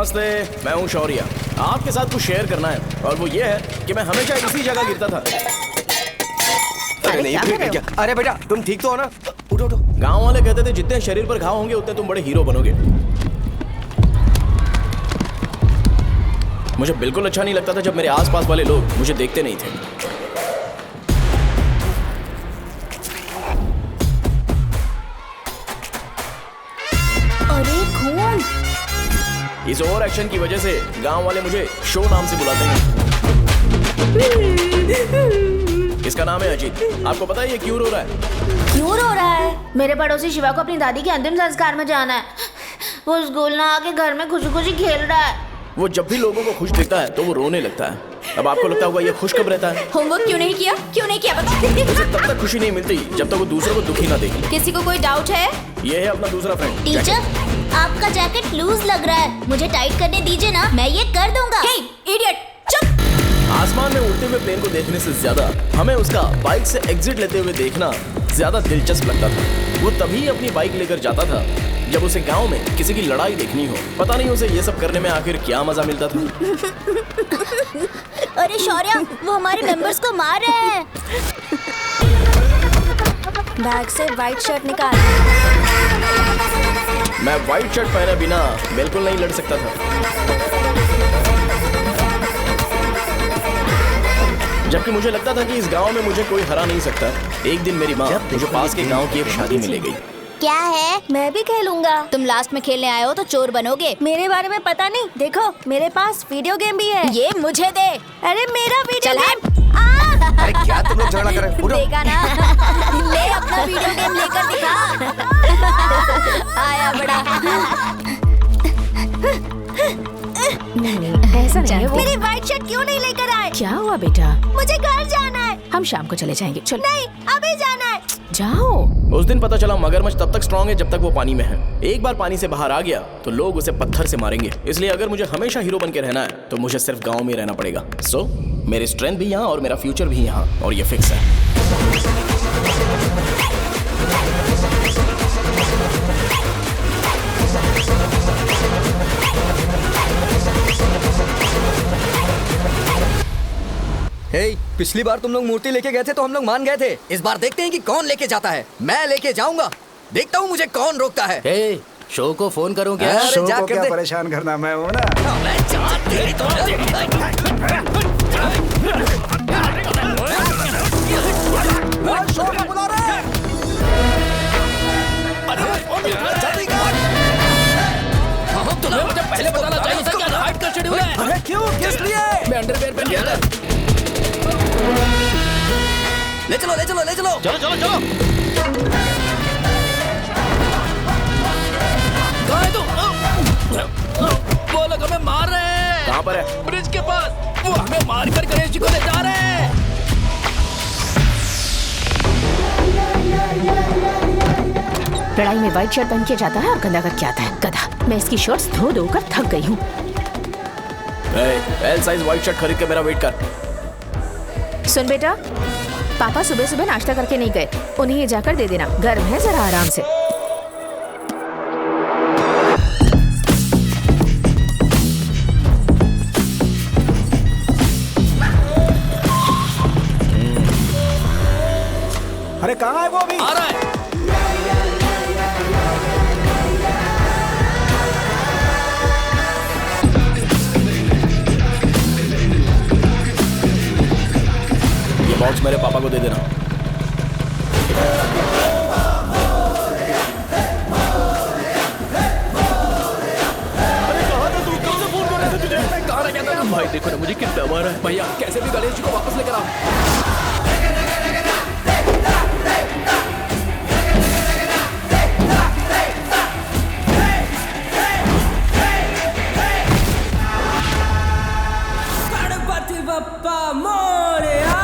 नमस्ते, मैं हूँ शौर्य। आपके साथ कुछ शेयर करना है और वो ये है कि मैं हमेशा इसी जगह गिरता था। अरे नहीं, क्या? अरे बेटा तुम ठीक तो हो ना? उठो उठो। गांव वाले कहते थे जितने शरीर पर घाव होंगे उतने तुम बड़े हीरो बनोगे। मुझे बिल्कुल अच्छा नहीं लगता था जब मेरे आसपास वाले लोग मुझे देखते नहीं थे। अरे खून! इस ओवर एक्शन की वजह से गांव वाले मुझे शो नाम से बुलाते हैं। इसका नाम है अजीत। आपको पता है ये क्यों रो रहा है? क्यों रो रहा है? मेरे पड़ोसी शिवा को अपनी दादी के अंतिम संस्कार में जाना है। वो स्कूल ना आके घर में खुशी खुशी खेल रहा है। वो जब भी लोगों को खुश देखता है तो वो रोने लगता है। अब आपको लगता होगा ये खुश कब रहता है? होमवर्क क्यों नहीं किया? क्यों नहीं किया बता? उसे तब तक खुशी नहीं मिलती जब तक वो दूसरों को दुखी ना देखे। किसी को कोई डाउट है? ये है अपना दूसरा फ्रेंड। टीचर, आपका जैकेट लूज लग रहा है, मुझे टाइट करने दीजिए ना, मैं ये कर दूंगा। हे, इडियट, चुप! आसमान में उड़ते हुए प्लेन को देखने से ज्यादा हमें उसका बाइक से एग्जिट लेते हुए देखना ज्यादा दिलचस्प लगता था। वो तभी अपनी बाइक लेकर जाता था जब उसे गांव में किसी की लड़ाई देखनी हो। पता नहीं उसे ये सब करने में आखिर क्या मजा मिलता था। अरे शौर्य, वो हमारे मेंबर्स को मार रहे हैं। बैग से व्हाइट शर्ट निकाल। मैं व्हाइट शर्ट पहने बिना बिल्कुल नहीं लड़ सकता था। जबकि मुझे लगता था कि इस गांव में मुझे कोई हरा नहीं सकता। एक दिन मेरी माँ मुझे पास के गांव की एक शादी में ले गई। क्या है? मैं भी खेलूंगा। तुम लास्ट में खेलने आए हो तो चोर बनोगे। मेरे बारे में पता नहीं। देखो मेरे पास वीडियो गेम भी है। ये मुझे दे। अरे मेरा वीडियो गेम। अरे क्या तुम लोग झगड़ा कर रहे हो? देखा ना? ले अपना वीडियो गेम लेकर दिखा। आया बड़ा। ऐसा नहीं है वो। मेरी व्हाइट शर्ट क्यों नहीं लेकर आए? क्या हुआ बेटा? मुझे घर जाना है। हम शाम को चले जाएंगे। चलो। नहीं, अभी जाना है। जाओ। उस दिन पता चला मगरमच्छ तब तक स्ट्रांग है जब तक वो पानी में है। एक बार पानी से बाहर आ गया तो लोग उसे पत्थर से मारेंगे। इसलिए अगर मुझे हमेशा हीरो बन के रहना है तो मुझे सिर्फ गांव में रहना पड़ेगा। सो मेरी स्ट्रेंथ भी यहाँ और मेरा फ्यूचर भी यहाँ, और ये फिक्स है। हे, पिछली बार तुम लोग मूर्ति लेके गए थे तो हम लोग मान गए थे। इस बार देखते हैं कि कौन लेके जाता है। मैं लेके जाऊंगा, देखता हूँ मुझे कौन रोकता है। हे, शो को फोन करूं क्या? अरे शो जा को कर क्या दे। परेशान करना, मैं हूँ ना। शो को बुला रहे हैं। जल्दी कर। तुम्हें मुझे पहले बताना चाहिए था कि फाइट का शेड्यूल है। अरे क्यों, किस लिए? मैं अंडरवेयर पहन गया था। ले चलो ले चलो ले चलो। चलो चलो चलो। कहाँ है तू? वो लोग हमें मार रहे हैं। कहाँ पर है? ब्रिज के पास। वो हमें मार कर गणेश जी को ले जा रहे हैं। लड़ाई में व्हाइट शर्ट पहन के जाता है और गंदा करके आता है। गधा। मैं इसकी शर्ट्स धो धो कर थक गई हूँ। एल साइज व्हाइट शर्ट खरीद के मेरा वेट कर। सुन बेटा, पापा सुबह सुबह नाश्ता करके नहीं गए। उन्हें ये जाकर दे देना, गर्म है, जरा आराम से। अरे कहाँ है वो अभी? आ रहा है। ये बॉक्स मेरे पापा को दे देना। भाई देखो ना मुझे कितना मारा है। भैया कैसे भी गणेश जी को वापस लेकर आओ। गणपति बप्पा मोरया।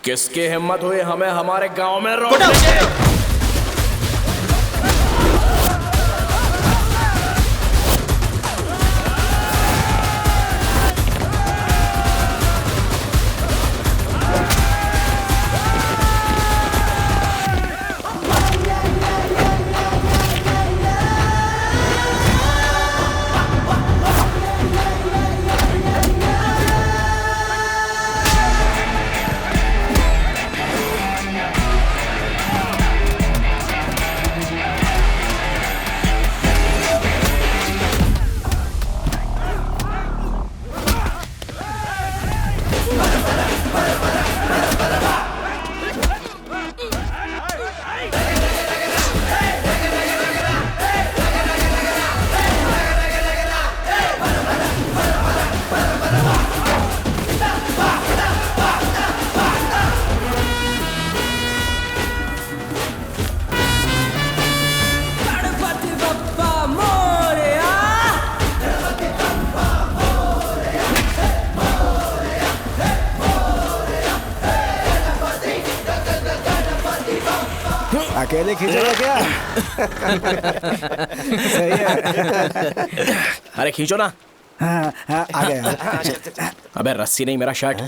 किसकी हिम्मत हुई हमें हमारे गांव में रोकने की? गणपति बप्पा मोरया। अकेले खींचोगे क्या? सही है। अरे खींचो ना। हाँ, हाँ, आ गया। अबे रस्सी नहीं, मेरा शर्ट।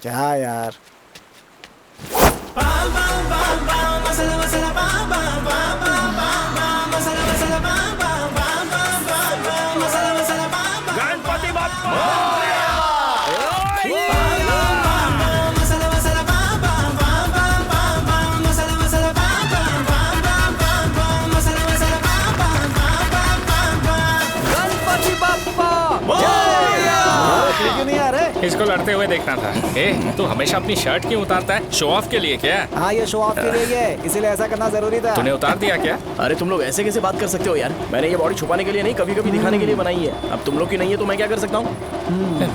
क्या यार? गणपति बप्पा। गणपति बप्पा क्यों नहीं आ रहे? इसको लड़ते हुए देखना था। ए, तू हमेशा अपनी शर्ट क्यों उतारता है? शो ऑफ के लिए क्या? हाँ, ये शो ऑफ के लिए ही है, इसीलिए ऐसा करना जरूरी था। तूने उतार दिया क्या? अरे तुम लोग ऐसे कैसे बात कर सकते हो यार? मैंने ये बॉडी छुपाने के लिए नहीं, कभी कभी दिखाने के लिए बनाई है। अब तुम लोग की नहीं है तो मैं क्या कर सकता हूँ?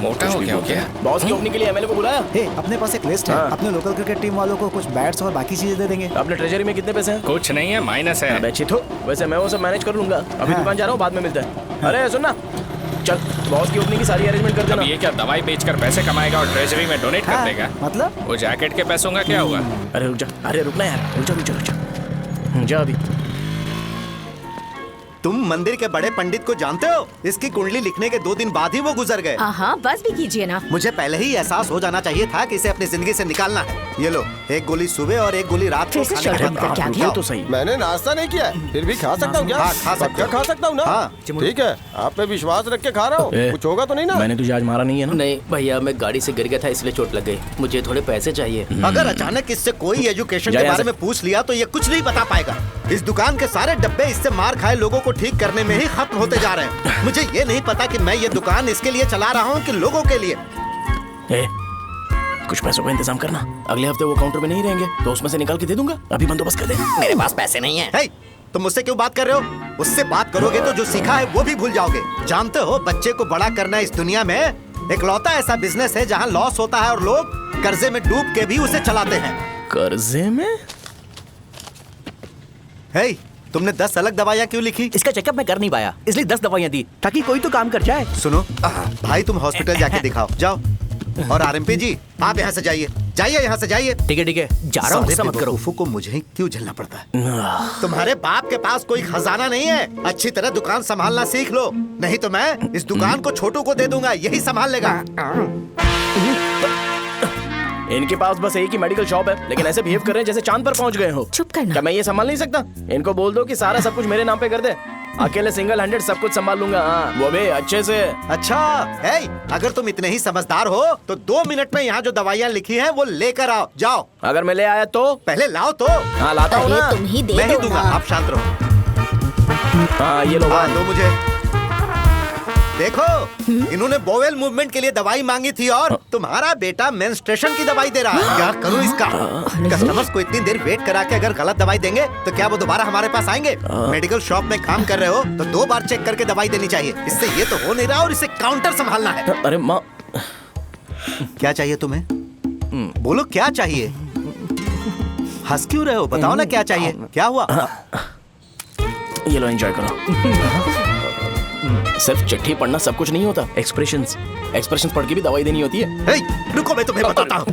मोटा हो गया हो क्या? बॉस की ओपनिंग के लिए एमएलए को बुलाया। हे, अपने पास एक लिस्ट है। हाँ। अपने लोकल क्रिकेट टीम वालों को कुछ बैट्स और बाकी चीजें दे देंगे। अपने ट्रेजरी में कितने पैसे हैं? कुछ नहीं है, माइनस है। अबे चिथो, वैसे मैं वो सब मैनेज कर लूंगा। अभी हाँ। दुकान जा रहा हूँ, बाद में मिलते हैं। अरे सुन ना, चल बॉस की ओपनिंग की सारी अरेंजमेंट कर अब देना। ये क्या दवाई बेचकर पैसे कमाएगा और ट्रेजरी में डोनेट कर हाँ, देगा? मतलब? वो जैकेट के पैसों का क्या हुआ? अरे रुक जा, अरे रुकना यार, रुक जा। जा अभी। तुम मंदिर के बड़े पंडित को जानते हो? इसकी कुंडली लिखने के 2 दिन बाद ही वो गुजर गए। हाँ, बस भी कीजिए ना। मुझे पहले ही एहसास हो जाना चाहिए था कि इसे अपनी जिंदगी से निकालना है। ये लो, एक गोली सुबह और एक गोली रात को फिर से खाने शर्ट के बाद निकल के आ खाओ। गया। तो सही। मैंने नाश्ता नहीं किया है, फिर भी खा सकता हूँ क्या? हाँ, खा सकते हो। खा सकता हूँ ना? हाँ। ठीक है, आप पे विश्वास रख के खा रहा हूँ। ए, कुछ होगा तो नहीं ना? मैंने तुझे आज मारा नहीं है ना? नहीं भैया, मैं गाड़ी से गिर गया था इसलिए चोट लग गई। मुझे थोड़े पैसे चाहिए। अगर अचानक इससे कोई एजुकेशन जा के यहाँ बारे से। में पूछ लिया तो ये कुछ नहीं बता पाएगा। इस दुकान के सारे डब्बे इससे मार खाए लोगों को ठीक करने में ही खत्म होते जा रहे हैं। मुझे ये नहीं पता कि मैं ये दुकान इसके लिए चला रहा हूँ कि लोगों के लिए। ए, कुछ पैसों का इंतजाम करना। अगले हफ्ते वो काउंटर में नहीं रहेंगे तो उसमें से निकाल के दे दूंगा। अभी बंदोबस्त कर दे। मेरे पास पैसे नहीं है। हे, तुम मुझसे क्यों बात कर रहे हो? उससे बात करोगे तो जो सीखा है वो भी भूल जाओगे। जानते हो, बच्चे को बड़ा करना इस दुनिया में इकलौता ऐसा बिजनेस है जहाँ लॉस होता है और लोग कर्जे में डूब के भी उसे चलाते हैं। कर्जे में? हे, तुमने 10 अलग दवाइयाँ क्यों लिखी? इसका चेकअप मैं कर नहीं पाया, इसलिए 10 दवाइयाँ दी ताकि कोई तो काम कर जाए। सुनो भाई, तुम हॉस्पिटल जाके दिखाओ, जाओ। और आरएमपी जी, आप यहाँ से जाइए, जाइए यहाँ से जाइए। ठीक है, जा रहा हूँ, गुस्सा मत करो। बेवकूफों को मुझे ही क्यों झेलना पड़ता है? तुम्हारे बाप के पास कोई खजाना नहीं है। अच्छी तरह दुकान संभालना सीख लो, नहीं तो मैं इस दुकान को छोटू को दे दूंगा, यही संभाल लेगा। इनके पास बस एक ही मेडिकल शॉप है, लेकिन ऐसे बिहेव कर रहे हैं जैसे चांद पर पहुंच गए हो। चुप करना। क्या मैं ये संभाल नहीं सकता? इनको बोल दो कि सारा सब कुछ मेरे नाम पे कर दे। अकेले सिंगल हैंडेड सब कुछ संभाल लूंगा। हाँ, वो भी अच्छे से। अच्छा है, अगर तुम इतने ही समझदार हो तो 2 मिनट में यहाँ जो दवाइयाँ लिखी हैं वो लेकर आओ, जाओ। अगर मैं ले आया तो? पहले लाओ तो। हाँ लाता हूँ अरे ना। तुम ही दे मैं ही दो दूंगा, ना। आप शांत रहो। हाँ ये लो। हाँ, दो मुझे। देखो, इन्होंने बोवेल मूवमेंट के लिए दवाई मांगी थी और तुम्हारा बेटा मेंस्ट्रुएशन की दवाई दे रहा है। क्या करूं इसका? कस्टमर्स को इतनी देर वेट करा के अगर गलत दवाई देंगे तो क्या वो दोबारा हमारे पास आएंगे? मेडिकल शॉप में काम कर रहे हो तो 2 बार चेक करके दवाई देनी चाहिए। इससे ये तो हो नहीं रहा और इसे काउंटर संभालना है। अरे माँ, क्या चाहिए तुम्हें? बोलो क्या चाहिए? हंस क्यों रहे हो? बताओ ना क्या चाहिए? क्या हुआ? ये लो एंजॉय करो। सिर्फ चिट्ठी पढ़ना सब कुछ नहीं होता। एक्सप्रेशंस पढ़ के भी दवाई देनी होती है। हे, रुको मैं तुम्हें बताता हूँ।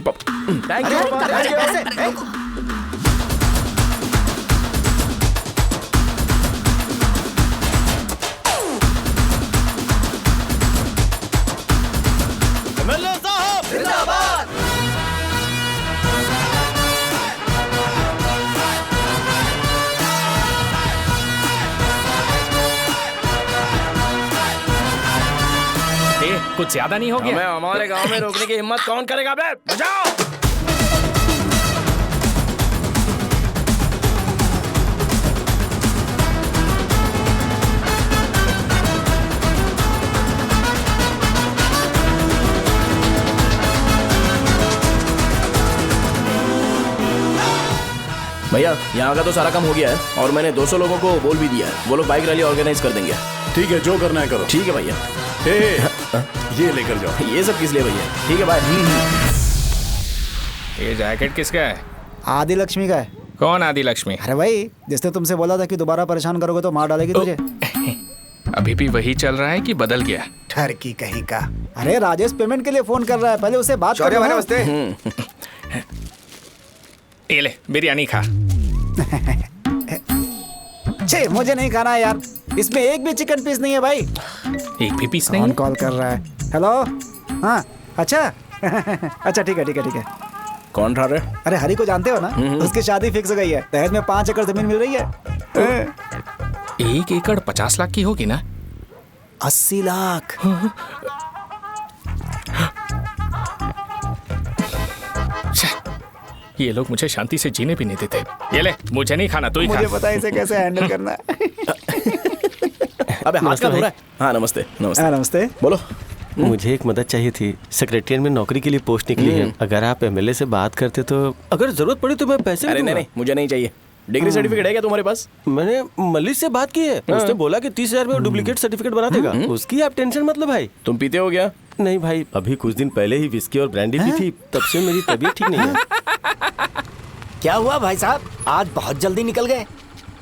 कुछ ज्यादा नहीं हो गया? हमें हमारे गांव में रोकने की हिम्मत कौन करेगा बे? बजाओ! भैया यहाँ का तो सारा काम हो गया है और मैंने 200 लोगों को बोल भी दिया है। वो लोग बाइक रैली ऑर्गेनाइज कर देंगे। ठीक है, जो करना है करो। ठीक है भैया। ये लेकर जाओ। ये सब किस लिए भैया? ठीक है बाय। ये जैकेट किसका है? आदि लक्ष्मी का है। कौन आदि लक्ष्मी? अरे भाई, जिसने तुमसे बोला था कि दोबारा परेशान करोगे तो मार डालेगी तुझे। अभी भी वही चल रहा है कि बदल गया? ठरकी कहीं का। अरे राजेश पेमेंट के लिए फोन कर रहा है, पहले उससे बात करो। नमस्ते। ये ले बिरयानी खा। छे, मुझे नहीं खाना है यार, इसमें एक भी चिकन पीस नहीं है भाई। एक भी पीस नहीं? कौन कॉल कर रहा है? हेलो। हाँ अच्छा। अच्छा ठीक है ठीक है ठीक है। कौन रहा? अरे हरी को जानते हो ना, उसकी शादी फिक्स हो गई है। दहेज में 5 एकड़ जमीन मिल रही है। 1 एकड़ 50 लाख की होगी ना? 80 लाख। ये लोग मुझे शांति से जीने भी नहीं देते। ये ले, मुझे नहीं खाना, तू ही खा। मुझे पता है इसे कैसे हैंडल करना है। अबे हाथ का हो रहा है। हाँ नमस्ते। नमस्ते। नमस्ते। बोलो। मुझे एक मदद चाहिए थी। सेक्रेटरिएट में नौकरी के लिए पोस्ट निकली है। अगर आप एमएलए से बात करते तो अगर जरूरत पड़ी तो मैं पैसे अरे नहीं, मुझे नहीं चाहिए। डिग्री सर्टिफिकेट है क्या तुम्हारे पास? मैंने मलिक से बात की है। उसने बोला कि 30,000 में डुप्लीकेट सर्टिफिकेट बना देगा। उसकी आप टेंशन मत लो भाई। तुम पीते हो क्या? नहीं भाई, अभी कुछ दिन पहले ही विस्की और ब्रांडी पी थी, तब से मेरी तबीयत ठीक नहीं है। क्या हुआ भाई साहब, आज बहुत जल्दी निकल गए?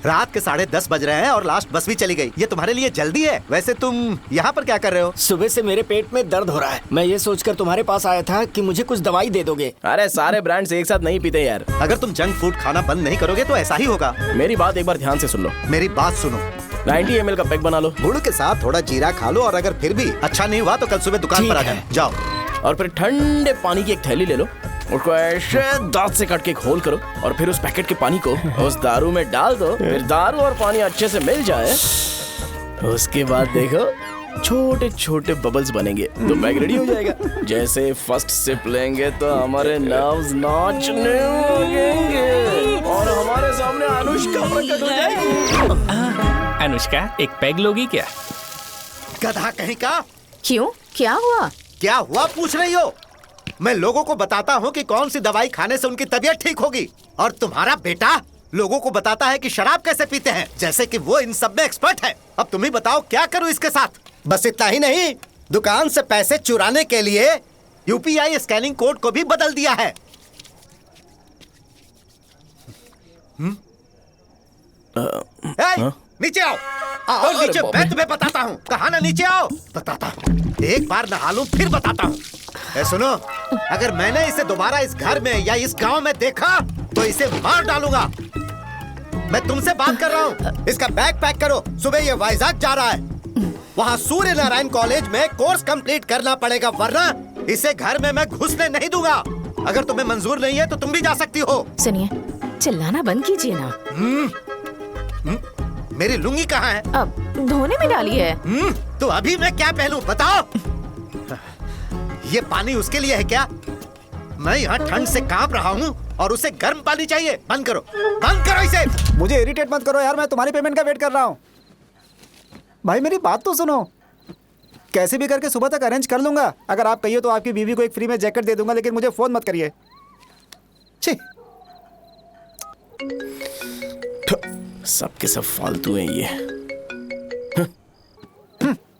रात के 10:30 बज रहे हैं और लास्ट बस भी चली गई। ये तुम्हारे लिए जल्दी है। वैसे तुम यहाँ पर क्या कर रहे हो? सुबह से मेरे पेट में दर्द हो रहा है। मैं ये सोचकर तुम्हारे पास आया था कि मुझे कुछ दवाई दे दोगे। अरे सारे ब्रांड्स एक साथ नहीं पीते यार। अगर तुम जंक फूड खाना बंद नहीं करोगे तो ऐसा ही होगा। मेरी बात एक बार ध्यान से सुन लो। मेरी बात सुनो। 90 ml का पैक बना लो। गुड़ के साथ थोड़ा जीरा खा लो और अगर फिर भी अच्छा नहीं हुआ तो कल सुबह दुकान पर आ जाओ। और फिर ठंडे पानी की एक थैली ले लो, उसको ऐसे दांत से काट के घोल करो और फिर उस पैकेट के पानी को उस दारू में डाल दो। फिर दारू और पानी अच्छे से मिल जाए, उसके बाद देखो छोटे छोटे बबल्स बनेंगे तो पैक रेडी हो जाएगा। जैसे फर्स्ट सिप लेंगे तो हमारे नर्व्स नाचने लगेंगे और हमारे सामने अनुष्का प्रकट हो जाएगी। अनुष्का, एक पैग लोगी क्या? गधा कहीं का। क्यों, क्या हुआ? क्या हुआ पूछ रही हो? मैं लोगों को बताता हूँ कि कौन सी दवाई खाने से उनकी तबीयत ठीक होगी, और तुम्हारा बेटा लोगों को बताता है कि शराब कैसे पीते हैं, जैसे कि वो इन सब में एक्सपर्ट है। अब तुम ही बताओ क्या करूँ इसके साथ? बस इतना ही नहीं, दुकान से पैसे चुराने के लिए यूपीआई स्कैनिंग कोड को भी बदल दिया है। नीचे आओ, आओ नीचे, मैं तुम्हें बताता हूँ। कहा ना नीचे आओ, बताता हूँ। एक बार नहा लूं फिर बताता हूँ। सुनो, अगर मैंने इसे दोबारा इस घर में या इस गांव में देखा तो इसे मार डालूंगा। मैं तुमसे बात कर रहा हूँ। इसका बैग पैक करो, सुबह ये वाइजाग जा रहा है। वहाँ सूर्य नारायण कॉलेज में कोर्स कंप्लीट करना पड़ेगा, वरना इसे घर में मैं घुसने नहीं दूंगा। अगर तुम्हें मंजूर नहीं है तो तुम भी जा सकती हो। सुनिए, चिल्लाना बंद कीजिए ना। मेरी लुंगी कहाँ है? अब धोने में डाली है। तो अभी मैं क्या पहनूं बताओ? ये पानी उसके लिए है क्या? मैं यहाँ ठंड से कांप रहा हूँ और उसे गर्म पानी चाहिए। बंद करो, बंद करो इसे। मुझे इरिटेट मत करो यार, मैं तुम्हारी पेमेंट का वेट कर रहा हूँ। भाई मेरी बात तो सुनो, कैसे भी करके सुबह तक अरेंज कर लूंगा। अगर आप कहिए तो आपकी बीवी को एक फ्री में जैकेट दे दूंगा, लेकिन मुझे फोन मत करिए। सबके सब फालतू हैं ये।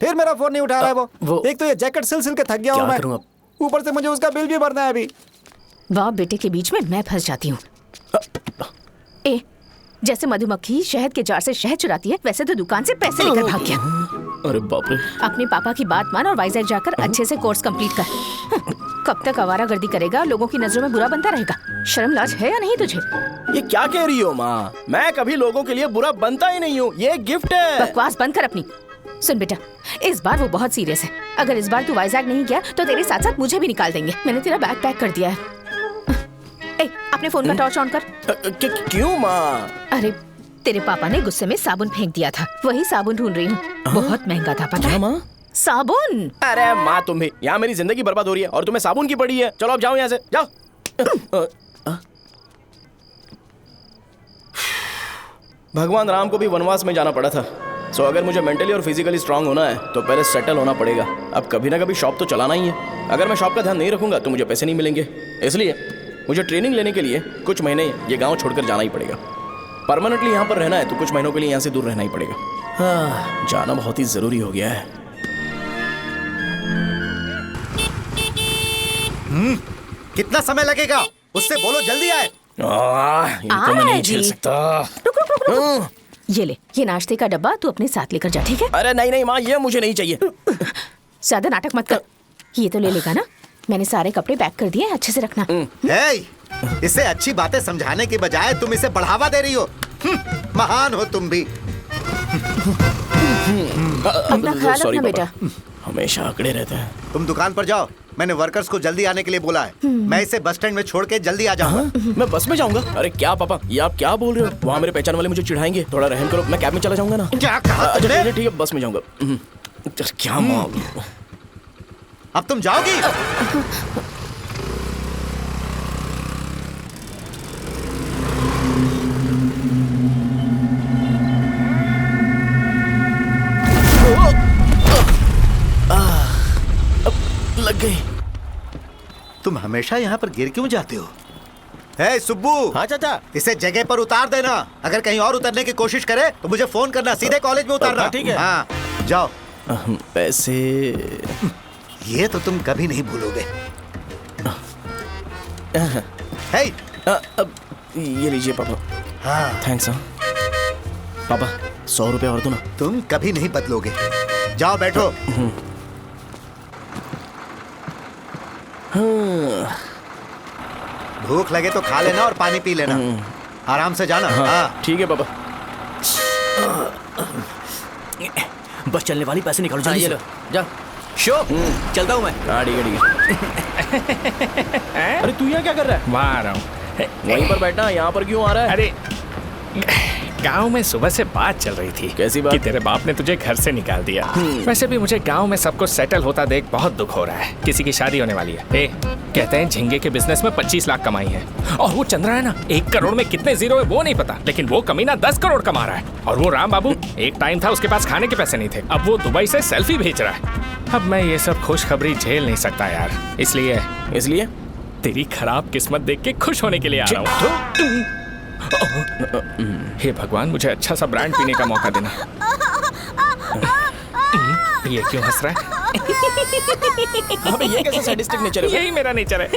फिर मेरा फोन नहीं उठा रहा है वो। एक तो ये जैकेट सिल सिल के थक गया हूँ मैं, ऊपर से मुझे उसका बिल भी भरना है अभी। बाप बेटे के बीच में मैं फंस जाती हूँ। जैसे मधुमक्खी शहद के जार से शहद चुराती है, वैसे तो दुकान से पैसे लेकर भाग गया। अरे बाप रे। अपने पापा की बात मान और वाइजैक जाकर अच्छे से कोर्स कंप्लीट कर। कब तक आवारागर्दी करेगा और लोगों की नजरों में बुरा बनता रहेगा? शर्म लाज है या नहीं तुझे? ये क्या कह रही हो माँ? मैं कभी लोगों के लिए बुरा बनता ही नहीं हूँ, ये गिफ्ट है। बकवास बंद कर अपनी। सुन बेटा, इस बार वो बहुत सीरियस है। अगर इस बार तू वाइजैक नहीं गया तो तेरे साथ साथ मुझे भी निकाल देंगे। मैंने तेरा बैग पैक कर दिया है। ए, अपने फोन का टॉर्च ऑन कर। क्यों माँ? अरे तेरे पापा ने गुस्से में साबुन फेंक दिया था, वही साबुन ढूंढ रही हूँ। बहुत महंगा था, पता है? माँ साबुन। अरे माँ तुम भी, यहाँ मेरी जिंदगी बर्बाद हो रही है और तुम्हें साबुन की पड़ी है। चलो अब जाओ यहाँ से, जाओ। भगवान राम को भी वनवास में जाना पड़ा था। सो अगर मुझे मेंटली और फिजिकली स्ट्रांग होना है तो पहले सेटल होना पड़ेगा। अब कभी ना कभी शॉप तो चलाना ही है। अगर मैं शॉप का ध्यान नहीं रखूंगा तो मुझे पैसे नहीं मिलेंगे। इसलिए मुझे ट्रेनिंग लेने के लिए कुछ महीने ये गांव छोड़कर जाना ही पड़ेगा। परमानेंटली यहाँ पर रहना है तो कुछ महीनों के लिए यहाँ से दूर रहना ही पड़ेगा। हाँ, जाना बहुत ही जरूरी हो गया है। कितना समय लगेगा? उससे बोलो जल्दी आए। इनको मैं नहीं झेल सकता। रुक। ये ले, ये नाश्ते का डब्बा तू अपने साथ लेकर जा, ठीक है? अरे नहीं नहीं माँ, ये मुझे नहीं चाहिए। ज्यादा नाटक मत कर। ये तो ले लेगा ना? मैंने सारे कपड़े पैक कर दिए, अच्छे से रखना। इसे अच्छी बातें समझाने के बजाय तुम इसे बढ़ावा दे रही हो। महान हो तुम भी। अपना ख्याल रखना बेटा। हमेशा अकड़े रहते हैं। तुम दुकान पर जाओ, मैंने वर्कर्स को जल्दी आने के लिए बोला है। मैं इसे बस स्टैंड में छोड़ के जल्दी आ जाऊंगा। मैं बस में जाऊंगा? अरे क्या पापा, ये आप क्या बोल रहे हो? वहाँ मेरे पहचान वाले मुझे चिढ़ाएंगे। थोड़ा रहम करो, मैं कैब में चला जाऊंगा ना। क्या कहा तुमने? ठीक है, बस में जाऊंगा। क्या माँ, अब तुम जाओगी? लग गई। तुम हमेशा यहाँ पर गिर क्यों जाते हो? हे सुब्बू। हाँ चाचा। इसे जगह पर उतार देना। अगर कहीं और उतरने की कोशिश करे तो मुझे फोन करना, सीधे कॉलेज में उतारना। ठीक है। हाँ, जाओ। पैसे ये तो तुम कभी नहीं भूलोगे। हे, अब ये लीजिए पापा। हाँ थैंक्स। पापा 100 रुपए और दो ना। तुम कभी नहीं बदलोगे। जाओ बैठो। भूख लगे तो खा लेना और पानी पी लेना। आराम से जाना। हाँ ठीक है पापा। बस चलने वाली, पैसे निकालो जल्दी। ये लो, जा। शो, चलता हूँ मैं। ठीक है। अरे तू यहाँ क्या कर रहा है? वहाँ आ रहा हूँ। वहीं पर बैठना, यहाँ पर क्यों आ रहा है? अरे गांव में सुबह से बात चल रही थी। कैसी बात? कि तेरे बाप ने तुझे घर से निकाल दिया। वैसे भी मुझे गांव में सब कुछ सेटल होता देख बहुत दुख हो रहा है। किसी की शादी होने वाली है। कहते हैं झींगे के बिजनेस में 25 लाख कमाई है। और वो चंद्रा है ना, 1 करोड़ में कितने जीरो है वो नहीं पता, लेकिन वो कमीना 10 करोड़ कमा रहा है। और वो राम बाबू, एक टाइम था उसके पास खाने के पैसे नहीं थे, अब वो दुबई से सेल्फी भेज रहा है। अब मैं ये सब खुशखबरी झेल नहीं सकता यार। इसलिए तेरी खराब किस्मत देख के खुश होने के लिए आ रहा हूँ। हे भगवान, मुझे अच्छा सा ब्रांड पीने का मौका देना। ये क्यों हंस रहा है? अबे ये कैसा सैडिस्टिक नेचर है? यही मेरा नेचर है।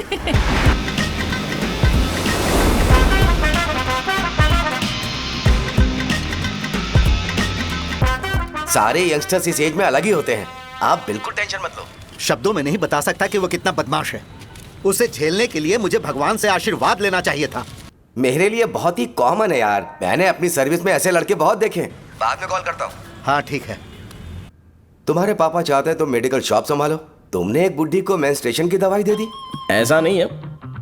सारे यंगस्टर्स इस एज में अलग ही होते हैं। आप बिल्कुल टेंशन मत लो। शब्दों में नहीं बता सकता कि वो कितना बदमाश है। उसे झेलने के लिए मुझे भगवान से आशीर्वाद लेना चाहिए था। मेरे लिए बहुत ही कॉमन है यार। मैंने अपनी सर्विस में ऐसे लड़के बहुत देखे। बाद में कॉल करता हूँ। हाँ ठीक है। तुम्हारे पापा चाहते हैं तुम मेडिकल शॉप संभालो। तुमने एक बुढ़ी को मेंस्ट्रुएशन की दवाई दे दी। ऐसा नहीं है,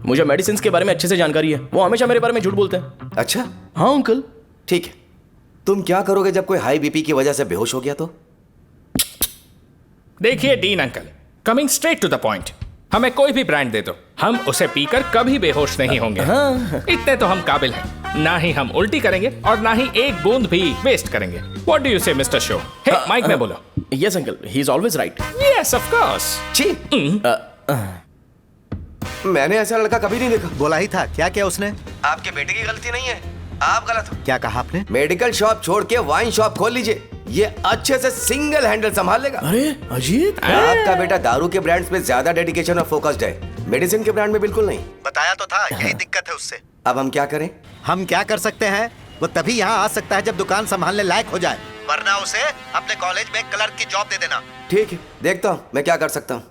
मुझे मेडिसिन के बारे में अच्छे से जानकारी है। वो हमेशा मेरे बारे में झूठ बोलते हैं। अच्छा हाँ अंकल। ठीक है, तुम क्या करोगे जब कोई हाई बीपी की वजह से बेहोश हो गया तो? देखिए Dean uncle, coming straight to the point, हमें कोई भी ब्रांड दे दो, हम उसे पीकर कभी बेहोश नहीं होंगे। इतने तो हम काबिल हैं। ना ही हम उल्टी करेंगे और ना ही एक बूंद भी वेस्ट करेंगे। व्हाट डू यू से मिस्टर शो? हे माइक में बोलो। Yes uncle, he is always right. Yes of course. छी, मैंने ऐसा लड़का कभी नहीं देखा। बोला ही था। क्या किया उसने? आपके बेटे की गलती नहीं है, आप गलत हो। क्या कहा आपने? मेडिकल शॉप छोड़ के वाइन शॉप खोल लीजिए, ये अच्छे से सिंगल हैंडल संभाल लेगा। अरे अजीत, आपका बेटा दारू के ब्रांड्स पे ज्यादा डेडिकेशन और फोकस्ड है, मेडिसिन के ब्रांड में बिल्कुल नहीं। बताया तो था, यही दिक्कत है उससे। अब हम क्या करें? हम क्या कर सकते हैं? वो तभी यहाँ आ सकता है जब दुकान संभालने लायक हो जाए। वरना उसे अपने कॉलेज में क्लर्क की जॉब दे देना। ठीक है, देखता हूँ मैं क्या कर सकता हूँ।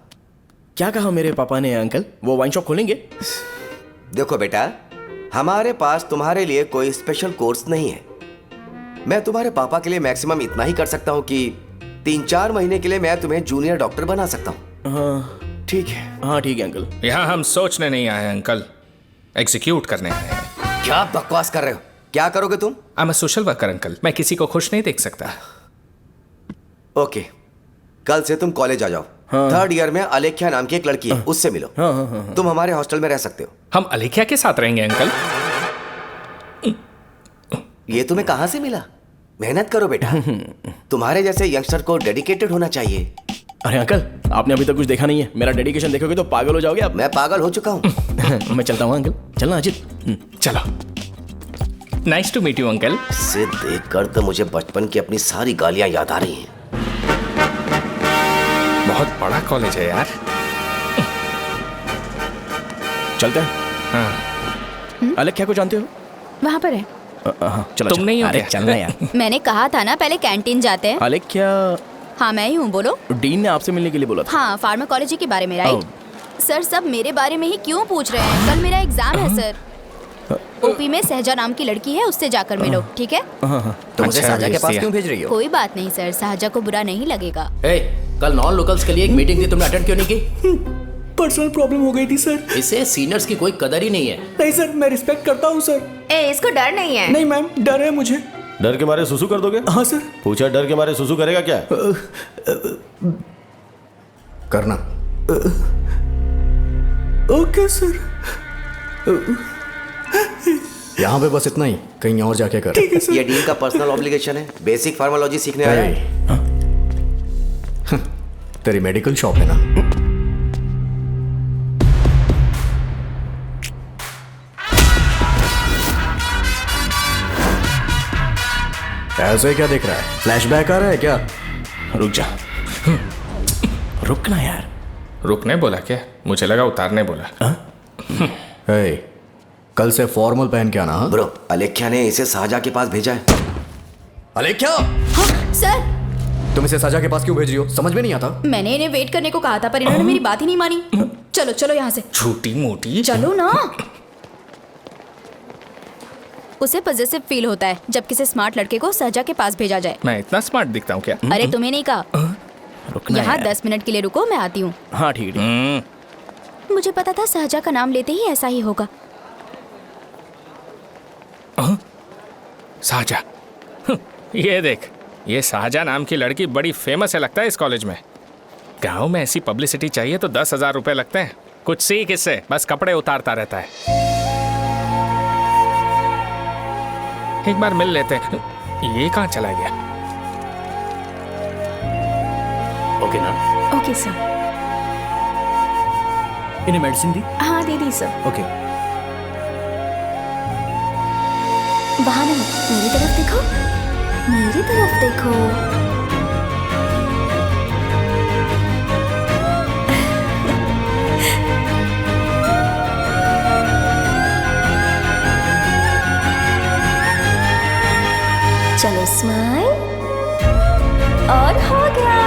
क्या कहा मेरे पापा ने अंकल? वो वाइन शॉप खोलेंगे? देखो बेटा, हमारे पास तुम्हारे लिए कोई स्पेशल कोर्स नहीं है। मैं तुम्हारे पापा के लिए मैक्सिमम इतना ही कर सकता हूँ कि 3-4 महीने के लिए मैं तुम्हें जूनियर डॉक्टर बना सकता हूँ। हाँ ठीक है। हाँ ठीक है अंकल। यहाँ हम सोचने नहीं आए हैं अंकल, एग्जीक्यूट करने आए हैं। क्या बकवास कर रहे हो? क्या करोगे तुम? I am a social worker uncle, मैं किसी को खुश नहीं देख सकता। ओके, कल से तुम कॉलेज आ जाओ। थर्ड ईयर में अलेख्या नाम की एक लड़की है, उससे मिलो। तुम हमारे हॉस्टल में रह सकते हो। हम अलेख्या के साथ रहेंगे अंकल? ये तुम्हें कहां से मिला? मेहनत करो बेटा, तुम्हारे जैसे यंगस्टर को डेडिकेटेड होना चाहिए। अरे अंकल, आपने अभी तक कुछ देखा नहीं है। मेरा डेडिकेशन देखोगे तो पागल हो जाओगे आप। मैं पागल हो चुका हूँ। मैं चलता हूँ अंकल। चलना अजित। चलो। Nice to meet you uncle. इसे देखकर तो मुझे बचपन की अपनी सारी गालियां याद आ रही हैं। बहुत बड़ा कॉलेज है यार। चलते हैं। हाँ। अलेख्या को जानते हो? वहाँ पर है। हाँ चलो। तुम नहीं हो अरे क्या? चलना यार। मैंने कहा था ना पहले कैंटीन जाते हैं। अलेख्या? हाँ मैं ही हूँ, बोलो। डीन ने आपसे मिलने के लिए बोला था। हाँ, फार्माकोलॉजी के बारे में, राइट? सर सब मेरे बारे में ही क्यों पूछ रहे हैं? कल मेरा एग्जाम है सर। ओपी में सहजा नाम की लड़की है, उससे जाकर मिलो, ठीक है? तुम मुझे साजा के पास क्यों भेज रही हो? कोई बात नहीं सर, सहजा को बुरा नहीं लगेगा। कल नॉन लोकल्स के लिए एक मीटिंग थी, तुमने अटेंड क्यों नहीं की? पर्सनल प्रॉब्लम हो गई थी सर। इसे सीनियर्स की कोई कदर ही नहीं है। नहीं सर, मैं रिस्पेक्ट करता हूँ सर। इसको डर नहीं है? नहीं मैम, डर है मुझे। डर के मारे सुसु कर दोगे? हाँ सर। पूछा डर के मारे सुसु करेगा क्या? करना। Okay sir. यहाँ पे बस इतना ही, कहीं और जाके कर। ये डीन का पर्सनल ऑब्लिगेशन है, बेसिक फार्माकोलॉजी सीखने आया है। तेरी मेडिकल शॉप है ना? ऐसे क्या देख रहा है? फ्लैशबैक आ रहा है क्या? रुक जा। रुकना यार। रुकने बोला क्या? मुझे लगा उतारने बोला। hey, कल से फॉर्मल पहन के आना। ब्रो, अलेख्या ने इसे साजा के पास भेजा है। अलेख्या! हाँ सर। तुम इसे साजा के पास क्यों भेज रही हो? समझ में नहीं आता। मैंने इन्हें वेट करने को कहा था पर इन्होंने मेरी बात ही नहीं मानी। चलो चलो यहाँ से। छोटी मोटी। चलो ना। उसे पॉजिटिव फील होता है जब किसी स्मार्ट लड़के को सहजा के पास भेजा जाए। मैं इतना स्मार्ट दिखता हूँ क्या? अरे तुम्हें नहीं कहा। यहाँ 10 मिनट के लिए रुको, मैं आती हूँ। हाँ ठीक है। मुझे पता था सहजा का नाम लेते ही ऐसा ही होगा। साजा। ये देख, ये साजा नाम की लड़की बड़ी फेमस है लगता है इस कॉलेज में। गांव में ऐसी पब्लिसिटी चाहिए तो 10,000 रुपए लगते हैं। कुछ सीख इससे, बस कपड़े उतारता रहता है। एक बार मिल लेते हैं। ये कहाँ चला गया? ओके ना? Okay sir. इन्हें मेडिसिन दी? हाँ दे दी सर। ओके। वहाँ नहीं, मेरी तरफ देखो, मेरी तरफ देखो। चलो स्माइल। और हो गया।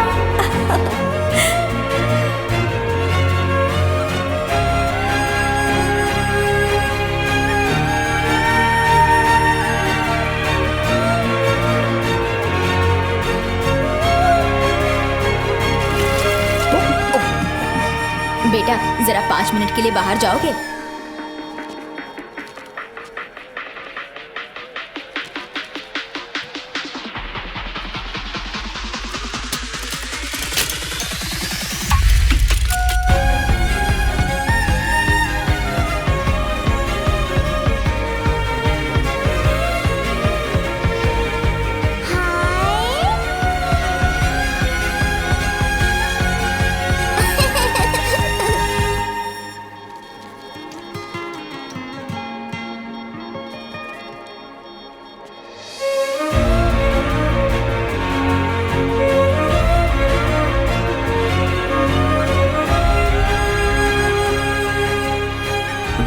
बेटा जरा 5 मिनट के लिए बाहर जाओगे?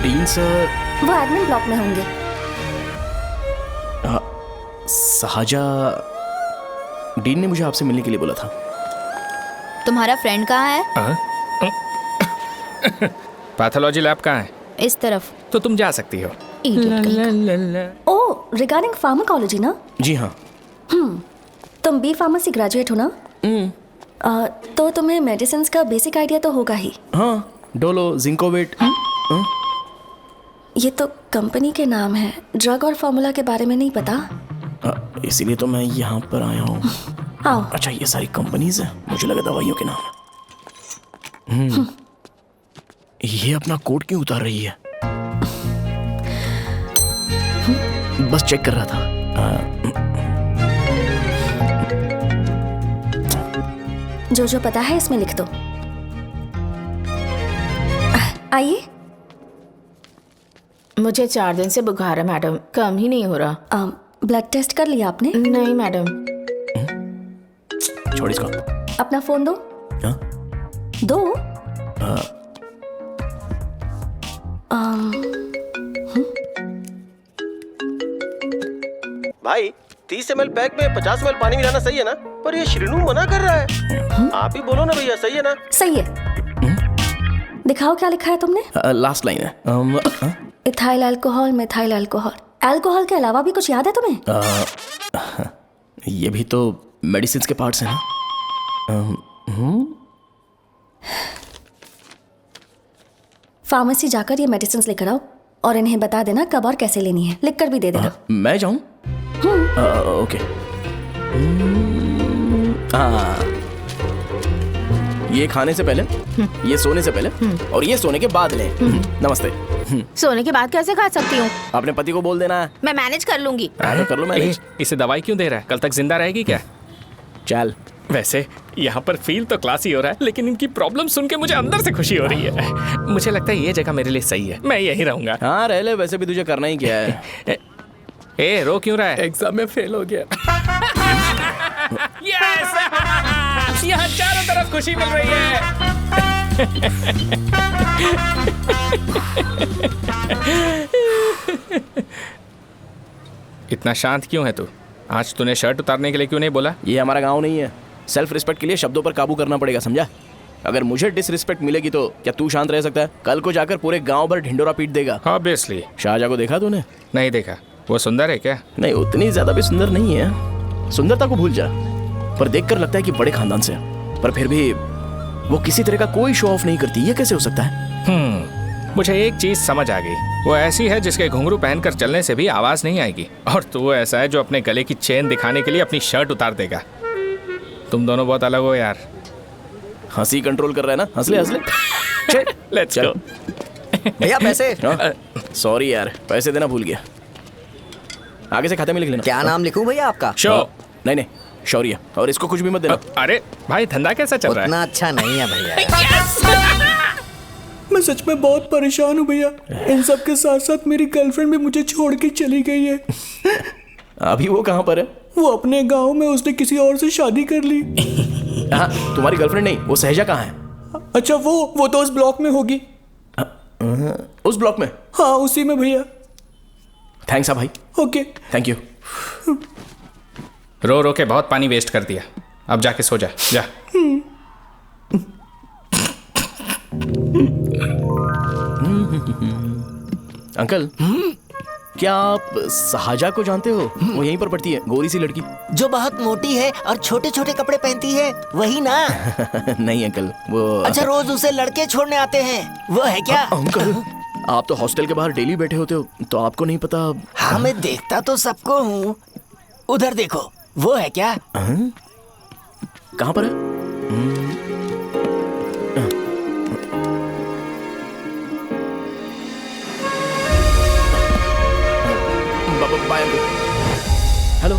डीन सर वो एडमिन ब्लॉक में होंगे। साजा डीन ने मुझे आपसे मिलने के लिए बोला था। तुम्हारा फ्रेंड कहाँ है? पैथोलॉजी लैब कहाँ है? इस तरफ। तो तुम जा सकती हो। ओह, रिगार्डिंग फार्माकोलॉजी ना? जी हाँ। तुम बी फार्मेसी ग्रेजुएट हो ना? तो तुम्हें मेडिसिन का बेसिक आइडिया तो होगा ही। हाँ, डोलो, जिंकोवेट। ये तो कंपनी के नाम है, ड्रग और फॉर्मूला के बारे में नहीं पता। इसीलिए तो मैं यहाँ पर आया हूँ। आओ। अच्छा, ये सारी कंपनीज है, मुझे लगा दवाइयों के नाम। ये अपना कोट क्यों उतार रही है? बस चेक कर रहा था। जो पता है इसमें लिख दो। आइए। मुझे 4 दिन से बुखार है मैडम, कम ही नहीं हो रहा। ब्लड टेस्ट कर लिया आपने? नहीं मैडम। छोड़ इसको। अपना फोन दो। दो। भाई 30 ml पैक में 50 ml पानी मिलाना सही है ना? पर ये श्रीनू मना कर रहा है। आप ही बोलो ना भैया, सही है ना? सही है। दिखाओ क्या लिखा है तुमने? लास्ट लाइन है। Ethyl alcohol, methyl alcohol. Alcohol के अलावा भी कुछ याद है तुम्हें? ये भी तो मेडिसिन के पार्ट्स हैं ना? फार्मेसी जाकर ये मेडिसिन लेकर आओ और इन्हें बता देना कब और कैसे लेनी है। लिख कर भी दे देना। मैं जाऊं? ओके। ये खाने से पहले, ये सोने से पहले और ये सोने के बाद लें। नमस्ते। सोने के बाद कैसे खा सकती हूँ? अपने पति को बोल देना। मैं मैनेज कर लूंगी। कर लो मैनेज। इसे दवाई क्यों दे रहा है? कल तक जिंदा रहेगी क्या? चल। वैसे यहाँ पर फील तो क्लासी हो रहा है, लेकिन इनकी प्रॉब्लम सुन के मुझे अंदर से खुशी हो रही है। मुझे लगता है ये जगह मेरे लिए सही है, मैं यहीं रहूंगा। हाँ रह ले, वैसे भी तुझे करना ही क्या है। ए रो क्यों रहा है? एग्जाम में फेल हो गया। यस! यहाँ चारों तरफ खुशी मिल रही है। इतना शांत क्यों है तू? आज तूने शर्ट उतारने के लिए क्यों नहीं बोला? ये हमारा गांव नहीं है। सेल्फ रिस्पेक्ट के लिए शब्दों पर काबू करना पड़ेगा, समझा? अगर मुझे डिसरिस्पेक्ट मिलेगी तो क्या तू शांत रह सकता है? कल को जाकर पूरे गांव भर ढिंडोरा पीट देगा। ऑब्वियसली। शाहजहां को देखा तूने? नहीं देखा। वो सुंदर है क्या? नहीं, उतनी ज्यादा भी सुंदर नहीं है। सुंदरता को भूल जा, पर देखकर लगता है कि बड़े खानदान से है। पर फिर भी वो किसी तरह का कोई शो ऑफ नहीं करती। ये कैसे हो सकता है? मुझे एक चीज समझ आ गई। वो ऐसी है जिसके घुंघरू पहनकर चलने से भी आवाज नहीं आएगी, और तू ऐसा है जो अपने गले की चेन दिखाने के लिए अपनी शर्ट उतार देगा। तुम दोनों बहुत अलग हो यार। हंसी कंट्रोल कर रहा है ना? हंस ले हंस ले। Let's go. भैया पैसे। सॉरी यार, पैसे देना भूल गया। आगे से खाते में लिख लेना। क्या नाम लिखूं भैया आपका? शो। नहीं, शौर्य। और इसको कुछ भी मत देना। अरे भाई, धंधा कैसा चल रहा है? उतना अच्छा नहीं है भैया। मैं सच में बहुत परेशान हूँ भैया। इन सब के साथ साथ मेरी गर्लफ्रेंड भी मुझे छोड़ के चली गई है। अभी वो कहाँ पर है? वो अपने गांव में, उसने किसी और से शादी कर ली। हाँ, तुम्हारी गर्लफ्रेंड नहीं, वो सहजा कहाँ है? अच्छा, वो तो उस ब्लॉक में होगी। उस ब्लॉक में? हाँ, उसी में भैया। थैंक्स भाई। Okay, thank you. रो रो के बहुत पानी वेस्ट कर दिया, अब जाके सो जा। जा। अंकल, क्या आप शाहजहां को जानते हो? वो यहीं पर पढ़ती है, गोरी सी लड़की जो बहुत मोटी है और छोटे छोटे कपड़े पहनती है, वही ना? नहीं अंकल, वो अच्छा, रोज उसे लड़के छोड़ने आते हैं, वो है क्या? अंकल, आप तो हॉस्टल के बाहर डेली बैठे होते हो, तो आपको नहीं पता? हाँ, मैं देखता तो सबको हूँ। उधर देखो, वो है क्या? कहाँ पर है? Bye uncle. हेलो।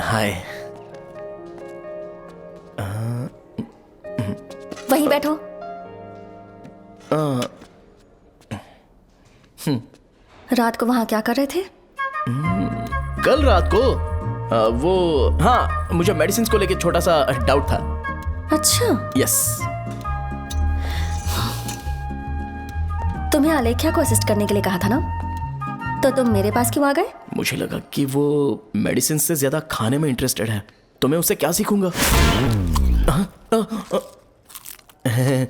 हाय। वहीं बैठो। रात को वहां क्या कर रहे थे? कल रात को वो, हाँ, मुझे मेडिसिन को लेके छोटा सा डाउट था। अच्छा। यस। तुम्हें आलेख्या को असिस्ट करने के लिए कहा था ना? तो तुम मेरे पास क्यों आ गए? मुझे लगा कि वो मेडिसिन से ज्यादा खाने में इंटरेस्टेड है, तो मैं उससे क्या सीखूंगा।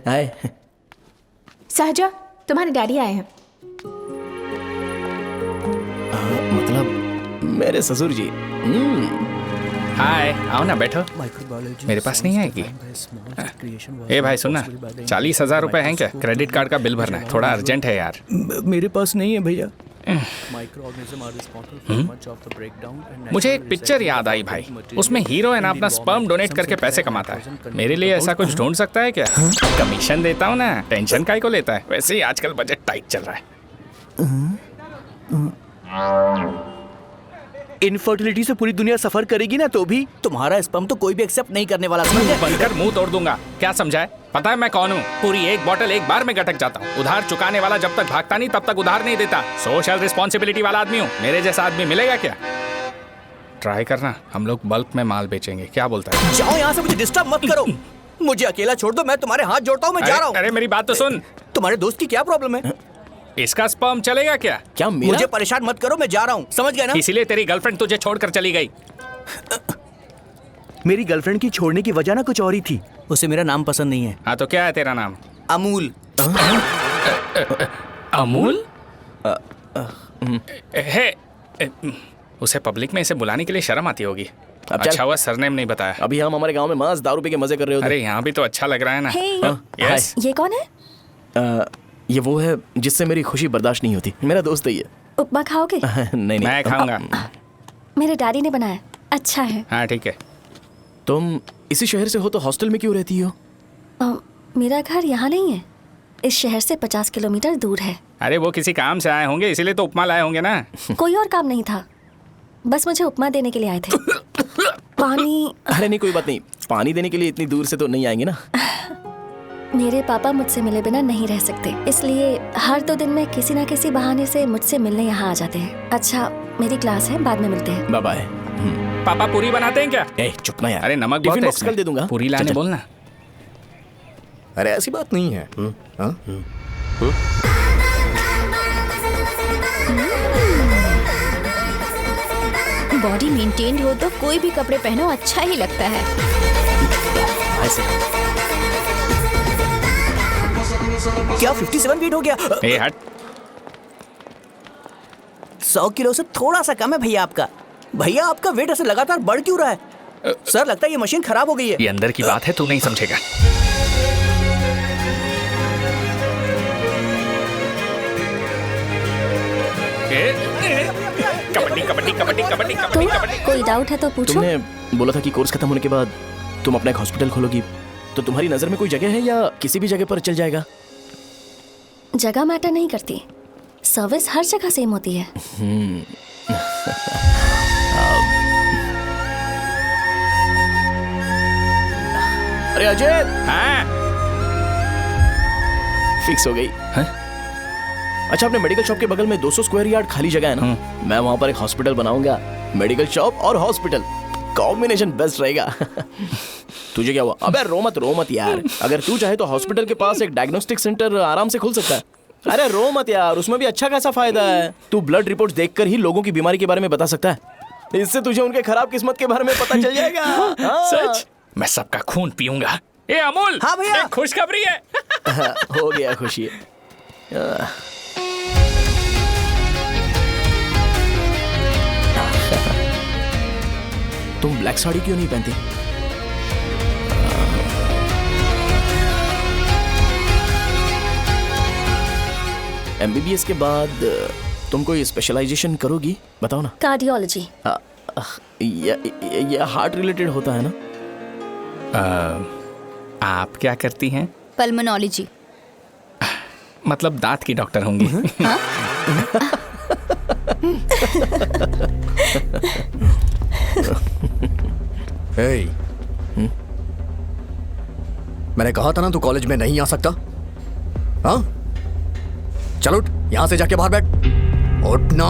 हाय। सहजा, तुम्हारे डैडी आए हैं। मतलब मेरे ससुर जी। हाय, आओ ना, बैठो। मेरे पास नहीं आएगी। ए भाई सुनना, 40,000 रुपए हैं क्या? क्रेडिट कार्ड का बिल भरना है, थोड़ा अर्जेंट है यार। मेरे पास नहीं है भैया। मुझे एक पिक्चर याद आई भाई, उसमें हीरो है ना अपना स्पर्म डोनेट करके पैसे कमाता है। मेरे लिए ऐसा कुछ ढूंढ सकता है क्या? कमीशन देता हूँ ना, टेंशन काहे को लेता है? वैसे ही आजकल बजट टाइट चल रहा है। इनफर्टिलिटी से पूरी दुनिया सफर करेगी ना, तो भी तुम्हारा स्पर्म तो कोई भी एक्सेप्ट नहीं करने वाला। बनकर मुंह तोड़ दूंगा। क्या समझा है? पता है मैं कौन हूँ? पूरी एक बोतल एक बार में गटक जाता हूँ। उधार चुकाने वाला जब तक भागता नहीं तब तक उधार नहीं देता। सोशल रिस्पॉन्सिबिलिटी वाला आदमी हूँ। मेरे जैसा आदमी मिलेगा क्या? ट्राई करना, हम लोग बल्क में माल बेचेंगे। क्या बोलता है? जाओ यहाँ से, मुझे डिस्टर्ब मत करो। मुझे अकेला छोड़ दो, मैं तुम्हारे हाथ जोड़ता हूँ, मैं जा रहा हूँ। अरे मेरी बात तो सुन। तुम्हारे दोस्त की क्या प्रॉब्लम है? इसका स्पर्म चलेगा क्या? क्या मेरा? मुझे परेशान मत करो, मैं जा रहा हूँ, समझ गए ना? इसीलिए तेरी गर्लफ्रेंड तुझे छोड़कर चली गई। मेरी गर्लफ्रेंड की छोड़ने की वजह ना कुछ और ही थी। उसे मेरा नाम पसंद नहीं है। हाँ तो क्या है तेरा नाम? अमूल। अमूल? उसे पब्लिक में इसे बुलाने के लिए शर्म आती होगी। अच्छा हुआ सरनेम नहीं बताया। अभी हम हमारे गांव में मांस दारू पी के मजे कर रहे होते। अरे यहाँ भी तो अच्छा लग रहा है ना। यस। ये कौन है? ये वो है जिससे मेरी खुशी बर्दाश्त नहीं होती। मेरा दोस्त है ये। उपमा खाओगे? नहीं। मैं खाऊंगा। मेरे डैडी ने बनाया, अच्छा है। हाँ ठीक है। तुम इसी शहर से हो तो हॉस्टल में क्यों रहती हो? मेरा घर यहाँ नहीं है, इस शहर से 50 किलोमीटर दूर है। अरे वो किसी काम से आए होंगे, इसीलिए तो उपमा लाए होंगे ना। कोई और काम नहीं था, बस मुझे उपमा देने के लिए आए थे। पानी? अरे नहीं, कोई बात नहीं। पानी देने के लिए इतनी दूर से तो नहीं आएंगे ना। मेरे पापा मुझसे मिले बिना नहीं रह सकते, इसलिए हर 2 दिन में किसी ना किसी बहाने से मुझसे मिलने यहाँ आ जाते हैं। अच्छा, मेरी क्लास है, बाद में मिलते हैं। Bye bye. पापा पूरी बनाते हैं क्या? चुप ना यार। अरे नमक बहुत है कल दे दूंगा। पूरी लाने बोलना। अरे ऐसी बात नहीं है। बॉडी मेंटेन्ड हो तो कोई भी कपड़े पहनो अच्छा ही लगता है। क्या 57 वेट हो गया? ए हट। 100 किलो से थोड़ा सा कम है भैया आपका। भैया आपका वेट ऐसे लगातार बढ़ क्यों रहा है? सर लगता है ये मशीन खराब हो गई है। ये अंदर की बात है, तू नहीं समझेगा। कबड्डी कबड्डी कबड्डी कबड्डी कबड्डी कबड्डी। कोई डाउट है तो पूछो। तुमने बोला था कि कोर्स खत्म होने के बाद तुम अपना एक हॉस्पिटल खोलोगी, तो तुम्हारी नजर में कोई जगह है या किसी भी जगह पर चल जाएगा? जगह मैटर नहीं करती, सर्विस हर जगह सेम होती है। अरे अजय। हाँ? फिक्स हो गई। अच्छा, अपने मेडिकल शॉप के बगल में 200 स्क्वायर यार्ड खाली जगह है ना? मैं वहां पर एक हॉस्पिटल बनाऊंगा। मेडिकल शॉप और हॉस्पिटल, कॉम्बिनेशन बेस्ट रहेगा। तुझे क्या हुआ? अबे रो मत यार। अगर तू चाहे तो हॉस्पिटल के पास एक डायग्नोस्टिक सेंटर आराम से खुल सकता है। अरे रो मत यार, उसमें भी अच्छा खासा फायदा है। तू ब्लड रिपोर्ट्स देखकर ही लोगों की बीमारी के बारे में बता सकता है। इससे तुझे उनके खराब किस्मत के बारे में पता चल जाएगा। सच? मैं सबका खून पीऊंगा। ए अमूल। हाँ भैया। खुशखबरी है। हो गया खुशी। तुम ब्लैक साड़ी क्यों नहीं पहनती? एमबीबीएस के बाद तुम कोई स्पेशलाइजेशन करोगी? बताओ ना। कार्डियोलॉजी। ये हार्ट रिलेटेड होता है ना? आप क्या करती हैं? पल्मोनोलॉजी। मतलब दांत की डॉक्टर होंगी। hey. मैंने कहा था ना तू कॉलेज में नहीं आ सकता। हाँ, चल उठ, यहां से जाके बाहर बैठ। उठना।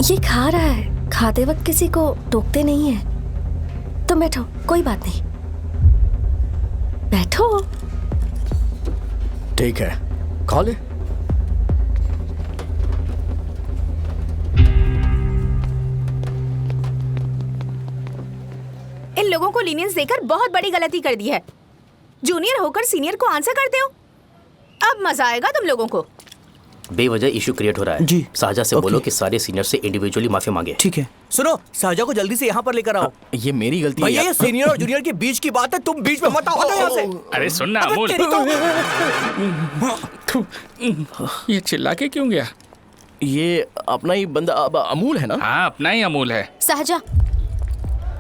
ये खा रहा है, खाते वक्त किसी को टोकते नहीं है। तुम बैठो, कोई बात नहीं, बैठो। ठीक है, खा ले। लोगों को लीनियंस देकर बहुत बड़ी गलती कर दी है। जूनियर होकर सीनियर को आंसर करते हो। अब मजा आएगा तुम लोगों को। बेवजह इशू क्रिएट हो रहा है जी। साजा से बोलो कि सारे सीनियर से इंडिविजुअली माफी मांगे। ठीक है। सुनो, साजा को जल्दी से यहाँ पर लेकर आओ। ये मेरी गलती है। भैया ये सीनियर और जूनियर के बीच की बात है, तुम बीच में मत आओ। हटो यहाँ से। अरे सुनना अमूल, ये चिल्ला के क्यों गया? ये अपना ही बंदा अमूल है ना? हाँ, अपना ही अमूल है। साजा,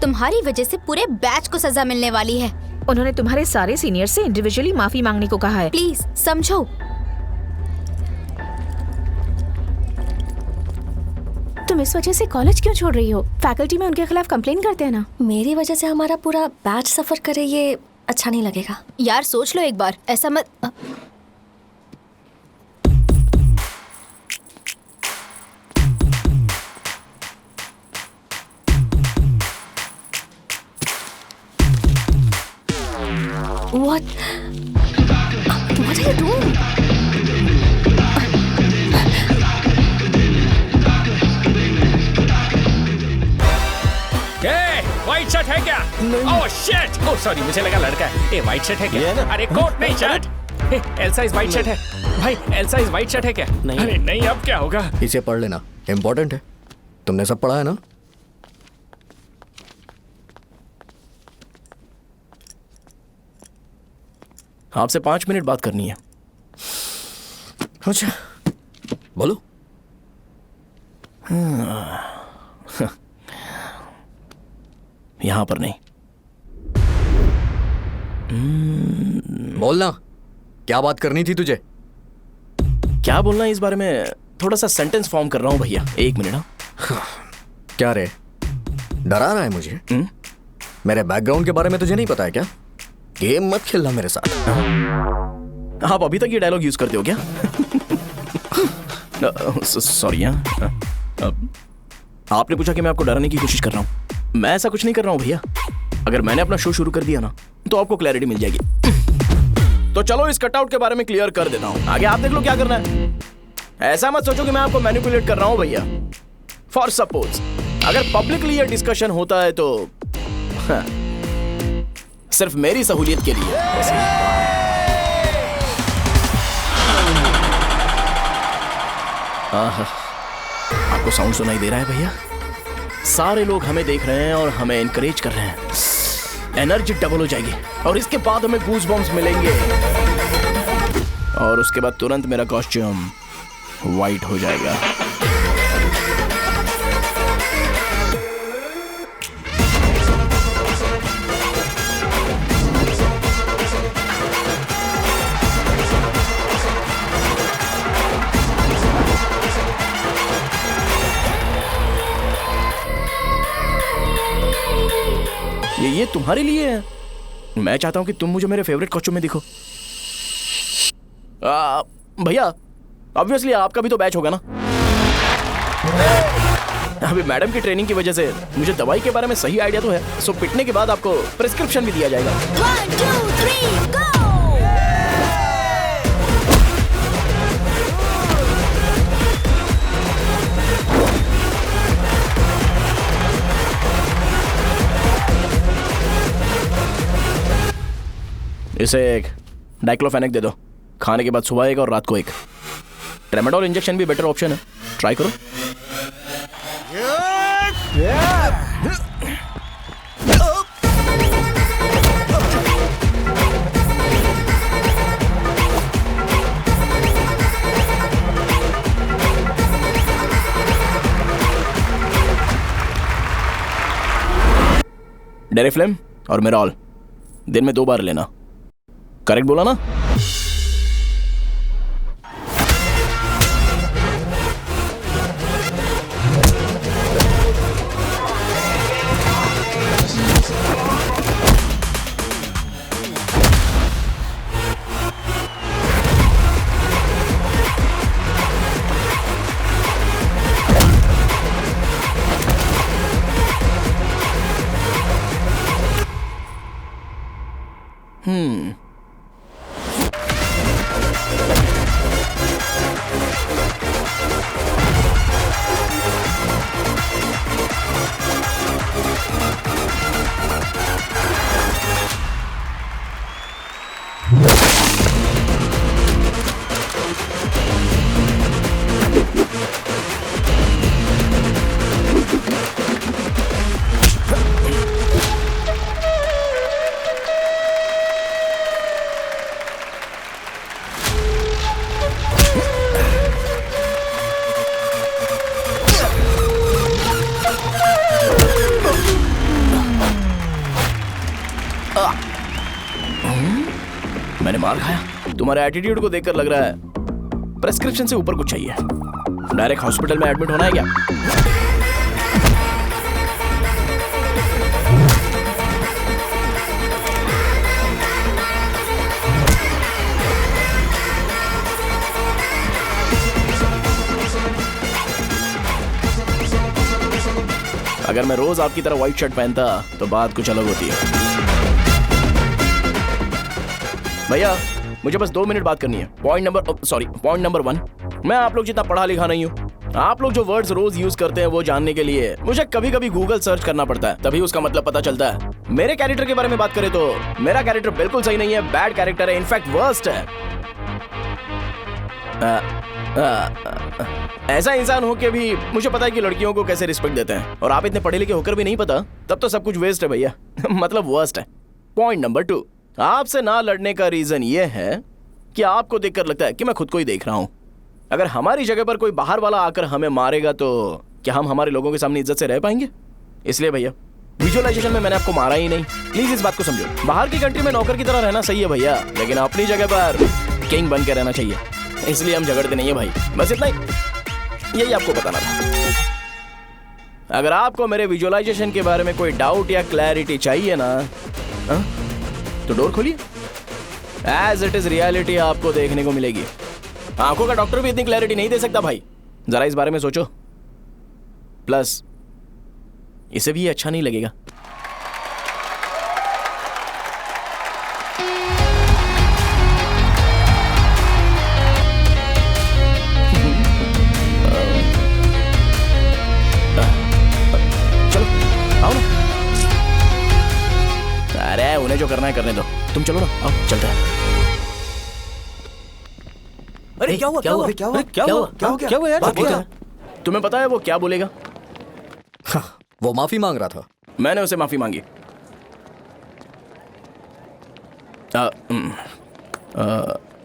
तुम्हारी वजह से पूरे बैच को सजा मिलने वाली है। उन्होंने तुम्हारे सारे सीनियर से इंडिविजुअली माफी मांगने को कहा है। प्लीज समझो। तुम इस वजह से कॉलेज क्यों छोड़ रही हो? फैकल्टी में उनके खिलाफ कंप्लेन करते हैं ना। मेरी वजह से हमारा पूरा बैच सफर करे, ये अच्छा नहीं लगेगा। यार सोच लो एक बार, ऐसा मत। What are you doing? White shirt है क्या? Oh shit! ओह सॉरी, मुझे लगा लड़का है। ये व्हाइट शर्ट है क्या? अरे कोट नहीं, shirt. L size white shirt है भाई। एल साइज व्हाइट शर्ट है क्या? अरे नहीं, अब क्या होगा? इसे पढ़ लेना, इम्पोर्टेंट है। तुमने सब पढ़ा है ना? आपसे 5 मिनट बात करनी है। अच्छा, बोलो। यहां पर नहीं। बोलना, क्या बात करनी थी तुझे? क्या बोलना है इस बारे में? थोड़ा सा सेंटेंस फॉर्म कर रहा हूं भैया, 1 मिनट। क्या रे, डरा रहा है मुझे? मेरे बैकग्राउंड के बारे में तुझे नहीं पता है क्या? गेम मत खेलना मेरे साथ। आप अभी तक ये डायलॉग यूज करते हो क्या? सॉरी। आपने पूछा कि मैं आपको डराने की कोशिश कर रहा हूं। मैं ऐसा कुछ नहीं कर रहा हूं भैया। अगर मैंने अपना शो शुरू कर दिया ना, तो आपको क्लैरिटी मिल जाएगी। तो चलो इस कटआउट के बारे में क्लियर कर देता हूं। आगे आप देख लो क्या करना है। ऐसा मत सोचो कि मैं आपको मैनिपुलेट कर रहा हूं भैया। फॉर सपोज अगर पब्लिकली ये डिस्कशन होता है तो सिर्फ मेरी सहूलियत के लिए। आपको साउंड सुनाई दे रहा है भैया? सारे लोग हमें देख रहे हैं और हमें एनकरेज कर रहे हैं। एनर्जी डबल हो जाएगी और इसके बाद हमें गूज बम्स मिलेंगे और उसके बाद तुरंत मेरा कॉस्ट्यूम वाइट हो जाएगा। ये तुम्हारे लिए है। मैं चाहता हूं कि तुम मुझे मेरे फेवरेट कॉस्ट्यूम में दिखो। भैया ऑब्वियसली आपका भी तो बैच होगा ना। अभी मैडम की ट्रेनिंग की वजह से मुझे दवाई के बारे में सही आइडिया तो है। सो पिटने के बाद आपको प्रिस्क्रिप्शन भी दिया जाएगा। 1 2 3 गो। इसे एक डाइक्लोफेनेक दे दो। खाने के बाद सुबह एक और रात को एक। ट्रेमाडोल इंजेक्शन भी बेटर ऑप्शन है, ट्राई करो। डेरिफ्लेम और मेरॉल दिन में 2 बार लेना। करेक्ट बोला ना? मैंने मार खाया? तुम्हारे एटीट्यूड को देखकर लग रहा है प्रेस्क्रिप्शन से ऊपर कुछ चाहिए। डायरेक्ट हॉस्पिटल में एडमिट होना है क्या? अगर मैं रोज आपकी तरह व्हाइट शर्ट पहनता तो बात कुछ अलग होती है। भैया मुझे बस 2 मिनट बात करनी है। पॉइंट नंबर 1, मैं आप लोग जितना पढ़ा लिखा नहीं हूँ। आप लोग जो वर्ड्स रोज यूज करते हैं वो जानने के लिए मुझे कभी कभी गूगल सर्च करना पड़ता है, तभी उसका मतलब पता चलता है। मेरे कैरेक्टर के बारे में बात करें तो मेरा कैरेक्टर बिल्कुल सही नहीं है, बैड कैरेक्टर है, इनफैक्ट वर्स्ट है। ऐसा इंसान हो के भी मुझे पता है कि लड़कियों को कैसे रिस्पेक्ट देते हैं, और आप इतने पढ़े लिखे होकर भी नहीं पता, तब तो सब कुछ वेस्ट है भैया। मतलब वर्स्ट है। पॉइंट नंबर 2, आपसे ना लड़ने का रीजन ये है कि आपको देखकर लगता है कि मैं खुद को ही देख रहा हूं। अगर हमारी जगह पर कोई बाहर वाला आकर हमें मारेगा तो क्या हम हमारे लोगों के सामने इज्जत से रह पाएंगे? इसलिए भैया विजुअलाइजेशन में मैंने आपको मारा ही नहीं, प्लीज इस बात को समझो। बाहर की कंट्री में नौकर की तरह रहना सही है भैया, लेकिन अपनी जगह पर किंग बन के रहना चाहिए। इसलिए हम झगड़ते नहीं है भाई, बस इतना ही, यही आपको बताना था। अगर आपको मेरे विजुअलाइजेशन के बारे में कोई डाउट या क्लैरिटी चाहिए ना, तो डोर खोलिए। एज इट इज रियलिटी आपको देखने को मिलेगी। आंखों का डॉक्टर भी इतनी क्लैरिटी नहीं दे सकता भाई, जरा इस बारे में सोचो। प्लस इसे भी अच्छा नहीं लगेगा। चलो आओ ना। अरे उन्हें जो करना है करने दो, तुम चलो ना, आओ चलते हैं। अरे क्या हुआ? यार? तुम्हें पता है वो क्या बोलेगा? वो माफी मांग रहा था। मैंने उसे माफी मांगी।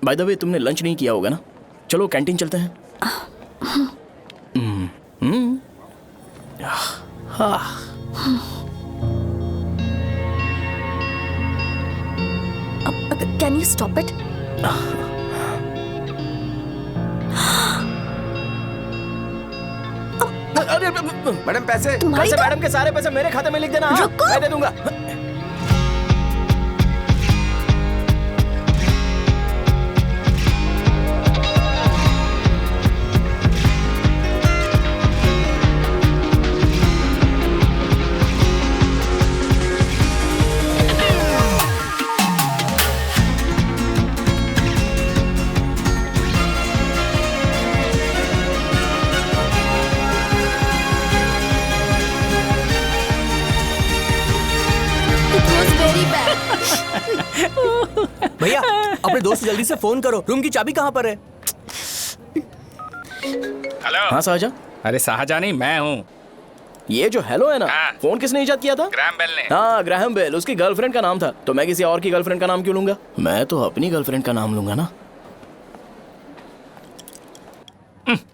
बाय द वे तुमने लंच नहीं किया होगा ना? चलो कैंटीन चलते हैं। Can you stop it? अरे मैडम पैसे मैडम के सारे पैसे मेरे खाते में लिख देना। मैं दे दूंगा। भैया अपने दोस्त से जल्दी से फोन करो, रूम की चाबी कहाँ पर है? हेलो। हाँ शाहजहां। अरे शाहजहां नहीं, मैं हूँ। ये जो हेलो है ना, फोन किसने इजाद किया था? ग्रैहम बेल ने। हाँ ग्रैहम बेल, उसकी गर्लफ्रेंड का नाम था, तो मैं किसी और की गर्लफ्रेंड का नाम क्यों लूंगा? मैं तो अपनी गर्लफ्रेंड का नाम लूंगा ना।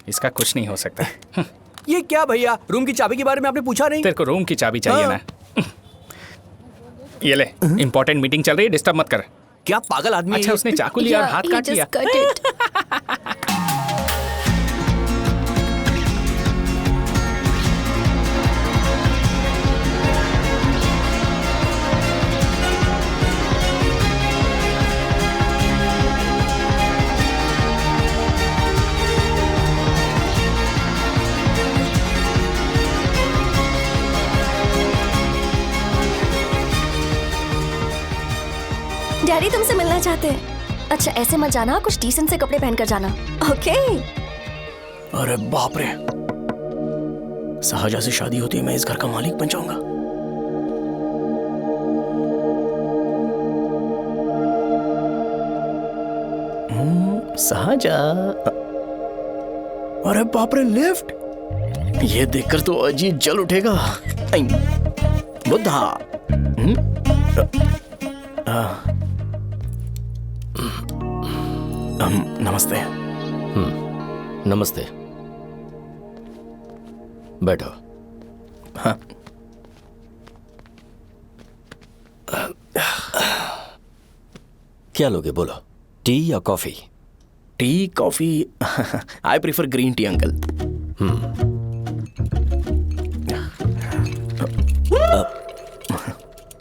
इसका कुछ नहीं हो सकता। ये क्या भैया, रूम की चाबी के बारे में आपने पूछा नहीं? तेरे को रूम की चाबी चाहिए ना? ये ले, इंपॉर्टेंट मीटिंग चल रही है, डिस्टर्ब मत कर। क्या पागल आदमी? अच्छा उसने चाकू लिया और हाथ काट लिया। डैडी तुमसे मिलना चाहते हैं। अच्छा ऐसे मत जाना, कुछ डिसेंट से कपड़े पहनकर जाना, ओके? अरे बाप रे, शाहजहां से शादी होती है मैं इस घर का मालिक बन जाऊंगा। शाहजहां, अरे बाप रे लिफ्ट, ये देखकर तो अजीब जल उठेगा। बुद्धा। नमस्ते। नमस्ते, बैठो। हाँ। क्या लोगे बोलो, टी या coffee? Tea coffee I prefer green tea uncle.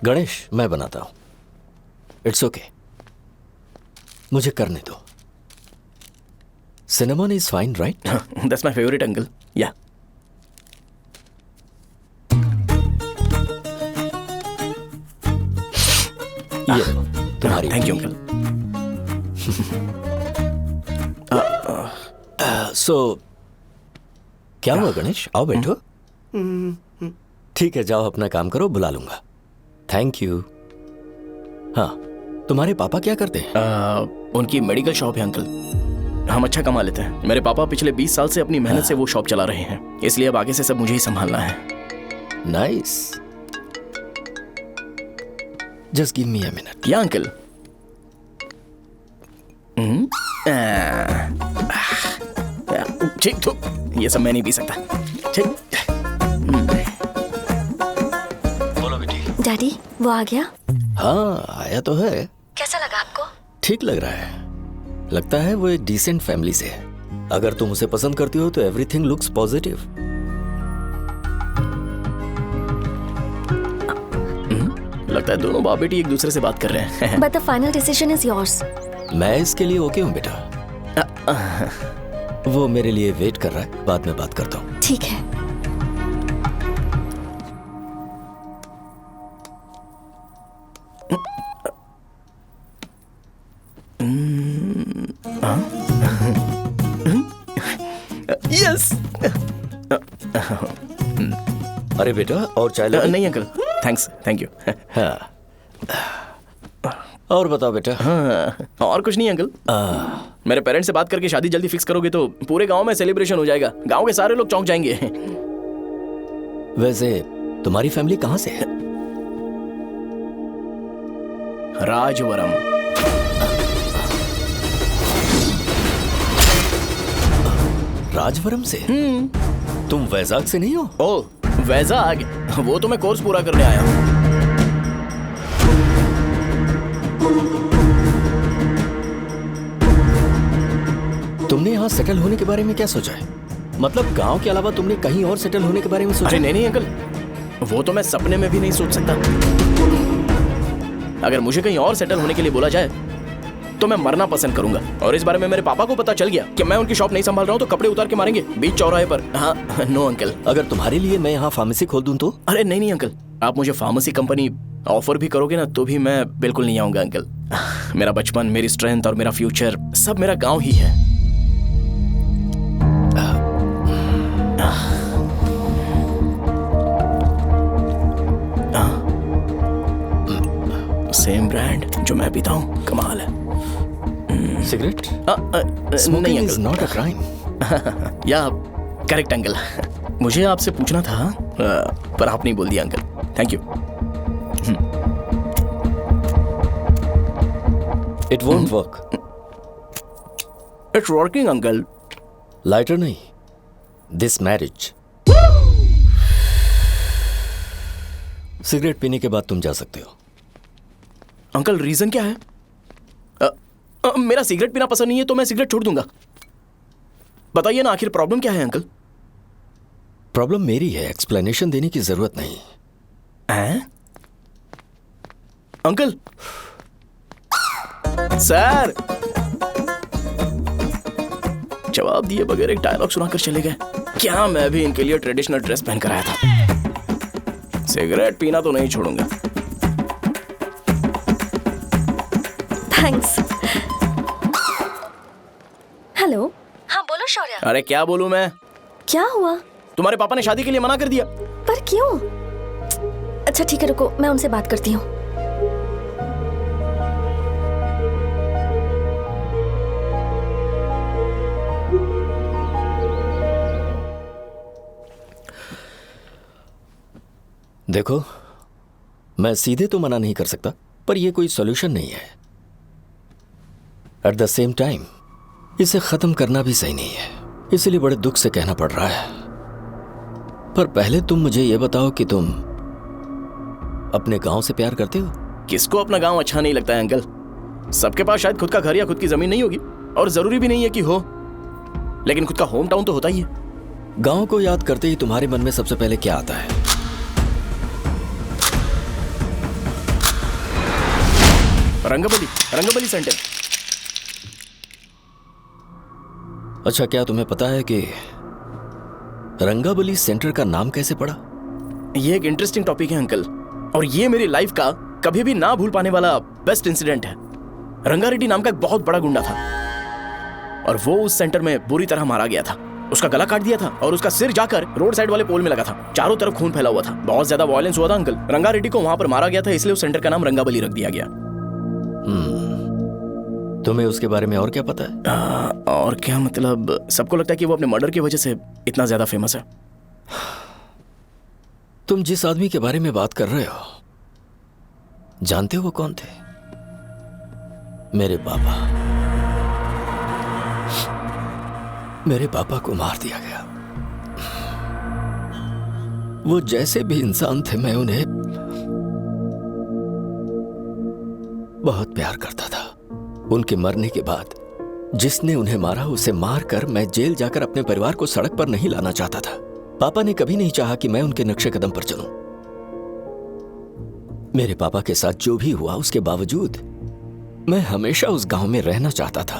Ganesh मैं बनाता हूं, इट्स ओके, मुझे करने दो। Cinnamon is fine right? That's my favourite uncle. या ये तुम्हारी। Thank you uncle. सो क्या हुआ गणेश, आओ बैठो। ठीक है जाओ अपना काम करो, बुला लूंगा। Thank you. हाँ तुम्हारे पापा क्या करते हैं? उनकी मेडिकल शॉप है अंकल। हम अच्छा कमा लेते हैं। मेरे पापा पिछले 20 साल से अपनी मेहनत से वो शॉप चला रहे हैं, इसलिए अब आगे से सब मुझे ही संभालना है। Nice, just give me a minute. या अंकल। ठीक तो ये सब मैं नहीं पी सकता। ठीक। बोलो बेटी। डैडी वो आ गया? हाँ आया तो है। कैसा लगा आपको? ठीक लग रहा है, लगता है वो एक डिसेंट फैमिली से है। अगर तुम उसे पसंद करती हो तो एवरीथिंग लुक्स पॉजिटिव। लगता है दोनों बाप बेटी एक दूसरे से बात कर रहे हैं। But the final decision is yours. मैं इसके लिए ओके हूँ बेटा। वो मेरे लिए वेट कर रहा है, बाद में बात करता हूँ। ठीक है। यस। अरे बेटा और चाय लो। नहीं अंकल थैंक्स, थैंक यू। हाँ और बताओ बेटा। हाँ और कुछ नहीं अंकल। मेरे पेरेंट्स से बात करके शादी जल्दी फिक्स करोगे तो पूरे गांव में सेलिब्रेशन हो जाएगा। गांव के सारे लोग चौंक जाएंगे। वैसे तुम्हारी फैमिली कहाँ से है? राजवरम। राजवरम से? तुम वैजाग से नहीं हो? ओ वैजाग, वो तो मैं कोर्स पूरा करने आया हूँ। तुमने यहाँ सेटल होने के बारे में क्या सोचा है? मतलब गांव के अलावा तुमने कहीं और सेटल होने के बारे में सोचा? अरे नहीं अंकल, वो तो मैं सपने में भी नहीं सोच सकता। अगर मुझे कहीं और सेटल होने के लिए बोला जाए तो मैं मरना पसंद करूंगा। और इस बारे में मेरे पापा को पता चल गया कि मैं उनकी शॉप नहीं संभाल रहा हूँ तो कपड़े उतार के मारेंगे बीच चौराहे पर। हाँ नो अंकल। अगर तुम्हारे लिए मैं यहाँ फार्मेसी खोल दूं तो? अरे नहीं अंकल, आप मुझे फार्मेसी कंपनी ऑफर भी करोगे ना तो भी मैं बिल्कुल नहीं आऊंगा अंकल। मेरा बचपन, मेरी स्ट्रेंथ और मेरा फ्यूचर सब मेरा गाँव ही है। सेम ब्रांड जो मैं पीता हूँ, कमाल है। सिगरेट? नहीं इज नॉट अ क्राइम। या करेक्ट अंकल। मुझे आपसे पूछना था पर आप नहीं बोल दिया uncle. Thank you. It won't work. It's working uncle. Lighter नहीं, दिस मैरिज। सिगरेट पीने के बाद तुम जा सकते हो। अंकल रीजन क्या है? मेरा सिगरेट पीना पसंद नहीं है तो मैं सिगरेट छोड़ दूंगा। बताइए ना आखिर प्रॉब्लम क्या है अंकल? प्रॉब्लम मेरी है, एक्सप्लेनेशन देने की जरूरत नहीं है। अंकल सर जवाब दिए बगैर एक डायलॉग सुनाकर चले गए। क्या मैं भी इनके लिए ट्रेडिशनल ड्रेस पहन कर आया था। सिगरेट पीना तो नहीं छोड़ूंगा। थैंक्स। हेलो। हाँ बोलो शौर्य। अरे क्या बोलूं मैं? क्या हुआ? तुम्हारे पापा ने शादी के लिए मना कर दिया। पर क्यों? अच्छा ठीक है रुको, मैं उनसे बात करती हूँ। देखो मैं सीधे तो मना नहीं कर सकता, पर यह कोई सॉल्यूशन नहीं है। एट द सेम टाइम इसे खत्म करना भी सही नहीं है, इसलिए बड़े दुख से कहना पड़ रहा है। पर पहले तुम मुझे यह बताओ कि तुम अपने गांव से प्यार करते हो? किसको अपना गांव अच्छा नहीं लगता है अंकल? सबके पास शायद खुद का घर या खुद की जमीन नहीं होगी, और जरूरी भी नहीं है कि हो, लेकिन खुद का होम टाउन तो होता ही है। गांव को याद करते ही तुम्हारे मन में सबसे पहले क्या आता है? रंगबली सेंटर। अच्छा, क्या तुम्हें पता है कि रंगाबली सेंटर का नाम कैसे पड़ा? ये एक इंटरेस्टिंग टॉपिक है अंकल, और ये मेरी लाइफ का कभी भी ना भूल पाने वाला बेस्ट इंसिडेंट है। रंगारेड्डी नाम का एक बहुत बड़ा गुंडा था, और वो उस सेंटर में बुरी तरह मारा गया था। उसका गला काट दिया था और उसका सिर जाकर रोड साइड वाले पोल में लगा था। चारों तरफ खून फैला हुआ था, बहुत ज्यादा वायलेंस हुआ था अंकल। रंगारेड्डी को वहां पर मारा गया था, इसलिए उस सेंटर का नाम रंगाबली रख दिया गया। तुम्हें उसके बारे में और क्या पता है? और क्या मतलब, सबको लगता है कि वो अपने मर्डर की वजह से इतना ज्यादा फेमस है। तुम जिस आदमी के बारे में बात कर रहे हो, जानते हो वो कौन थे? मेरे पापा। मेरे पापा को मार दिया गया। वो जैसे भी इंसान थे, मैं उन्हें बहुत प्यार करता था। उनके मरने के बाद जिसने उन्हें मारा उसे मारकर मैं जेल जाकर अपने परिवार को सड़क पर नहीं लाना चाहता था। पापा ने कभी नहीं चाहा कि मैं उनके नक्शे कदम पर चलूं। मेरे पापा के साथ जो भी हुआ, उसके बावजूद मैं हमेशा उस गांव में रहना चाहता था।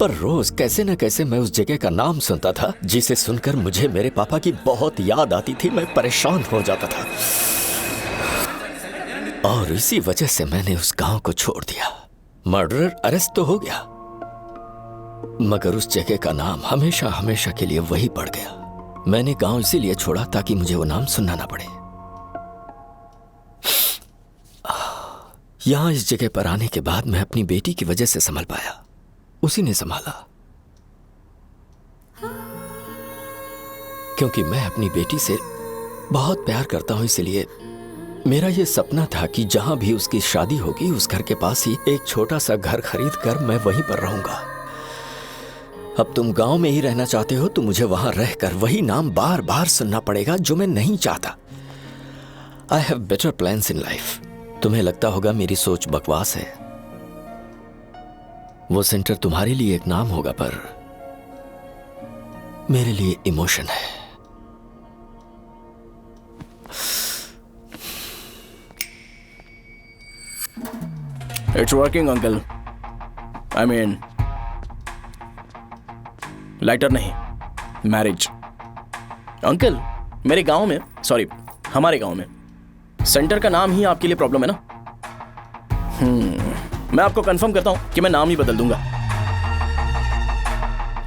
पर रोज कैसे न कैसे मैं उस जगह का नाम सुनता था, जिसे सुनकर मुझे मेरे पापा की बहुत याद आती थी। मैं परेशान हो जाता था, और इसी वजह से मैंने उस गांव को छोड़ दिया। मर्डरर अरेस्ट तो हो गया, मगर उस जगह का नाम हमेशा हमेशा के लिए वही पड़ गया। मैंने गांव इसीलिए छोड़ा ताकि मुझे वो नाम सुनना ना पड़े। यहां इस जगह पर आने के बाद मैं अपनी बेटी की वजह से संभल पाया, उसी ने संभाला। क्योंकि मैं अपनी बेटी से बहुत प्यार करता हूं, इसलिए मेरा यह सपना था कि जहां भी उसकी शादी होगी, उस घर के पास ही एक छोटा सा घर खरीद कर मैं वहीं पर रहूंगा। अब तुम गांव में ही रहना चाहते हो तो मुझे वहां रहकर वही नाम बार बार सुनना पड़ेगा, जो मैं नहीं चाहता। I have better plans in life. तुम्हें लगता होगा मेरी सोच बकवास है। वो सेंटर तुम्हारे लिए एक नाम होगा, पर मेरे लिए इमोशन है। It's working, uncle. I mean, lighter नहीं, मैरिज। अंकल, मेरे गांव में, सॉरी हमारे गांव में सेंटर का नाम ही आपके लिए प्रॉब्लम है ना? मैं आपको कंफर्म करता हूं कि मैं नाम ही बदल दूंगा।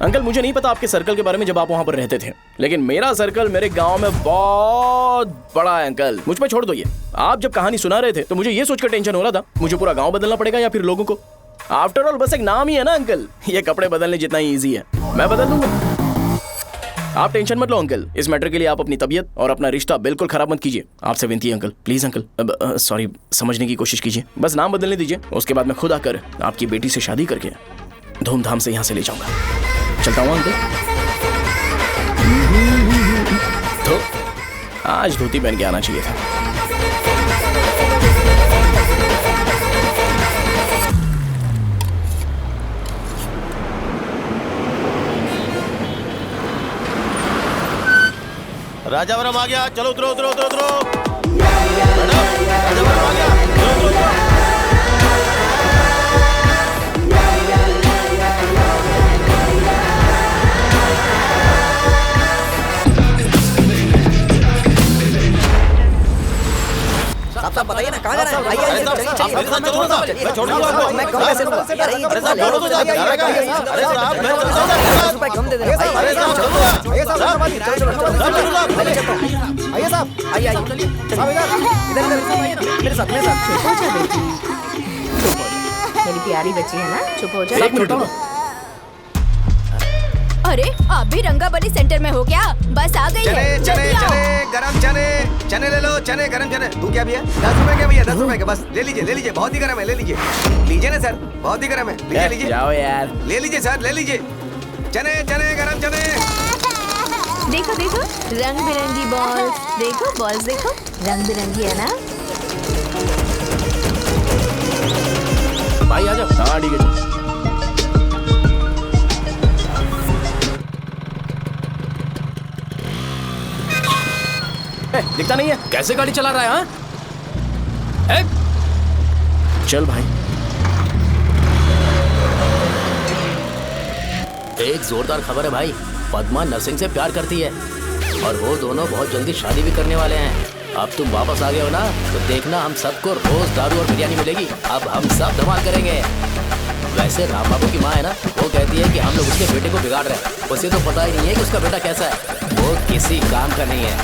अंकल, मुझे नहीं पता आपके सर्कल के बारे में जब आप वहां पर रहते थे, लेकिन मेरा सर्कल मेरे गांव में बहुत बड़ा है अंकल। मुझ पर छोड़ दो ये। आप जब कहानी सुना रहे थे तो मुझे ये सोचकर टेंशन हो रहा था, मुझे पूरा गांव बदलना पड़ेगा या फिर लोगों को। आफ्टर ऑल बस एक नाम ही है ना अंकल, ये कपड़े बदलने जितना ही ईजी है, मैं बदल दूंगा। आप टेंशन मत लो अंकल, इस मैटर के लिए आप अपनी तबीयत और अपना रिश्ता बिल्कुल खराब मत कीजिए। आपसे विनती है अंकल, प्लीज अंकल, सॉरी, समझने की कोशिश कीजिए। बस नाम बदलने दीजिए, उसके बाद मैं खुद आकर आपकी बेटी से शादी करके धूमधाम से यहाँ से ले जाऊंगा। चलता हूँ अंकल। तो आज धोती पहन के आना चाहिए था। राजावरम आ गया, चलो उतरो उतरो उतरो उतरो। राजावरम आ गया, चलो उतरो उतरो। साहब बताइए ना, कहाँ जाना है? आइए आइए, चलिए चलिए, मैं छोड़ दूंगा आपको। मैं कम पैसे लूंगा। अरे ये छोड़ो तो, अरे साहब मैं 10 रुपए कम दे देना। अरे साहब आइए साहब, आइए साहब, आइए आइए, इधर मेरे साथ मेरी प्यारी बच्ची है ना, चुप हो जाए। अरे आप भी रंगाबली सेंटर में हो क्या? बस आ गई है। चने गरम चने ले लो, चने गरम चने। तू क्या भैया? 10 रुपए के भैया, 10 रुपए के बस। ले लीजिए, बहुत ही गरम है, ले लीजिए ना सर, बहुत ही गरम है, लीजिए जाओ यार, ले लीजिए सर, ले लीजिए। चने गरम चने। देखो देखो रंग बिरंगी बॉल्स, देखो रंग बिरंगी है ना। भाई आ जाओ। हाँ ठीक है। दिखता नहीं है, कैसे गाड़ी चला रहा है? हाँ चल भाई। एक जोरदार खबर है भाई, पद्मा नरसिंह से प्यार करती है और वो दोनों बहुत जल्दी शादी भी करने वाले हैं। अब तुम वापस आ गए हो ना, तो देखना हम सबको रोज दारू और बिरयानी मिलेगी। अब हम सब धमाल करेंगे। वैसे राम बाबू की माँ है ना, वो कहती है कि हम लोग उसके बेटे को बिगाड़ रहे हैं। उसे तो पता ही नहीं है कि उसका बेटा कैसा है, वो किसी काम का नहीं है।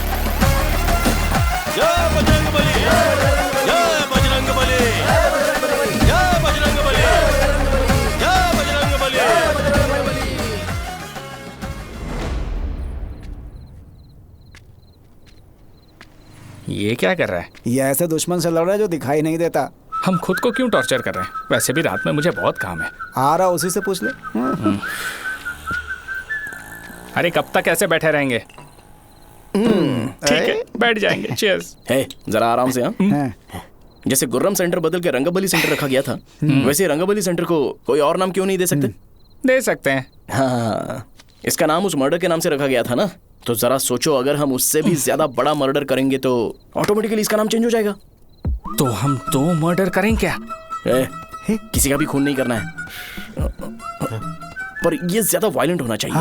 जय बजरंग बली, जय बजरंग बली, जय बजरंग बली, जय बजरंग बली। ये क्या कर रहा है? ये ऐसे दुश्मन से लड़ रहा है जो दिखाई नहीं देता। हम खुद को क्यों टॉर्चर कर रहे हैं? वैसे भी रात में मुझे बहुत काम है। आ रहा उसी से पूछ ले। अरे कब तक ऐसे बैठे रहेंगे? ठीक है, बैठ जाएंगे। चीयर्स। हे, जरा आराम से। हाँ, जैसे गुर्रम सेंटर बदल के रंगबली सेंटर रखा गया था, वैसे रंगबली सेंटर को कोई और नाम क्यों नहीं दे सकते? दे सकते हैं। हाँ, इसका नाम उस मर्डर के नाम से रखा गया था ना, तो जरा सोचो, अगर हम उससे भी ज्यादा बड़ा मर्डर करेंगे तो ऑटोमेटिकली इसका नाम चेंज हो जाएगा। तो हम 2 मर्डर करें क्या? किसी का भी खून नहीं करना है, पर ये ज्यादा वायलेंट होना चाहिए।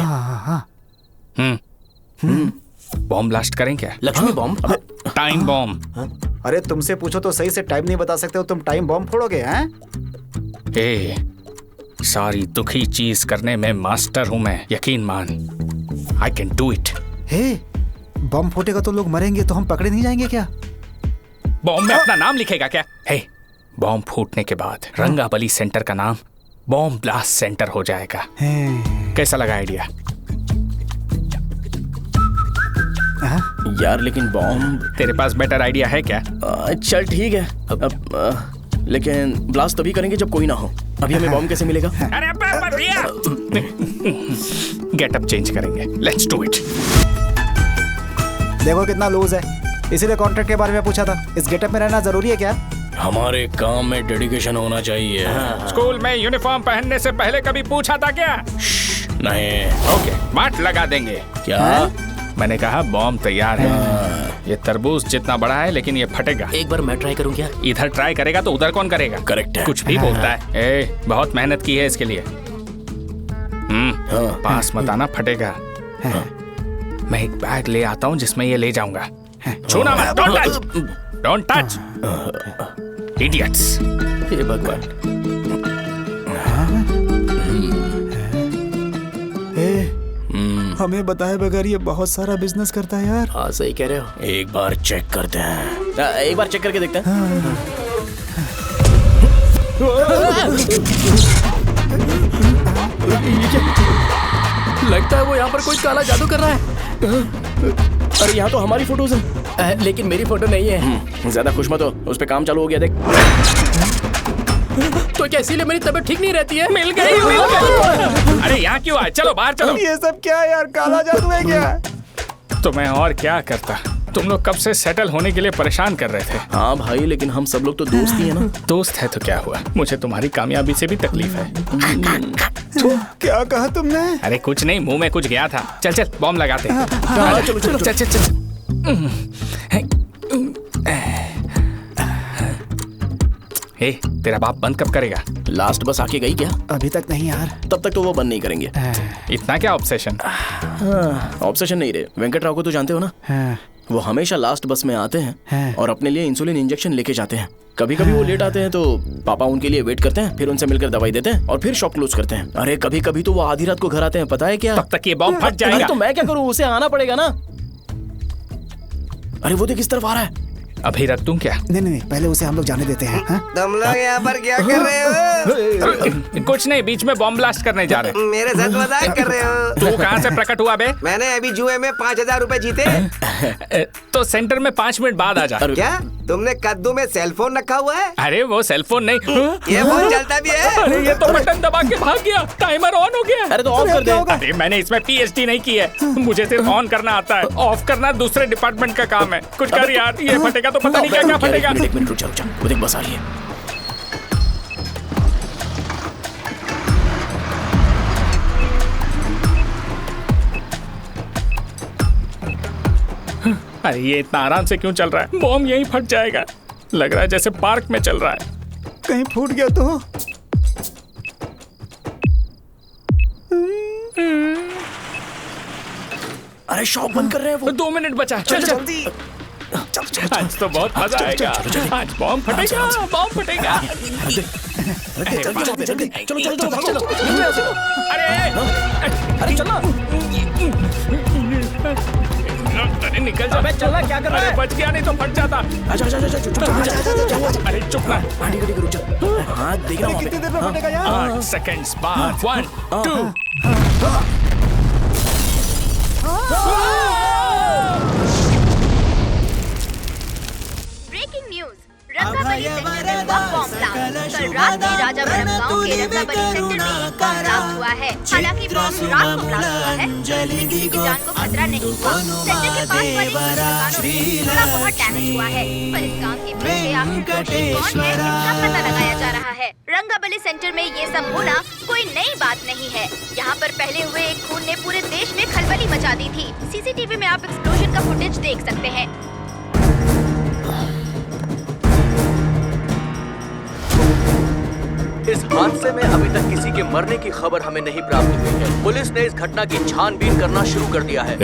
बॉम्ब ब्लास्ट करें क्या? लक्ष्मी बॉम्ब? Time bomb. अरे तुमसे पूछो तो सही से टाइम नहीं बता सकते हो, तुम टाइम बॉम्ब फोड़ोगे? हैं? ए, सारी दुखी चीज करने में मास्टर हूं मैं, यकीन मान। I can do it. Hey, bomb फूटेगा तो लोग मरेंगे, तो हम पकड़े नहीं जाएंगे क्या? बॉम्ब में अपना नाम लिखेगा क्या? हे, बॉम्ब फूटने के बाद रंगाबली सेंटर का नाम बॉम्ब ब्लास्ट सेंटर हो जाएगा। कैसा लगा आइडिया? यार लेकिन बॉम्ब, तेरे पास बेटर आइडिया है क्या? चल ठीक है, लेकिन ब्लास्ट तभी करेंगे जब कोई ना हो। अभी हमें बॉम्ब कैसे मिलेगा? अरे भैया, गेटअप चेंज करेंगे। Let's do it. देखो कितना लूज है, इसीलिए कॉन्ट्रैक्ट के बारे में पूछा था। इस गेटअप में रहना जरूरी है क्या? हमारे काम में डेडिकेशन होना चाहिए। स्कूल में यूनिफॉर्म पहनने से पहले कभी पूछा था क्या? नहीं। ओके, बांट लगा देंगे। क्या? मैंने कहा बॉम्ब तैयार है। ये तरबूज जितना बड़ा है, लेकिन ये फटेगा। एक बार मैं ट्राई करूं क्या? इधर ट्राई करेगा तो उधर कौन करेगा? करेक्ट है। कुछ भी बोलता है। ए, बहुत मेहनत की है इसके लिए। पास मत आना, फटेगा। मैं एक बैग ले आता हूँ जिसमें ये ले जाऊंगा। छूना मत, don't touch, don't touch, idiots. हे भगवान। हमें बताए बगैर ये बहुत सारा बिजनेस करता है यार। हाँ सही कह रहे हो। एक बार चेक करते हैं। एक बार चेक करके देखते हैं। लगता है वो यहाँ पर कोई काला जादू कर रहा है। अरे यहाँ तो हमारी फोटोज हैं, लेकिन मेरी फोटो नहीं है। ज्यादा खुश मत हो, उस पे काम चालू हो गया। देख तो क्या इसीलिए मेरी तबीयत ठीक नहीं रहती है? मिल गई, मिल गई। अरे यहाँ क्यों आए? चलो बाहर चलो। ये सब क्या है यार, काला जादू है क्या? तो मैं और क्या करता? तुम लोग कब से सेटल होने के लिए परेशान कर रहे थे। हाँ भाई, लेकिन हम सब लोग तो दोस्त ही है ना। दोस्त है तो क्या हुआ? मुझे तुम्हारी कामयाबी से भी तकलीफ है। क्या कहा तुमने? अरे कुछ नहीं, मुंह में कुछ गया था। चल चल, बॉम्ब लगाते हैं। चलो चलो चल चल चल। ए, तेरा बाप बंद कब करेगा? लास्ट बस आके गई क्या? अभी तक नहीं यार। तब तक तो वो बंद नहीं करेंगे। इतना क्या ऑब्सेशन? ऑब्सेशन नहीं रे, वेंकट राव को तो जानते हो ना। वो हमेशा लास्ट बस में आते हैं और अपने लिए इंसुलिन इंजेक्शन लेके जाते हैं। कभी कभी वो लेट आते हैं तो पापा उनके लिए वेट करते हैं, फिर उनसे मिलकर दवाई देते हैं और फिर शॉप क्लोज करते हैं। अरे कभी कभी तो वो आधी रात को घर आते हैं, पता है क्या? तब तक ये बॉम्ब फट जाएगा। तो मैं क्या करूँ, उसे आना पड़ेगा ना। अरे वो देख किस तरफ आ रहा है। अभी रख दूं क्या? नहीं, पहले उसे हम लोग जाने देते हैं। तुम लोग यहाँ पर क्या कर रहे हो? कुछ नहीं, बीच में बॉम्ब ब्लास्ट करने जा रहे हैं। मेरे साथ मजाक कर रहे हो? तू कहाँ से प्रकट हुआ बे? मैंने अभी जुए में 5000 रुपए जीते। तो सेंटर में 5 मिनट बाद आ जा। क्या तुमने कद्दू में सेलफोन रखा हुआ है? अरे वो सेलफोन नहीं, ये फोन चलता भी है। अरे ये तो बटन दबा के भाग गया, टाइमर ऑन हो गया। अरे तो ऑफ कर दे। अरे मैंने इसमें PhD नहीं की है, मुझे सिर्फ ऑन करना आता है। ऑफ करना दूसरे डिपार्टमेंट का काम है। कुछ कर यार, ये फटेगा तो पता नहीं क्या क्या फटेगा। एक मिनट रुक जा, वो देख बस आ रही है। अरे ये इतना आराम से क्यों चल रहा है? बॉम्ब यहीं फट जाएगा। लग रहा है जैसे पार्क में चल रहा है। कहीं फूट गया तो? अरे शॉप बंद कर रहे हैं वो। 2 मिनट बचा। चल जल्दी। आज तो बहुत मजा आएगा। आज बॉम्ब फटेगा, बॉम्ब फटेगा। चलो। अरे चलना। अरे निकल जा। चलना क्या कर रहा है? बच गया, नहीं तो फट जाता। अरे चुप ना। रुक जा। हाँ देखना वहाँ पे। कितनी देर में फटेगा यार? 8 सेकंड्स बाद। 1 2। ब्रेकिंग न्यूज, रंगाबली सेक्टर में हुआ बॉम्ब ब्लास्ट। कल रात में राजावरम गांव के रंगाबली सेक्टर में एक बॉम्ब ब्लास्ट हुआ है। हालांकि बॉम्ब रात को ब्लास्ट हुआ है, इसलिए किसी की जान को खतरा नहीं हुआ। सेक्टर के पास बने मकानों में थोड़ा बहुत डैमेज हुआ है, पर इस काम के पीछे आखिर कौन है इसका पता लगाया जा रहा है। रंगाबली सेंटर में ये सब होना कोई नई बात नहीं है। यहाँ पर पहले हुए एक खून ने पूरे देश में खलबली मचा दी थी। सीसीटीवी में आप एक्सप्लोजन का फुटेज देख सकते हैं। इस हादसे में अभी तक किसी के मरने की खबर हमें नहीं प्राप्त हुई है। पुलिस ने इस घटना की छानबीन करना शुरू कर दिया है।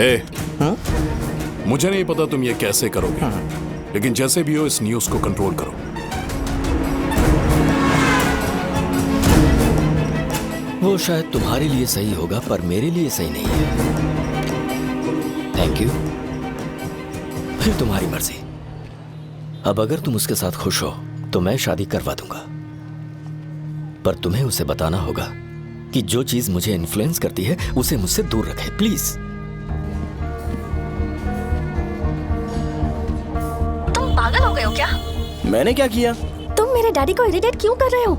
मुझे नहीं पता तुम ये कैसे करोगे, लेकिन जैसे भी हो इस न्यूज को कंट्रोल करो। वो शायद तुम्हारे लिए सही होगा, पर मेरे लिए सही नहीं है। Thank you. फिर तुम्हारी मर्जी। अब अगर तुम उसके साथ खुश हो तो मैं शादी करवा दूंगा, पर तुम्हें उसे बताना होगा कि जो चीज मुझे इन्फ्लुएंस करती है उसे मुझसे दूर रखे, प्लीज। तुम पागल हो गए हो क्या? मैंने क्या किया? तुम मेरे डैडी को इरिटेट क्यों कर रहे हो?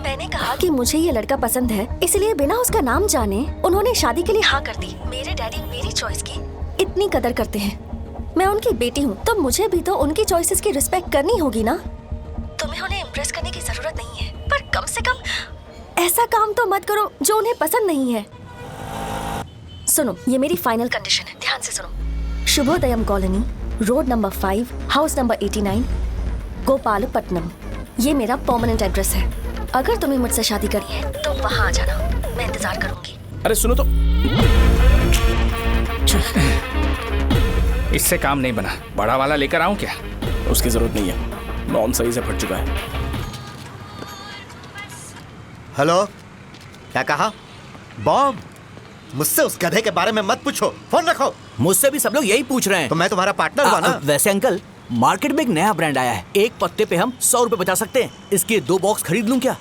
मैंने कहा कि मुझे ये लड़का पसंद है, इसलिए बिना उसका नाम जाने उन्होंने शादी के लिए हाँ कर दी। मेरे डैडी मेरी चॉइस की इतनी कदर करते हैं। मैं उनकी बेटी हूँ, तो मुझे भी तो उनकी चॉइसेस की रिस्पेक्ट करनी होगी ना। तुम्हें उन्हें इम्प्रेस करने की जरूरत नहीं है, पर कम से कम ऐसा काम तो मत करो जो उन्हें पसंद नहीं है। सुनो, ये मेरी फाइनल कंडीशन है, ध्यान से सुनो। Shubhodayam colony, road number 5, house number 89, Gopalapatnam. ये मेरा परमानेंट एड्रेस है। अगर तुम्हें मुझसे शादी करनी है तो वहाँ आ जाना, मैं इंतजार करूंगी। अरे सुनो तो। इससे काम नहीं बना। बड़ा वाला लेकर आऊं क्या? उसकी जरूरत नहीं है, नॉन सही से फट चुका है। हेलो, क्या कहा? बॉम्ब? मुझसे उस गधे के बारे में मत पूछो, फोन रखो। मुझसे भी सब लोग यही पूछ रहे हैं। तो मैं तुम्हारा पार्टनर हुआ ना। वैसे अंकल, मार्केट में एक नया ब्रांड आया है, एक पत्ते पे हम 100 रुपए बचा सकते हैं। इसके 2 बॉक्स खरीद लूं क्या?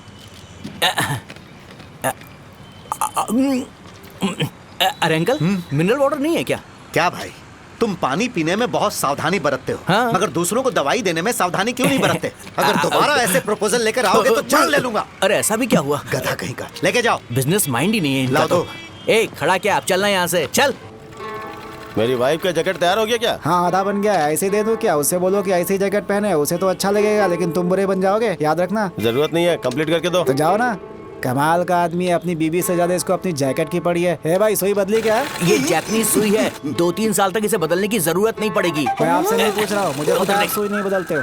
अरे अंकल, मिनरल वाटर नहीं है क्या? क्या भाई, तुम पानी पीने में बहुत सावधानी बरतते हो, हाँ? मगर दूसरों को दवाई देने में सावधानी क्यों नहीं बरतते? अगर दोबारा ऐसे प्रपोजल लेकर आओगे तो जान ले लूंगा। अरे ऐसा भी क्या हुआ? गधा कहीं का, लेके जाओ। बिजनेस माइंड ही नहीं है इनका। लाओ तो ए, खड़ा क्या, आप चलना यहाँ से, चल। मेरी वाइफ का जैकेट तैयार हो गया क्या? हाँ, आधा बन गया है। ऐसे ही दे दो क्या? उससे बोलो कि ऐसी जैकेट पहने, उसे तो अच्छा लगेगा, लेकिन तुम बुरे बन जाओगे, याद रखना। जरूरत नहीं है, कंप्लीट करके दो। तो जाओ ना। कमाल का आदमी है, अपनी बीबी से ज्यादा इसको अपनी जैकेट की पड़ी है। हे भाई, सुई बदली क्या? ये जैपनीज सुई है, 2-3 साल तक इसे बदलने की जरूरत नहीं पड़ेगी। मैं आपसे नहीं पूछ रहा हूँ, मुझे पता है आप सुई नहीं बदलते हो।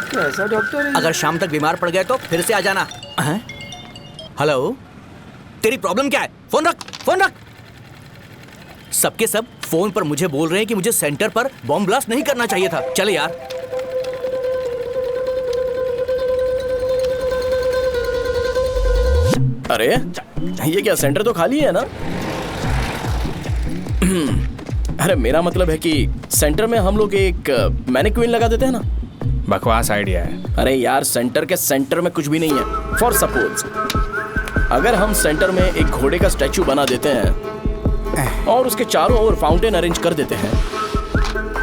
कैसा डॉक्टर? अगर शाम तक बीमार पड़ गए तो फिर से आ जाना। हेलो, तेरी प्रॉब्लम क्या है? फोन रख, फोन रख। सबके सब फोन पर मुझे बोल रहे हैं कि मुझे सेंटर पर बॉम्ब ब्लास्ट नहीं करना चाहिए था। चले यार। अरे ये क्या, सेंटर तो खाली है ना? अरे मेरा मतलब है कि सेंटर में हम लोग एक मैनिक्विन लगा देते हैं ना। बकवास आइडिया है। अरे यार, सेंटर के सेंटर में कुछ भी नहीं है। फॉर सपोज अगर हम सेंटर में एक घोड़े का स्टैचू बना देते हैं और उसके चारों ओर फाउंटेन अरेंज कर देते हैं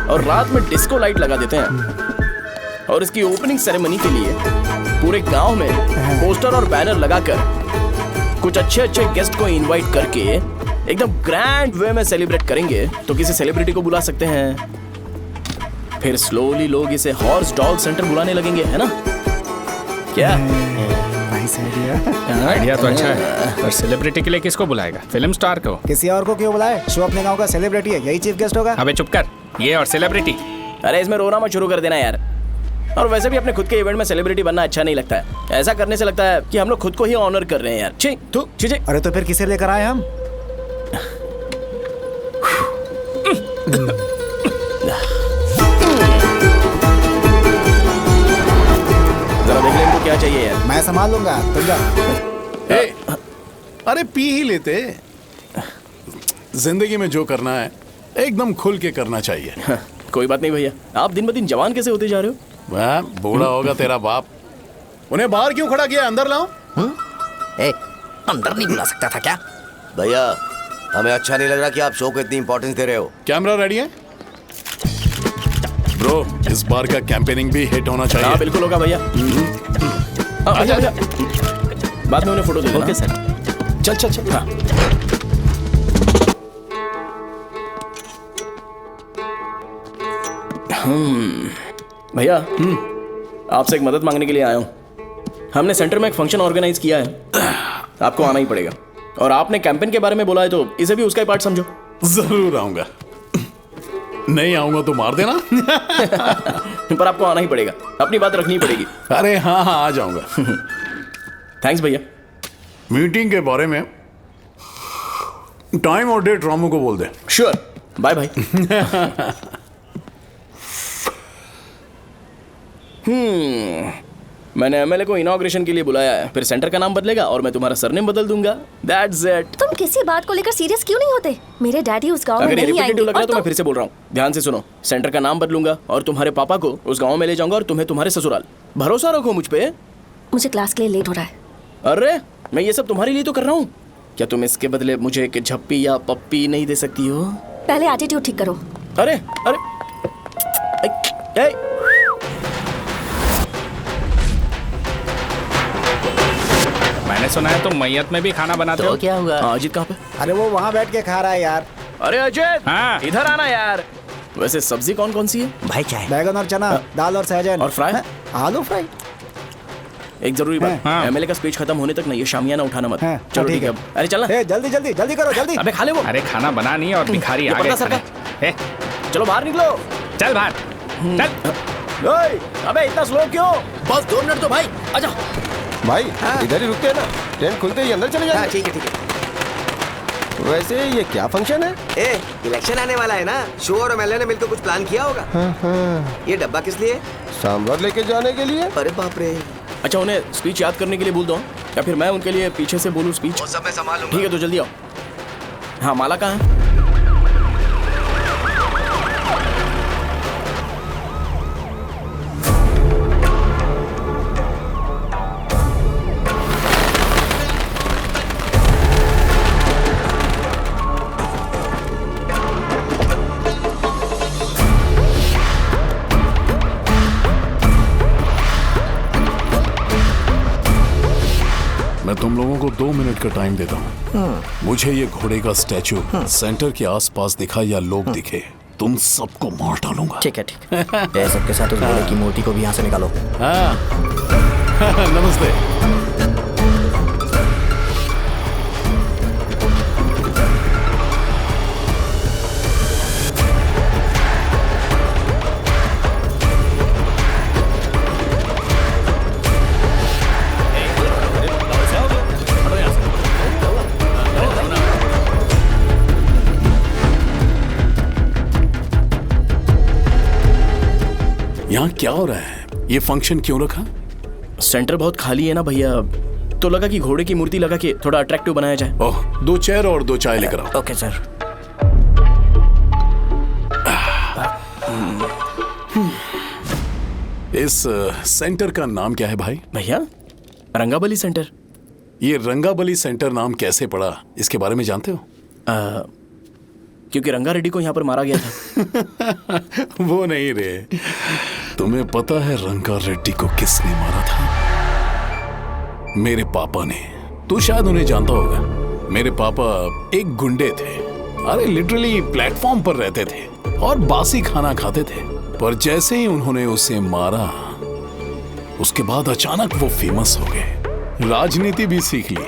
और रात में डिस्को लाइट लगा देते हैं और इसकी ओपनिंग सेरेमनी के लिए पूरे गांव में पोस्टर और बैनर लगाकर कुछ अच्छे अच्छे गेस्ट को इनवाइट करके एकदम ग्रैंड वे में सेलिब्रेट करेंगे, तो किसी सेलिब्रिटी को बुला सकते हैं। फिर स्लोली लोग इसे हॉर्स डॉग सेंटर बुलाने लगेंगे, है ना? क्या नाइस आइडिया। आइडिया तो अच्छा है, पर सेलिब्रिटी के लिए किसको बुलाएगा? फिल्म स्टार को। किसी और को क्यों बुलाए? शो अपने गांव का सेलिब्रिटी है, यही चीफ गेस्ट होगा। अबे चुप कर, ये और सेलिब्रिटी। अरे इसमें रोना मत शुरू कर देना यार। और वैसे भी अपने खुद के इवेंट में सेलिब्रिटी बनना अच्छा नहीं लगता है। ऐसा करने से लगता है कि हम लोग खुद को ही ऑनर कर रहे हैं यार। छी तू छी। अरे तो फिर किसे लेकर आए हम? जरा देख ले इनको क्या चाहिए यार। मैं संभाल लूंगा, तुम जा। अरे पी ही लेते। जिंदगी में जो करना है एकदम खुल के करना चाहिए। कोई बात नहीं भैया, आप दिन ब दिन जवान कैसे होते जा रहे हो? वह बूढ़ा होगा तेरा बाप। उन्हें बाहर क्यों खड़ा किया? अंदर लाओ। अंदर नहीं बुला सकता था क्या? भैया हमें अच्छा नहीं लग रहा कि आप शो को इतनी इंपॉर्टेंस दे रहे हो। कैमरा रेडी है ब्रो? इस बार का कैंपेनिंग भी हिट होना चाहिए। हाँ बिल्कुल होगा भैया। भैया भैया बाद में उन्हें फोटो दे देना। Okay sir. चल चल चल। हाँ भैया आपसे एक मदद मांगने के लिए आया हूँ। हमने सेंटर में एक फंक्शन ऑर्गेनाइज किया है, आपको आना ही पड़ेगा। और आपने कैंपेन के बारे में बोला है तो इसे भी उसका ही पार्ट समझो। जरूर आऊंगा। नहीं आऊंगा तो मार देना। पर आपको आना ही पड़ेगा, अपनी बात रखनी पड़ेगी। अरे हाँ हाँ आ जाऊंगा। थैंक्स भैया। मीटिंग के बारे में टाइम और डेट रामू को बोल दे। Sure, bye bye. मैंने एमएलए को इनॉग्रेशन के लिए बुलाया है, फिर सेंटर का नाम बदलेगा और मैं तुम्हारा सरनेम बदल दूंगा। That's it. तुम किसी बात को लेकर सीरियस क्यों नहीं होते? मेरे डैडी उस गांव में नहीं आएंगे। लग रहा है तो मैं फिर से बोल रहा हूँ, ध्यान से सुनो। सेंटर का नाम बदलूंगा और तुम्हारे पापा को उस गांव में ले जाऊंगा और तुम्हें तुम्हारे ससुराल। भरोसा रखो मुझ पे। मुझे क्लास के लिए लेट हो रहा है। अरे मैं ये सब तुम्हारे लिए तो कर रहा हूँ। क्या तुम इसके बदले मुझे एक झप्पी या पप्पी नहीं दे सकती हो? पहले एटीट्यूड ठीक करो। अरे अरे मैंने सुना है तुम मैयत में भी खाना बनाते हो। क्या हुआ? अजीत कहाँ पे? अरे वो वहाँ बैठ के खा रहा है यार। अरे अजय हाँ। इधर आना यार। वैसे सब्जी कौन कौन सी है भाई? क्या है? बैगन और चना, दाल और सहजन और फ्राई, आलू फ्राई। एक जरूरी बात, एमएलए का स्पीच खत्म होने तक ना ये शामियाना उठाना मत। चलो ठीक है। अरे चलना। जल्दी जल्दी जल्दी करो जल्दी। अबे खा ले वो। अरे खाना बना नहीं और भिखारी आ गए। चलो बाहर निकलो। चल बाहर चल। अबे इतना स्लो क्यों? बस 2 मिनट तो भाई, आजा। भाई इधर ही रुकते हैं ना, ट्रेन खुलते ही अंदर चले जाएंगे। ठीक है ठीक है। वैसे ये क्या फंक्शन है? इलेक्शन आने वाला है ना, शो और एमएलए ने मिलकर कुछ प्लान किया होगा। ये डब्बा किस लिए? सांभर लेके जाने के लिए। अरे बाप रे। अच्छा उन्हें स्पीच याद करने के लिए बोल दो या फिर मैं उनके लिए पीछे से बोलूं स्पीच? वो सब मैं संभाल लूंगा। ठीक है तो जल्दी आओ। हाँ माला कहाँ है? मैं तुम लोगों को 2 मिनट का टाइम देता हूँ। मुझे ये घोड़े का स्टैचू सेंटर के आसपास दिखा या लोग दिखे, तुम सबको मार डालूंगा। ठीक है ठीक है। सबके साथ उस घोड़े की मूर्ति को भी यहाँ से निकालो। हाँ। नमस्ते। यहाँ क्या हो रहा है? ये फंक्शन क्यों रखा? सेंटर बहुत खाली है ना भैया, तो लगा कि घोड़े की मूर्ति लगा के थोड़ा अट्रैक्टिव बनाया जाए। ओह 2 चेयर और 2 चाय लेकर आओ। Okay sir. इस सेंटर का नाम क्या है भाई? भैया रंगाबली सेंटर। ये रंगाबली सेंटर नाम कैसे पड़ा, इसके बारे में जानते हो? क्योंकि रंगा रेड्डी को यहाँ पर मारा गया था। वो नहीं रे, तुम्हें पता है रंगा रेड्डी को किसने मारा था? मेरे पापा ने। तू शायद उन्हें जानता होगा। मेरे पापा एक गुंडे थे। अरे लिटरली प्लेटफॉर्म पर रहते थे और बासी खाना खाते थे। पर जैसे ही उन्होंने उसे मारा, उसके बाद अचानक वो फेमस हो गए। राजनीति भी सीख ली,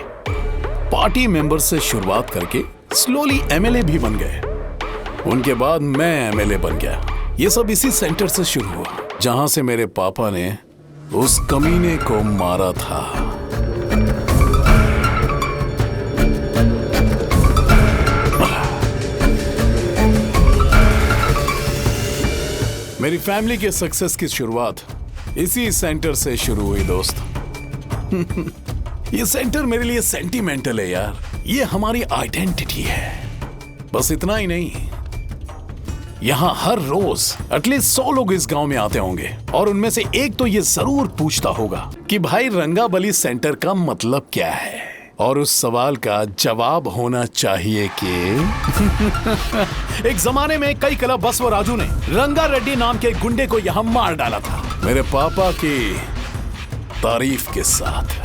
पार्टी मेंबर से शुरुआत करके स्लोली एमएलए भी बन गए। उनके बाद मैं एमएलए बन गया। ये सब इसी सेंटर से शुरू हुआ जहां से मेरे पापा ने उस कमीने को मारा था। मेरी फैमिली के सक्सेस की शुरुआत इसी सेंटर से शुरू हुई दोस्त। ये सेंटर मेरे लिए सेंटिमेंटल है यार। ये हमारी आइडेंटिटी है। बस इतना ही नहीं, यहाँ हर रोज एटलीस्ट 100 लोग इस गांव में आते होंगे और उनमें से एक तो ये जरूर पूछता होगा कि भाई रंगाबली सेंटर का मतलब क्या है, और उस सवाल का जवाब होना चाहिए कि एक जमाने में कई कला बसव राजू ने रंगा रेड्डी नाम के गुंडे को यहाँ मार डाला था, मेरे पापा की तारीफ के साथ।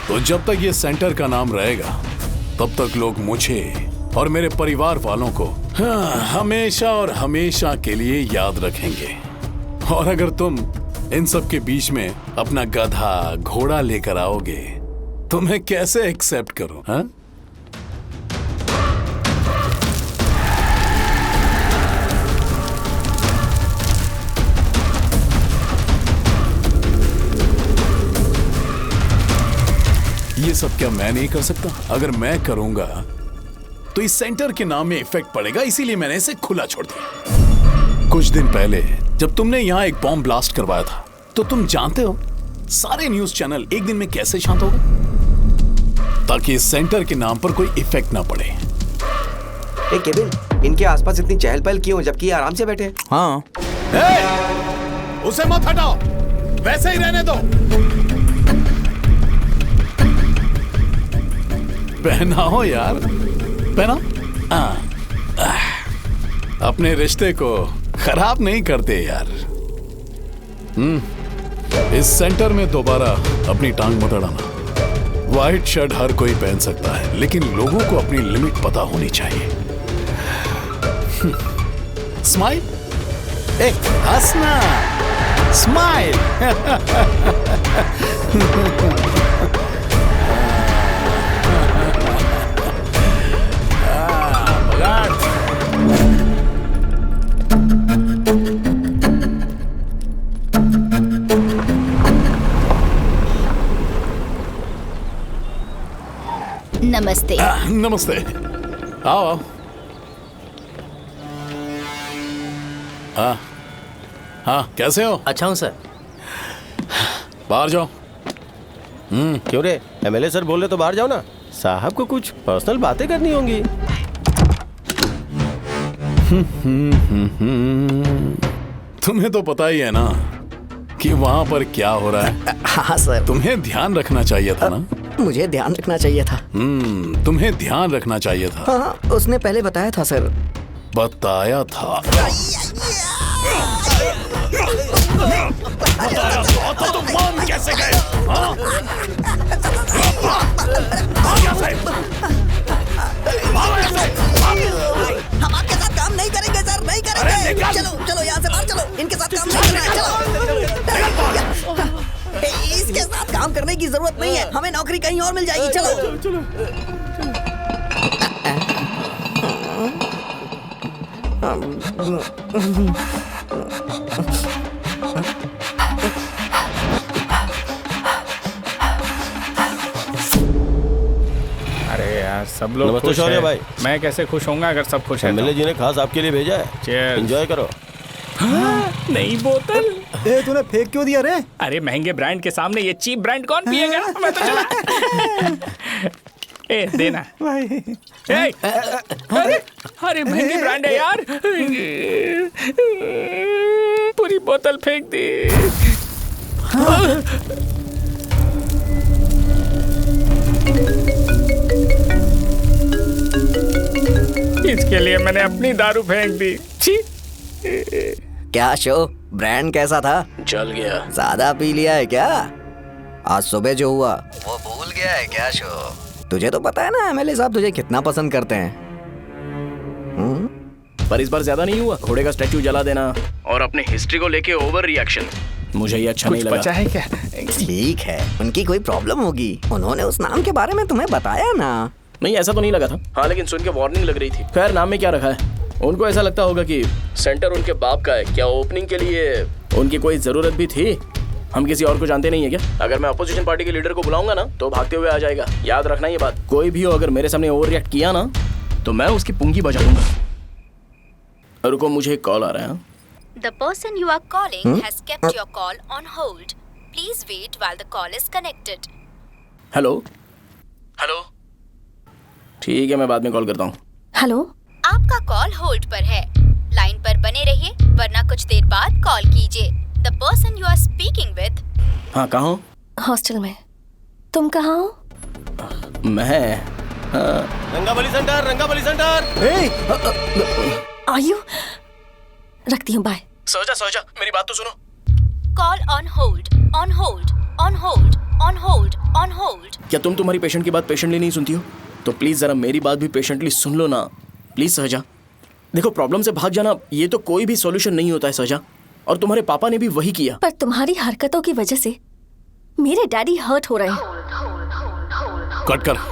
तो जब तक ये सेंटर का नाम रहेगा तब तक लोग मुझे और मेरे परिवार वालों को हमेशा और हमेशा के लिए याद रखेंगे। और अगर तुम इन सब के बीच में अपना गधा घोड़ा लेकर आओगे तो मैं कैसे एक्सेप्ट करूं? हाँ? ये सब क्या मैं नहीं कर सकता? अगर मैं करूंगा तो इस सेंटर के नाम में इफेक्ट पड़ेगा, इसीलिए मैंने इसे खुला छोड़ दिया। कुछ दिन पहले जब तुमने यहाँ एक बॉम्ब ब्लास्ट करवाया था तो तुम जानते हो सारे न्यूज चैनल एक दिन में कैसे शांत हो गए? ताकि इस सेंटर के नाम पर कोई इफेक्ट ना पड़े। केविन, इनके आसपास इतनी चहल पहल क्यों जबकि आराम से बैठे? हाँ। उसे मत हटाओ, वैसे ही रहने दो। पहनाओ यार, पहना। अपने रिश्ते को खराब नहीं करते यार। इस सेंटर में दोबारा अपनी टांग मत अड़ाना। व्हाइट शर्ट हर कोई पहन सकता है, लेकिन लोगों को अपनी लिमिट पता होनी चाहिए। स्माइल, हंसना, स्माइल। नमस्ते। नमस्ते, आओ। हाँ, कैसे हो? अच्छा हूँ सर। बाहर जाओ। क्यों रे, एमएलए सर बोल रहे तो बाहर जाओ ना। साहब को कुछ पर्सनल बातें करनी होंगी। तुम्हें तो पता ही है ना कि वहाँ पर क्या हो रहा है। हाँ सर। तुम्हें ध्यान रखना चाहिए था ना। मुझे ध्यान रखना चाहिए था। तुम्हें ध्यान रखना चाहिए था। हाँ, उसने पहले बताया था सर। बताया था तो तुम मान कैसे गए? हम आपके साथ काम नहीं करेंगे सर, नहीं करेंगे। चलो चलो यहाँ से बाहर चलो, इनके साथ काम नहीं करना है। चलो, इसके साथ काम करने की जरूरत नहीं है, हमें नौकरी कहीं और मिल जाएगी। चलो। अरे यार, सब लोग नमस्ते खुश शौर्य हैं। भाई। मैं कैसे खुश होऊंगा अगर सब खुश हैं? एमएलए जी ने खास आपके लिए भेजा है। Cheers। एंजॉय करो। नई बोतल। तूने फेंक क्यों दिया रे? अरे महंगे ब्रांड के सामने ये चीप ब्रांड कौन पिएगा? मैं तो चला। ए देना भाई। अरे महंगी ब्रांड है यार। पूरी बोतल फेंक दी। इसके लिए मैंने अपनी दारू फेंक दी। छी। क्या शो, ब्रांड कैसा था? चल गया। ज्यादा पी लिया है क्या? आज सुबह जो हुआ वो भूल गया है क्या शो? तुझे तो पता है ना एमएलए साहब तुझे कितना पसंद करते हैं। पर इस बार ज्यादा नहीं हुआ? घोड़े का स्टैचू जला देना और अपने हिस्ट्री को लेके ओवर रिएक्शन। मुझे ये अच्छा नहीं कुछ लगा। बचा है क्या? ठीक है, उनकी कोई प्रॉब्लम होगी, उन्होंने उस नाम के बारे में तुम्हें बताया ना। नहीं, ऐसा तो नहीं लगा था। हाँ, लेकिन सुन के वार्निंग लग रही थी। खैर, नाम में क्या रखा है? उनको ऐसा लगता होगा कि सेंटर उनके बाप का है। क्या ओपनिंग के लिए उनकी कोई जरूरत भी थी? हम किसी और को जानते नहीं है क्या? अगर मैं अपोजिशन पार्टी के लीडर को बुलाऊंगा ना तो भागते हुए आ जाएगा। याद रखना ये बात। कोई भी हो अगर मेरे सामने ओवर रिएक्ट किया ना तो मैं उसकी पुंगी बजा दूंगा। रुको, मुझे एक कॉल आ रहा है। The person you are calling has kept your call on hold. Please wait while the call is connected. Hello hello, ठीक है, मैं बाद में कॉल करता हूँ। हेलो, आपका कॉल होल्ड पर है। लाइन पर बने रहिए वरना कुछ देर बाद कॉल कीजिए। The person you are speaking with. हाँ, कहाँ हो? हॉस्टल में। तुम कहाँ हो? मैं रंगाबली सेंटर, रंगाबली सेंटर। आयु, रखती हूँ, बाय। सोचा, मेरी बात तो सुनो। Call on hold, on hold, on hold, on hold, on hold. क्या तुम तुम्हारी पेशेंट की बात पेशेंटली नहीं सुनती हो? तो प्लीज जरा मेरी बात भी पेशेंटली सुन लो ना। प्लीज सहजा, देखो, प्रॉब्लम से भाग जाना ये तो कोई भी सॉल्यूशन नहीं होता है सहजा, और तुम्हारे पापा ने भी वही किया। पर तुम्हारी हरकतों की वजह से मेरे डैडी हर्ट हो रहे हैं। कट करना।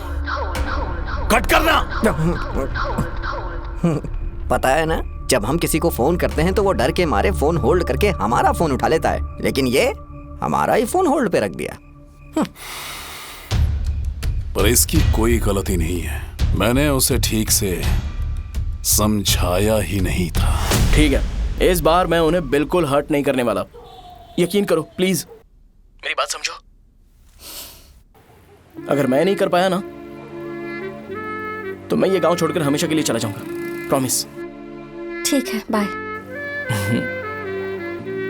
पता है ना, जब हम किसी को फोन करते हैं तो वो डर के मारे फोन होल्ड करके हमारा फोन उठा लेता है, लेकिन ये हमारा ही फोन होल्ड पे रख दिया। पर इसकी कोई गलती नहीं है, मैंने उसे ठीक से समझाया ही नहीं था। ठीक है, इस बार मैं उन्हें बिल्कुल हर्ट नहीं करने वाला। यकीन करो प्लीज, मेरी बात समझो। अगर मैं नहीं कर पाया ना तो मैं ये गांव छोड़कर हमेशा के लिए चला जाऊंगा। प्रॉमिस। ठीक है, बाय।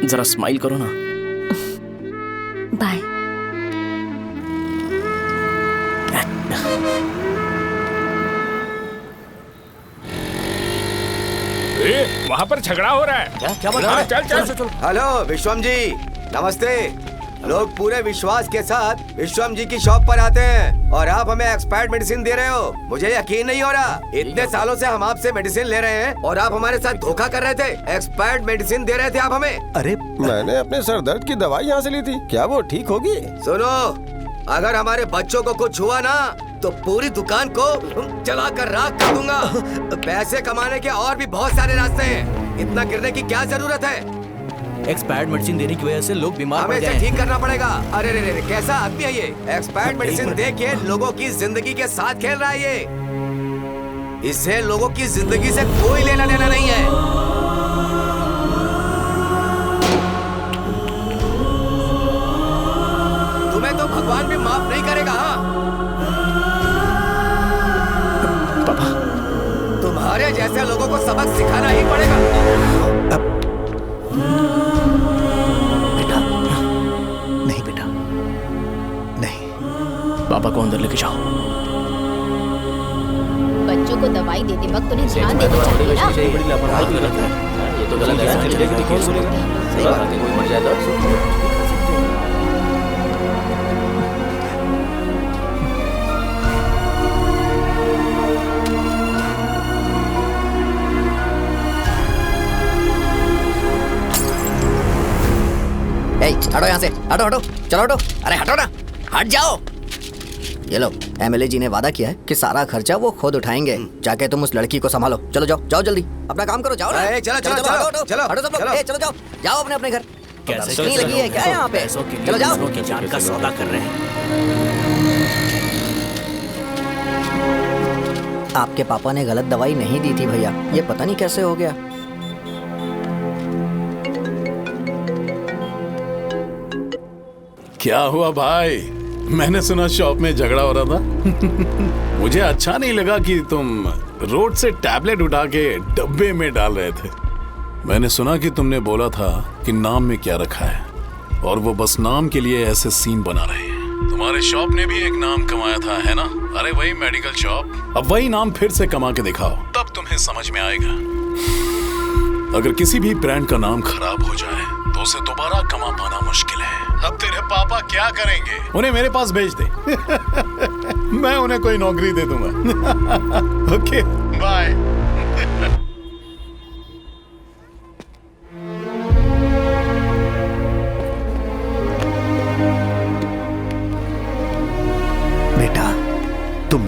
जरा स्माइल करो ना। बाय। वहाँ पर झगड़ा हो रहा है। क्या बात है? चल। हेलो विश्वम जी, नमस्ते। लोग पूरे विश्वास के साथ विश्वम जी की शॉप पर आते हैं और आप हमें एक्सपायर्ड मेडिसिन दे रहे हो। मुझे यकीन नहीं हो रहा। इतने सालों से हम आपसे मेडिसिन ले रहे हैं और आप हमारे साथ धोखा कर रहे थे। एक्सपायर्ड मेडिसिन दे रहे थे आप हमें। अरे मैंने अपने सर दर्द की दवाई यहाँ से ली थी, क्या वो ठीक होगी? सुनो, अगर हमारे बच्चों को कुछ हुआ ना तो पूरी दुकान को जला कर राख कर दूंगा। पैसे कमाने के और भी बहुत सारे रास्ते हैं, इतना गिरने की क्या जरूरत है? एक्सपायर्ड मेडिसिन देने की वजह से लोग बीमार पड़ हमें गए इसे ठीक करना पड़ेगा। अरे रे, कैसा आदमी है ये? एक्सपायर्ड मेडिसिन दे के लोगों की जिंदगी के साथ खेल रहा है ये। इससे लोगों की जिंदगी से कोई लेना देना नहीं है। तुम्हें तो भगवान भी माफ नहीं करेगा। हाँ पापा, तुम्हारे जैसे लोगों को सबक सिखाना ही पड़ेगा। पापा को अंदर लेके जाओ। बच्चों को दवाई देते वक्त उन्हें ध्यान देना चाहिए ना। बड़ी लापरवाही गलत है। ये तो गलत है। सही बात है, कोई मर जाए तो हटो यहाँ से, हटो। चलो हटो। अरे हटो ना, हट जाओ। ये लो, एमएलए जी ने वादा किया है कि सारा खर्चा वो खुद उठाएंगे। जाके तुम उस लड़की को संभालो। चलो जाओ जल्दी, अपना काम करो। जाओ ना। चलो हटो सब लोग। जाओ अपने घर। कैसे नहीं लगी है क्या यहाँ पे? चलो जाओ। की जान का सौदा कर रहे हैं। आपके पापा ने गलत दवाई नहीं दी थी भैया, ये पता नहीं कैसे हो गया। क्या हुआ भाई? मैंने सुना शॉप में झगड़ा हो रहा था। मुझे अच्छा नहीं लगा कि तुम रोड से टैबलेट उठा के डब्बे में डाल रहे थे। मैंने सुना कि तुमने बोला था कि नाम में क्या रखा है और वो बस नाम के लिए ऐसे सीन बना रहे हैं। तुम्हारे शॉप ने भी एक नाम कमाया था, है ना? अरे वही मेडिकल शॉप। अब वही नाम फिर से कमा के दिखाओ, तब तुम्हें समझ में आएगा। अगर किसी भी ब्रांड का नाम खराब हो जाए तो उसे दोबारा कमा पाना मुश्किल है। अब तेरे पापा क्या करेंगे? उन्हें मेरे पास भेज दे। मैं उन्हें कोई नौकरी दे दूंगा। Okay, bye.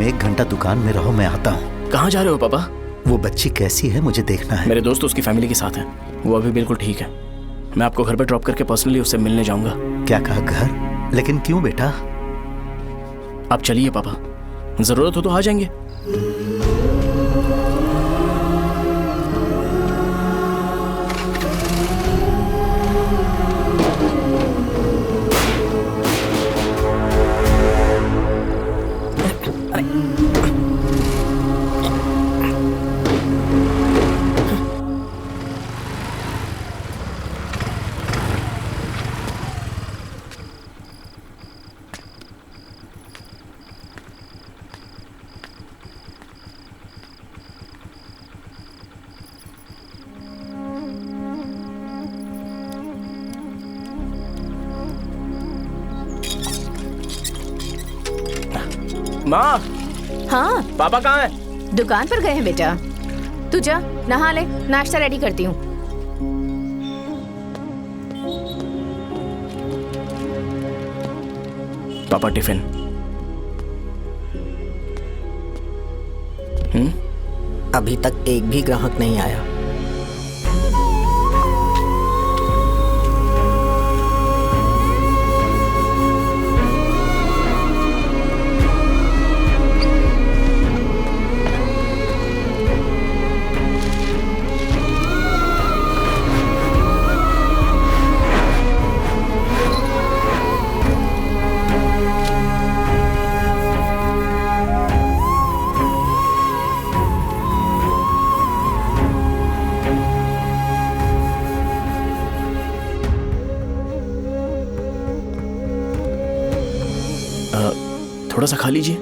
1 घंटा दुकान में रहो, मैं आता हूँ। कहाँ जा रहे हो पापा? वो बच्ची कैसी है मुझे देखना है। मेरे दोस्त उसकी फैमिली के साथ हैं, वो अभी बिल्कुल ठीक है। मैं आपको घर पे ड्रॉप करके पर्सनली उससे मिलने जाऊंगा। क्या कहा घर? लेकिन क्यों बेटा? आप चलिए पापा, जरूरत हो तो आ जाएंगे। माँ। हाँ पापा कहाँ हैं? दुकान पर गए हैं बेटा। तू जा नहा ले, नाश्ता रेडी करती हूँ। पापा टिफिन। अभी तक एक भी ग्राहक नहीं आया। थोड़ा सा खा लीजिए।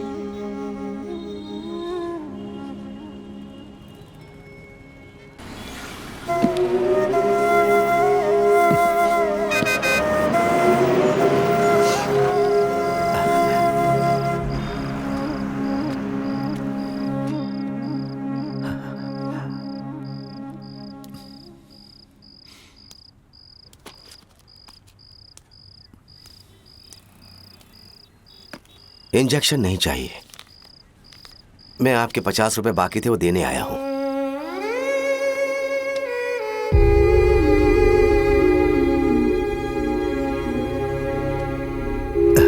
इंजेक्शन नहीं चाहिए। मैं आपके 50 रुपए बाकी थे, वो देने आया हूं।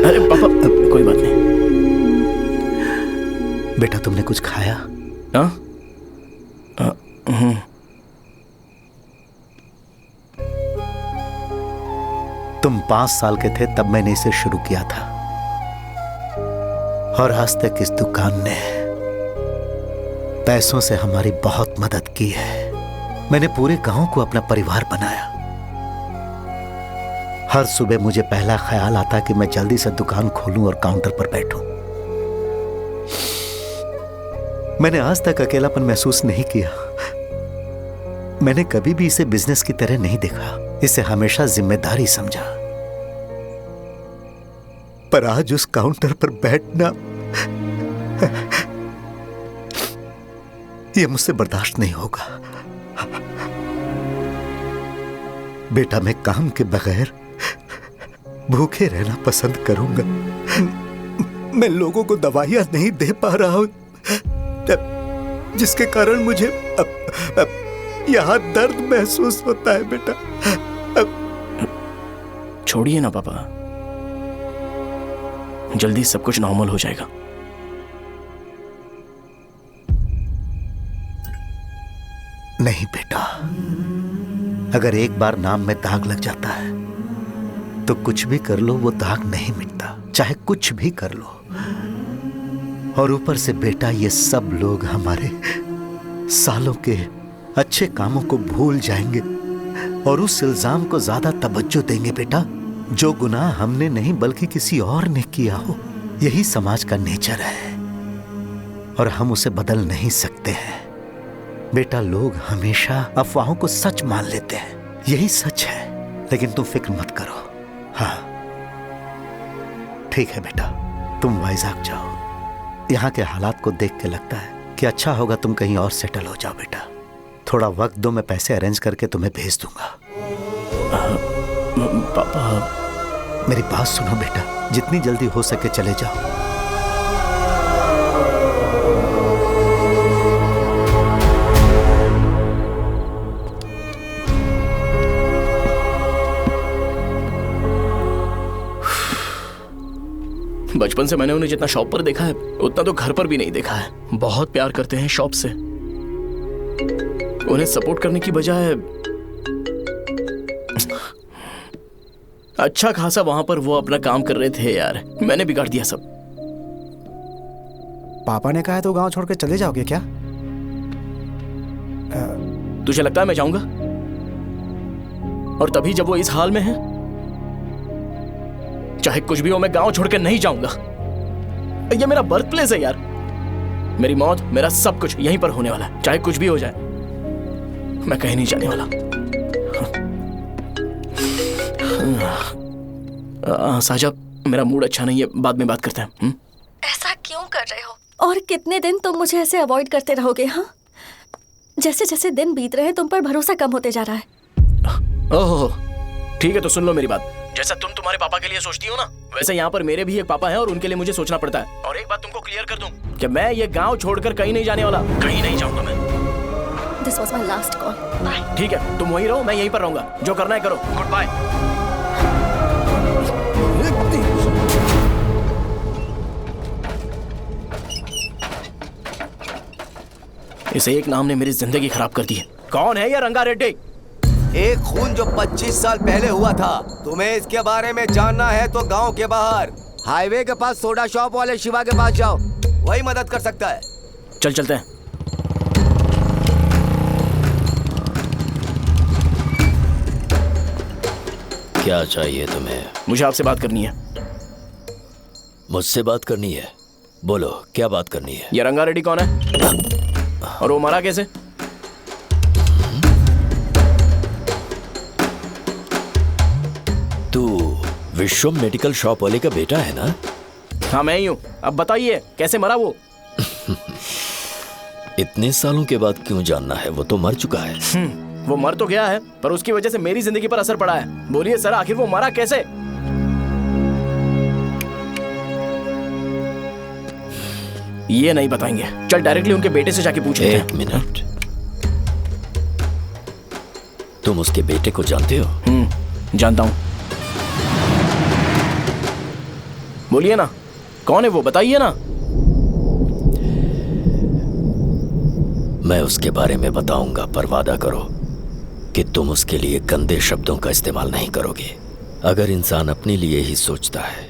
अरे पापा कोई बात नहीं। बेटा तुमने कुछ खाया? हाँ? तुम 5 साल के थे तब मैंने इसे शुरू किया था, और आज तक इस दुकान ने पैसों से हमारी बहुत मदद की है। मैंने पूरे गांव को अपना परिवार बनाया। हर सुबह मुझे पहला ख्याल आता कि मैं जल्दी से दुकान खोलूं और काउंटर पर बैठूं। मैंने आज तक अकेलापन महसूस नहीं किया। मैंने कभी भी इसे बिजनेस की तरह नहीं देखा, इसे हमेशा जिम्मेदारी समझा। पर आज उस काउंटर पर बैठना यह मुझसे बर्दाश्त नहीं होगा। बेटा मैं काम के बगैर भूखे रहना पसंद करूंगा। मैं लोगों को दवाइयां नहीं दे पा रहा हूं, जिसके कारण मुझे यहां दर्द महसूस होता है। बेटा छोड़िए ना पापा, जल्दी सब कुछ नॉर्मल हो जाएगा। नहीं बेटा, अगर एक बार नाम में दाग लग जाता है तो कुछ भी कर लो वो दाग नहीं मिटता, चाहे कुछ भी कर लो। और ऊपर से बेटा ये सब लोग हमारे सालों के अच्छे कामों को भूल जाएंगे और उस इल्जाम को ज्यादा तवज्जो देंगे बेटा जो गुनाह हमने नहीं बल्कि किसी और ने किया हो। यही समाज का नेचर है और हम उसे बदल नहीं सकते हैं। बेटा लोग हमेशा अफवाहों को सच मान लेते हैं, यही सच है। लेकिन तुम फिक्र मत करो। हाँ ठीक है बेटा, तुम वाइजाग जाओ। यहाँ के हालात को देख के लगता है कि अच्छा होगा तुम कहीं और सेटल हो जाओ। बेटा थोड़ा वक्त दो, मैं पैसे अरेंज करके तुम्हें भेज दूंगा। पापा मेरी बात सुनो बेटा, जितनी जल्दी हो सके चले जाओ। बचपन से मैंने उन्हें जितना शॉप पर देखा है उतना तो घर पर भी नहीं देखा है। बहुत प्यार करते हैं शॉप से। उन्हें सपोर्ट करने की बजाय अच्छा खासा वहां पर वो अपना काम कर रहे थे यार। मैंने बिगाड़ दिया सब। पापा ने कहा है तो गांव छोड़ के चले जाओगे क्या? तुझे लगता है मैं जाऊंगा? और तभी जब वो इस हाल में है, चाहे कुछ भी हो मैं गांव छोड़ के नहीं जाऊंगा। ये मेरा बर्थ प्लेस है यार। मेरी मौत, मेरा सब कुछ यहीं पर होने वाला है। चाहे कुछ भी हो जाए, मैं कहीं नहीं जाने वाला। साहब, मेरा मूड अच्छा नहीं है, बाद में बात करते हैं। ऐसा क्यों कर रहे हो? और कितने दिन तुम मुझे ऐसे अवॉइड करते रहोगे? हाँ, जैसे जैसे दिन बीत रहे हैं तुम पर भरोसा कम होते जा रहा है। ओह, ठीक है तो सुन लो मेरी बात। जैसा तुम तुम्हारे पापा के लिए सोचती हो ना, वैसे यहाँ पर मेरे भी एक पापा हैं और उनके लिए मुझे सोचना पड़ता है। और एक बात तुमको क्लियर कर दूं कि मैं ये गांव छोड़कर कहीं नहीं जाने वाला। कहीं नहीं जाऊंगा मैं। This was my last call. Bye. ठीक है, तुम वहीं रहो, मैं यहीं पर रहूंगा। जो करना है करो। Goodbye. इस एक नाम ने मेरी जिंदगी खराब कर दी है। कौन है ये रंगा रेड्डी? एक खून जो 25 साल पहले हुआ था। तुम्हें इसके बारे में जानना है तो गांव के बाहर हाईवे के पास सोडा शॉप वाले शिवा के पास जाओ, वही मदद कर सकता है। चल चलते हैं। क्या चाहिए तुम्हें? मुझे आपसे बात करनी है। मुझसे बात करनी है? बोलो, क्या बात करनी है? ये रंगा रेड्डी कौन है और वो मरा कैसे? तू विश्वम मेडिकल शॉप वाले का बेटा है ना? हाँ मैं ही हूँ। अब बताइए कैसे मरा वो? इतने सालों के बाद क्यों जानना है? वो तो मर चुका है। वो मर तो गया है, पर उसकी वजह से मेरी जिंदगी पर असर पड़ा है। बोलिए सर, आखिर वो मरा कैसे? ये नहीं बताएंगे। चल डायरेक्टली उनके बेटे से जाके पूछते हैं। एक मिनट, तुम उसके बेटे को जानते हो? जानता हूं। बोलिए ना, कौन है वो? बताइए ना। मैं उसके बारे में बताऊंगा, पर वादा करो कि तुम उसके लिए गंदे शब्दों का इस्तेमाल नहीं करोगे। अगर इंसान अपने लिए ही सोचता है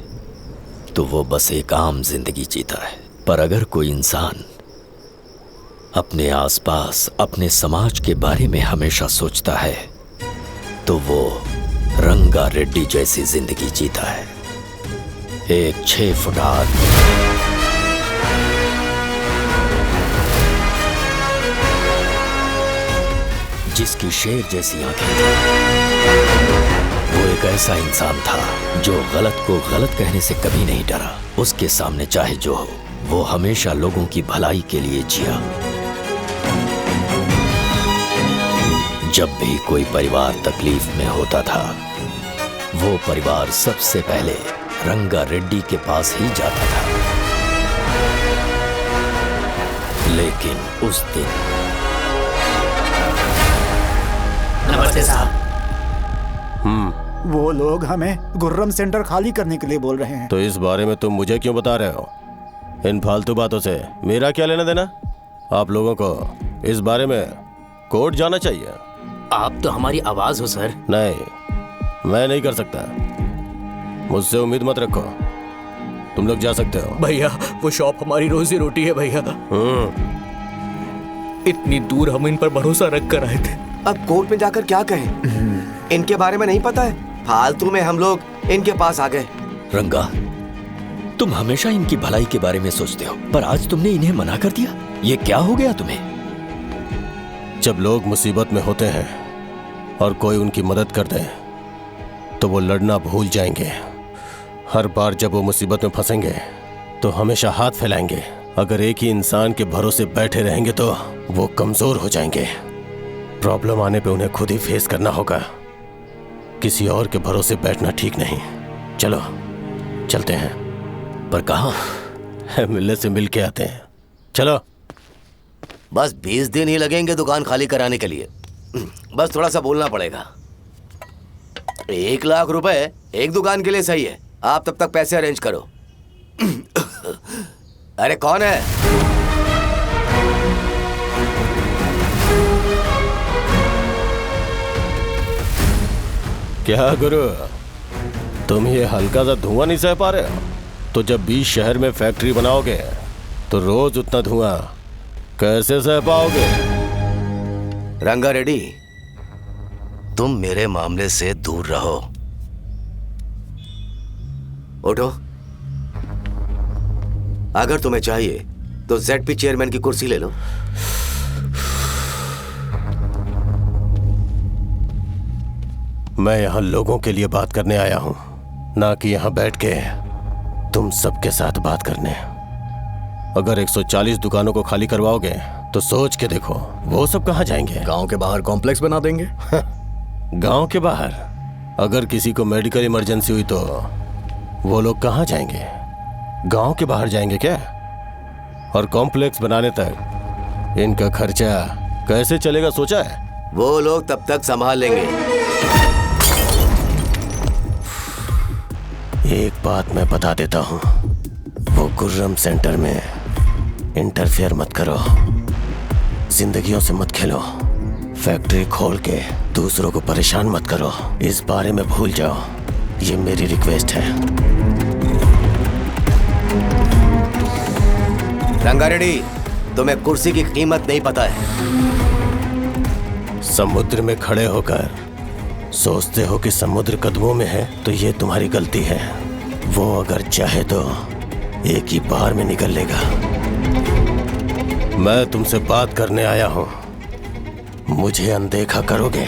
तो वो बस एक आम जिंदगी जीता है, पर अगर कोई इंसान अपने आसपास, अपने समाज के बारे में हमेशा सोचता है तो वो रंगा रेड्डी जैसी जिंदगी जीता है। एक 6 फुट आदमी, जिसकी शेर जैसी आंखें थी। वो एक ऐसा इंसान था जो गलत को गलत कहने से कभी नहीं डरा। उसके सामने चाहे जो हो, वो हमेशा लोगों की भलाई के लिए जिया। जब भी कोई परिवार तकलीफ में होता था, वो परिवार सबसे पहले रंगा रेड्डी के पास ही जाता था। लेकिन उस दिन नमस्ते साहब। वो लोग हमें गुर्रम सेंटर खाली करने के लिए बोल रहे हैं। तो इस बारे में तुम मुझे क्यों बता रहे हो? इन फालतू बातों से मेरा क्या लेना देना? आप लोगों को इस बारे में कोर्ट जाना चाहिए। आप तो हमारी आवाज हो सर। नहीं, मैं नहीं कर सकता। मुझसे उम्मीद मत रखो। तुम लोग जा सकते हो। भैया, वो शॉप हमारी रोजी रोटी है भैया। इतनी दूर हम इन पर भरोसा रख कर आए थे। अब कोर्ट में जाकर क्या कहें? इनके बारे में नहीं पता है। फालतू में हम लोग इनके पास आ गए। रंगा, तुम हमेशा इनकी भलाई के बारे में सोचते हो, पर आज तुमने इन्हें मना कर दिया। ये क्या हो गया तुम्हें? जब लोग मुसीबत में होते हैं और कोई उनकी मदद कर दे तो वो लड़ना भूल जाएंगे। हर बार जब वो मुसीबत में फंसेंगे तो हमेशा हाथ फैलाएंगे। अगर एक ही इंसान के भरोसे बैठे रहेंगे तो वो कमजोर हो जाएंगे। प्रॉब्लम आने पे उन्हें खुद ही फेस करना होगा। किसी और के भरोसे बैठना ठीक नहीं। चलो चलते हैं। पर कहाँ? मिलने से मिल के आते हैं। चलो। बस 20 दिन ही लगेंगे दुकान खाली कराने के लिए। बस थोड़ा सा बोलना पड़ेगा। 1 लाख रुपए एक दुकान के लिए सही है। आप तब तक पैसे अरेंज करो। अरे कौन है? क्या गुरु, तुम ये हल्का सा धुआं नहीं सह पा रहे हो? तो जब 20 शहर में फैक्ट्री बनाओगे तो रोज उतना धुआं कैसे सह पाओगे? रंगा रेड्डी, तुम मेरे मामले से दूर रहो। उठो। अगर तुम्हें चाहिए तो ZP चेयरमैन की कुर्सी ले लो। मैं यहाँ लोगों के लिए बात करने आया हूँ, ना कि यहाँ बैठ के तुम सबके साथ बात करने। अगर 140 दुकानों को खाली करवाओगे तो सोच के देखो वो सब कहाँ जाएंगे? गांव के बाहर कॉम्प्लेक्स बना देंगे। गांव के बाहर? अगर किसी को मेडिकल इमरजेंसी हुई तो वो लोग कहाँ जाएंगे? गांव के बाहर जाएंगे क्या? और कॉम्प्लेक्स बनाने तक इनका खर्चा कैसे चलेगा सोचा है? वो लोग तब तक संभाल लेंगे। एक बात मैं बता देता हूँ, वो गुर्रम सेंटर में इंटरफेयर मत करो, जिंदगियों से मत खेलो, फैक्ट्री खोल के दूसरों को परेशान मत करो। इस बारे में भूल जाओ, ये मेरी रिक्वेस्ट है। रंगा रेड्डी, तुम्हें कुर्सी की कीमत नहीं पता है। समुद्र में खड़े होकर सोचते हो कि समुद्र कदमों में है तो ये तुम्हारी गलती है। वो अगर चाहे तो एक ही बार में निकल लेगा। मैं तुमसे बात करने आया हूं, मुझे अनदेखा करोगे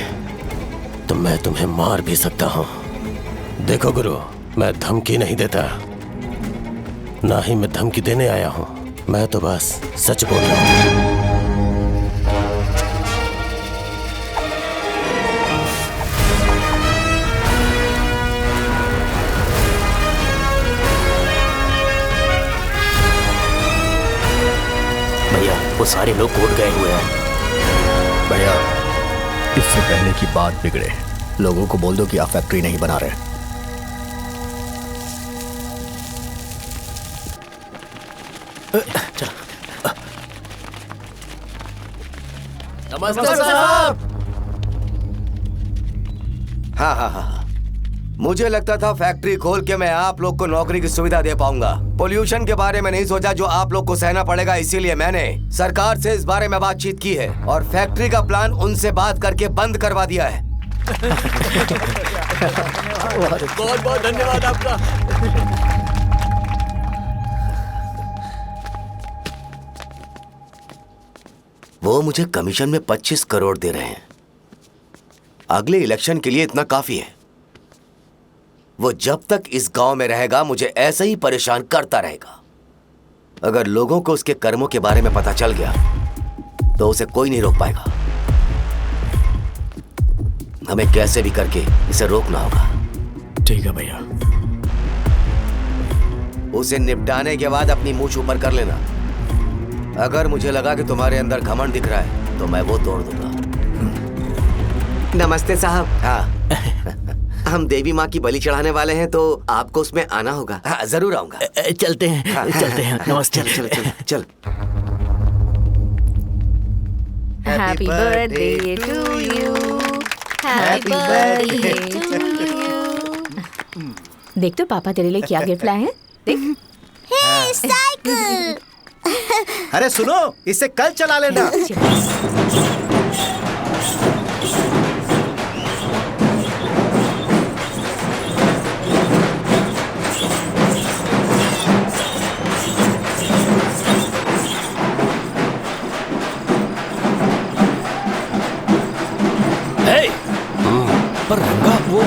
तो मैं तुम्हें मार भी सकता हूं। देखो गुरु, मैं धमकी नहीं देता, ना ही मैं धमकी देने आया हूं, मैं तो बस सच बोल रहा हूं। वो सारे लोग कोर्ट गए हुए हैं। भैया, इससे पहले की बात बिगड़े, लोगों को बोल दो कि आप फैक्ट्री नहीं बना रहे। नमस्ते साहब। हाँ, मुझे लगता था फैक्ट्री खोल के मैं आप लोग को नौकरी की सुविधा दे पाऊंगा। पोल्यूशन के बारे में नहीं सोचा जो आप लोग को सहना पड़ेगा, इसीलिए मैंने सरकार से इस बारे में बातचीत की है और फैक्ट्री का प्लान उनसे बात करके बंद करवा दिया है। बहुत बहुत धन्यवाद आपका। वो मुझे कमीशन में 25 करोड़ दे रहे हैं। अगले इलेक्शन के लिए इतना काफी है। वो जब तक इस गांव में रहेगा मुझे ऐसे ही परेशान करता रहेगा। अगर लोगों को उसके कर्मों के बारे में पता चल गया तो उसे कोई नहीं रोक पाएगा। हमें कैसे भी करके इसे रोकना होगा। ठीक है भैया। उसे निपटाने के बाद अपनी मूंछ ऊपर कर लेना। अगर मुझे लगा कि तुम्हारे अंदर घमंड दिख रहा है तो मैं वो तोड़ दूंगा। नमस्ते साहब। हाँ। हम देवी माँ की बलि चढ़ाने वाले हैं तो आपको उसमें आना होगा। हाँ, जरूर आऊंगा। चलते हैं। हाँ, चलते हैं। नमस्ते। चल। Happy birthday to you, happy birthday to you. देख तो पापा तेरे लिए क्या गिफ्ट लाए हैं, देख। हे साइकिल। अरे सुनो, इसे कल चला लेना। पर रंगा वो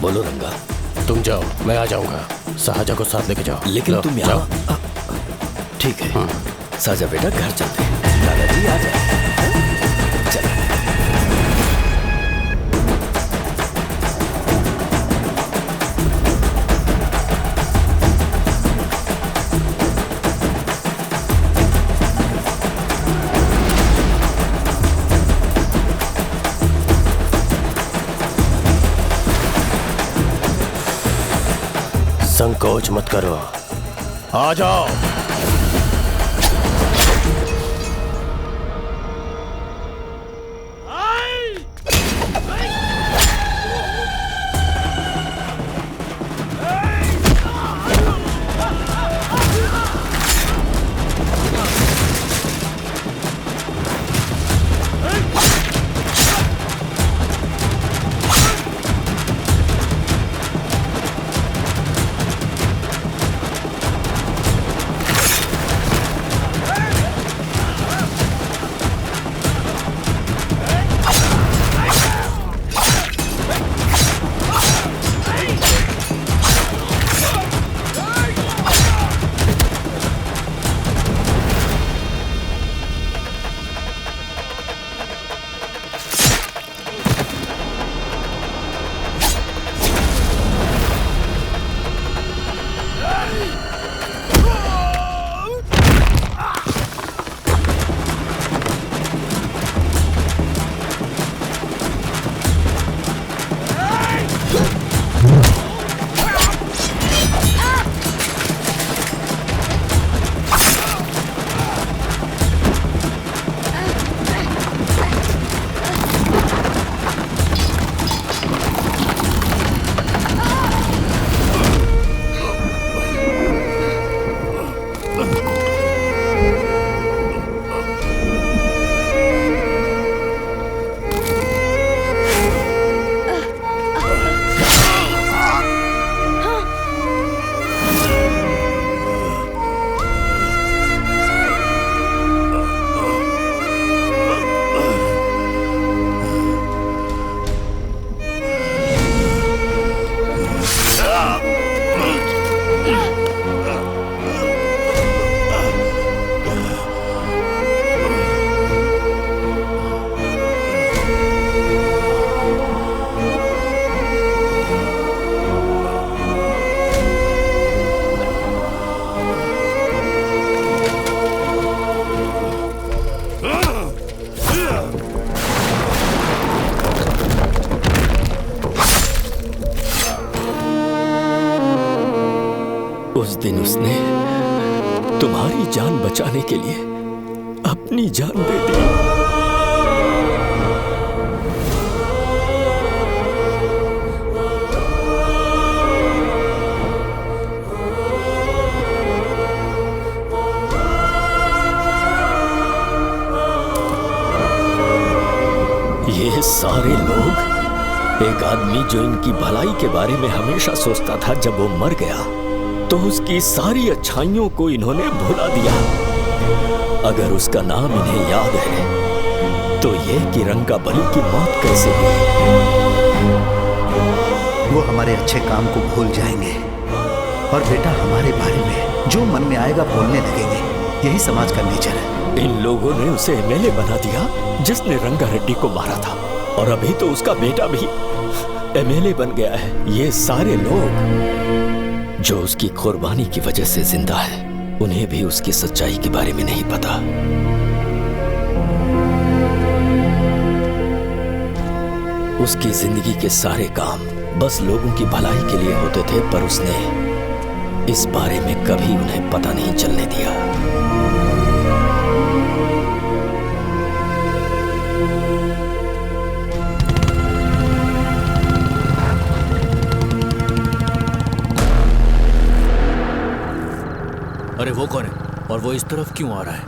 बोलो रंगा। तुम जाओ, मैं आ जाऊंगा। साजा को साथ लेके जाओ। लेकिन तुम यहाँ। ठीक है साजा बेटा, घर चलते हैं। दादाजी आ जाए। संकोच मत करो, आ जाओ। उस दिन उसने तुम्हारी जान बचाने के लिए अपनी जान दे दी। ये सारे लोग, एक आदमी जो इनकी भलाई के बारे में हमेशा सोचता था, जब वो मर गया तो उसकी सारी अच्छाइयों को इन्होंने भुला दिया। अगर उसका नाम इन्हें याद है तो ये कि रंगाबली की मौत कैसे हुई। वो हमारे अच्छे काम को भूल जाएंगे और बेटा हमारे बारे में जो मन में आएगा बोलने लगेंगे। यही समाज का नेचर है। इन लोगों ने उसे एमएलए बना दिया जिसने रंगा रेड्डी को मारा था, और अभी तो उसका बेटा भी एमएलए बन गया है। ये सारे लोग जो उसकी कुर्बानी की वजह से जिंदा है, उन्हें भी उसकी सच्चाई के बारे में नहीं पता। उसकी जिंदगी के सारे काम बस लोगों की भलाई के लिए होते थे, पर उसने इस बारे में कभी उन्हें पता नहीं चलने दिया। अरे वो कौन है और वो इस तरफ क्यों आ रहा है?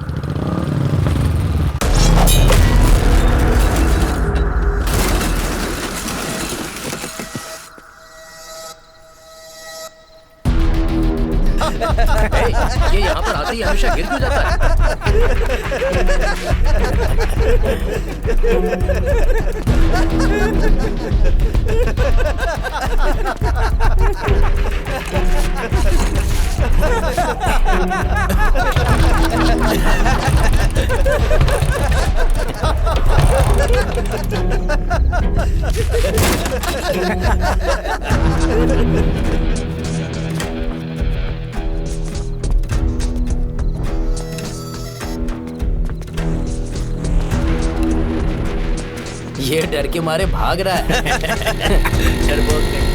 ये यहाँ पर आते ही हमेशा गिर क्यों जाता है? ये डर के मारे भाग रहा है। डरपोक नहीं।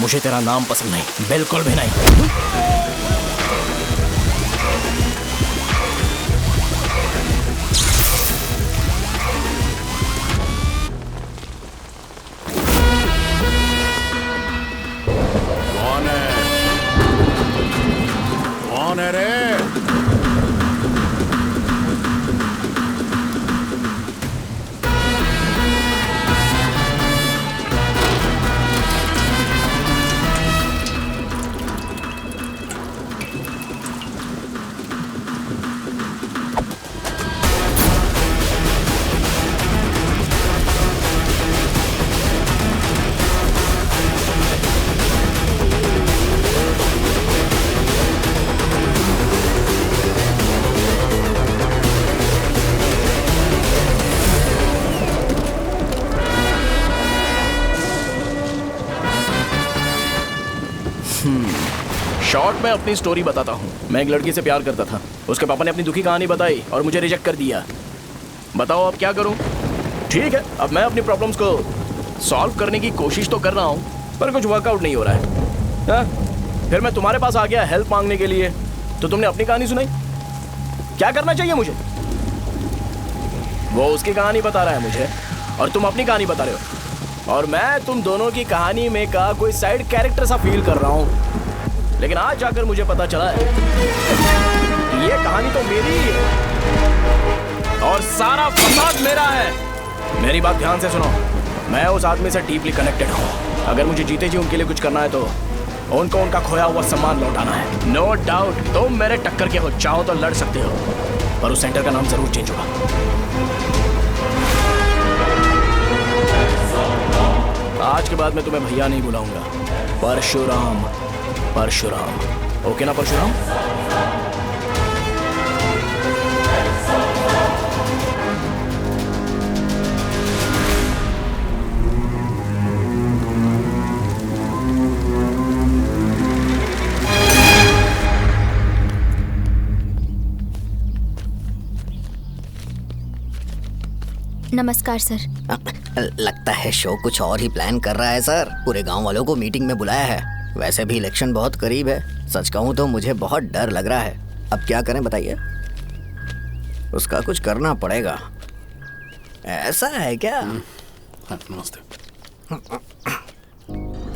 मुझे तेरा नाम पसंद नहीं, बिल्कुल भी नहीं। कौन है रे? शॉर्ट में अपनी स्टोरी बताता हूँ। मैं एक लड़की से प्यार करता था। उसके पापा ने अपनी दुखी कहानी बताई और मुझे रिजेक्ट कर दिया। बताओ अब क्या करूँ? ठीक है, अब मैं अपनी प्रॉब्लम्स को सॉल्व करने की कोशिश तो कर रहा हूँ, पर कुछ वर्कआउट नहीं हो रहा है। फिर मैं तुम्हारे पास आ गया हेल्प मांगने के लिए, तो तुमने अपनी कहानी सुनाई। क्या करना चाहिए मुझे? वो उसकी कहानी बता रहा है मुझे और तुम अपनी कहानी बता रहे हो, और मैं तुम दोनों की कहानी में का कोई साइड कैरेक्टर सा फील कर रहा हूँ। लेकिन आज जाकर मुझे पता चला है कि ये कहानी तो मेरी ही है और सारा फसाद मेरा है। मेरी बात ध्यान से सुनो, मैं उस आदमी से डीपली कनेक्टेड हूँ। अगर मुझे जीते जी उनके लिए कुछ करना है तो उनको उनका खोया हुआ सम्मान लौटाना है। नो डाउट तुम मेरे टक्कर के हो, चाहो तो लड़ सकते हो, पर उस सेंटर का नाम जरूर चेंज होगा। आज के बाद मैं तुम्हें भैया नहीं बुलाऊंगा, परशुराम। परशुराम, ओके ना परशुराम? नमस्कार सर। लगता है शो कुछ और ही प्लान कर रहा है सर। पूरे गांव वालों को मीटिंग में बुलाया है। वैसे भी इलेक्शन बहुत करीब है। सच कहूँ तो मुझे बहुत डर लग रहा है। अब क्या करें बताइए? उसका कुछ करना पड़ेगा। ऐसा है क्या? नमस्ते।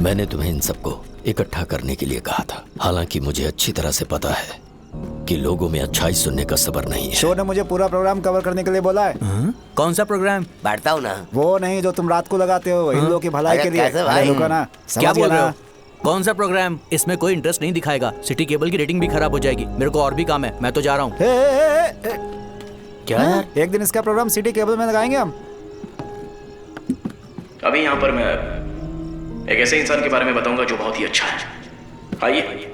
मैंने तुम्हें इन सबको इकट्ठा करने के लिए कहा था। हालांकि मुझे अच्छी तरह से पता है कि लोगों में अच्छाई सुनने का सब्र नहीं है। शो ने मुझे पूरा प्रोग्राम कवर करने के लिए बोला है। कौन सा प्रोग्राम? बैठता हूँ ना। वो नहीं जो तुम रात को लगाते हो इन लोगों की भलाई के लिए। रुको ना, क्या बोल रहे हो? कौन सा प्रोग्राम? इसमें कोई इंटरेस्ट नहीं दिखाएगा। सिटी केबल की रेटिंग भी खराब हो जाएगी। मेरे को और भी काम है, मैं तो जा रहा हूँ। क्या यार? एक दिन इसका प्रोग्राम सिटी केबल में लगाएंगे हम। अभी यहाँ पर मैं एक ऐसे इंसान के बारे में बताऊंगा जो बहुत ही अच्छा है। आइए।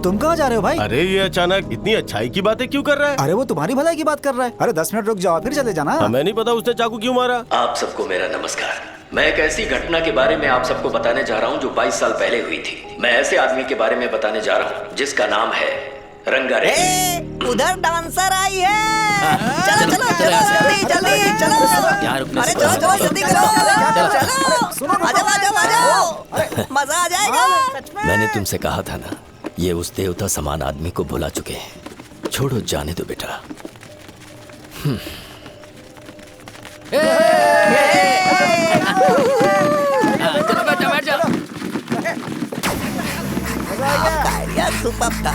तुम कहाँ जा रहे हो भाई? अरे ये अचानक इतनी अच्छाई की बातें क्यों कर रहा है? अरे वो तुम्हारी भलाई की बात कर रहा है। अरे 10 मिनट रुक जाओ फिर चले जाना। हमें नहीं पता उसने चाकू क्यों मारा। आप सबको मेरा नमस्कार। मैं एक ऐसी घटना के बारे में आप सबको बताने जा रहा हूँ जो 22 साल पहले हुई थी। मैं ऐसे आदमी के बारे में बताने जा रहा हूँ जिसका नाम है रंगारेड्डी। उधर डांसर आई है। चलो चलो चलो जल्दी जल्दी चलो। यहाँ रुकने अरे से चलो चलो जल्दी करो। सुनो मजा आ जाएगा। मैंने तुमसे कहा था ना, ये उस देवता समान आदमी को भुला चुके हैं। छोड़ो, जाने दो बेटा। चलो बेटा बैठ जाओ। सुपर था।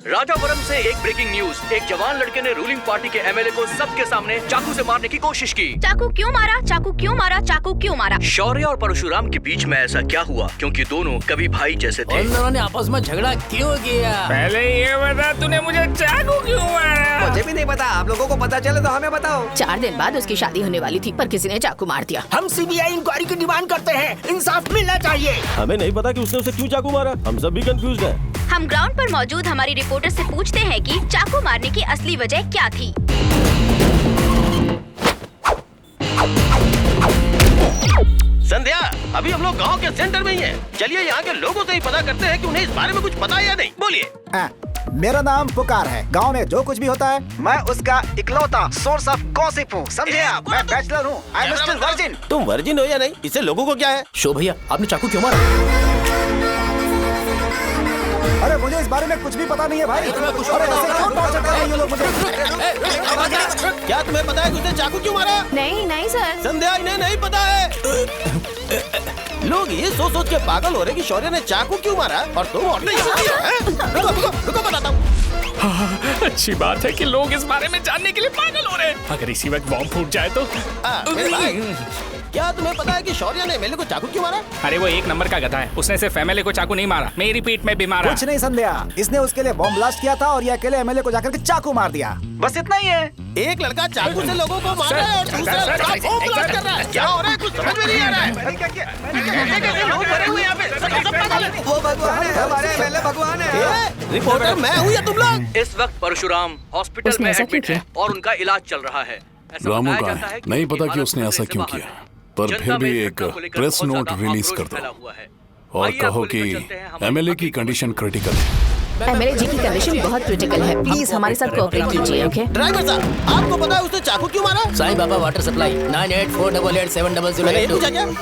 राजापुरम से एक ब्रेकिंग न्यूज। एक जवान लड़के ने रूलिंग पार्टी के एमएलए को सबके सामने चाकू से मारने की कोशिश की। चाकू क्यों मारा? चाकू क्यों मारा? चाकू क्यों मारा? शौर्य और परशुराम के बीच में ऐसा क्या हुआ? क्योंकि दोनों कभी भाई जैसे थे। उन दोनों ने आपस में झगड़ा क्यों किया? पहले ये बता, तूने मुझे चाकू क्यों मारा? मुझे भी नहीं पता, आप लोगों को पता चले तो हमें बताओ। 4 दिन बाद उसकी शादी होने वाली थी, पर किसी ने चाकू मार दिया। हम सीबीआई इंक्वायरी की डिमांड करते हैं। इंसाफ मिलना चाहिए। हमें नहीं पता कि उसने उसे क्यों चाकू मारा। हम सब भी कंफ्यूज हैं। हम ग्राउंड पर मौजूद हमारी रिपोर्टर से पूछते हैं कि चाकू मारने की असली वजह क्या थी। संध्या, अभी हम लोग गांव के सेंटर में ही हैं। चलिए यहाँ के लोगों से ही पता करते हैं कि उन्हें इस बारे में कुछ पता है या नहीं। बोलिए। मेरा नाम पुकार है। गांव में जो कुछ भी होता है मैं उसका इकलौता सोर्स ऑफ गॉसिप हूँ, समझे आप? मैं बैचलर हूँ। I am still virgin. तुम वर्जिन हो या नहीं, इससे लोगों को क्या है? शो भैया, आपने चाकू क्यों मारा? अरे मुझे इस बारे में कुछ भी पता नहीं है भाई। अरे ऐसे क्यों टॉर्चर कर रहे हैं ये लोग मुझे? क्या तुम्हें पता है कि उसने चाकू क्यों मारा? नहीं नहीं सर। संध्या, इन्हें नहीं पता है। लोग ये सोच के पागल हो रहे कि शौर्य ने चाकू क्यों मारा और तुम और नहीं। रुको बताता हूँ। अच्छी बात है कि लोग इस बारे में जानने के लिए पागल हो रहे हैं। अगर इसी वक्त बॉम्ब फूट जाए तो। मेरे भाई, क्या तुम्हें पता है कि शौर्य ने एमएलए को चाकू क्यों मारा? अरे वो 1 नंबर का गधा है। उसने सिर्फ एमएलए को चाकू नहीं मारा, मेरी पीठ में भी मारा। कुछ नहीं संध्या, इसने उसके लिए बॉम्ब ब्लास्ट किया था और ये अकेले एमएलए को जाकर के चाकू मार दिया। बस इतना ही है। एक लड़का चाकू से लोगों को मार रहा है और दूसरा लड़का बॉम्ब ब्लास्ट कर रहा है। क्या हो रहा है? कुछ समझ में नहीं आ रहा है। लोग भरे हुए यहाँ पे। वो भगवान है, हमारे एमएलए भगवान है। रिपोर्टर मैं हूँ या तुम लोग? इस वक्त परशुराम हॉस्पिटल में एडमिट है और उनका इलाज चल रहा है। रामू का है, नहीं पता कि उसने ऐसा क्यों किया, पर फिर भी एक प्रेस नोट रिलीज कर दो और कहो कि एमएलए की कंडीशन क्रिटिकल है। एमएलए जी की कंडीशन बहुत क्रिटिकल है। प्लीज हमारे साथ कोऑपरेट कीजिए। ओके ड्राइवर साहब, आपको पता है उसने चाकू क्यों मारा? Sai Baba water supply 9848870082।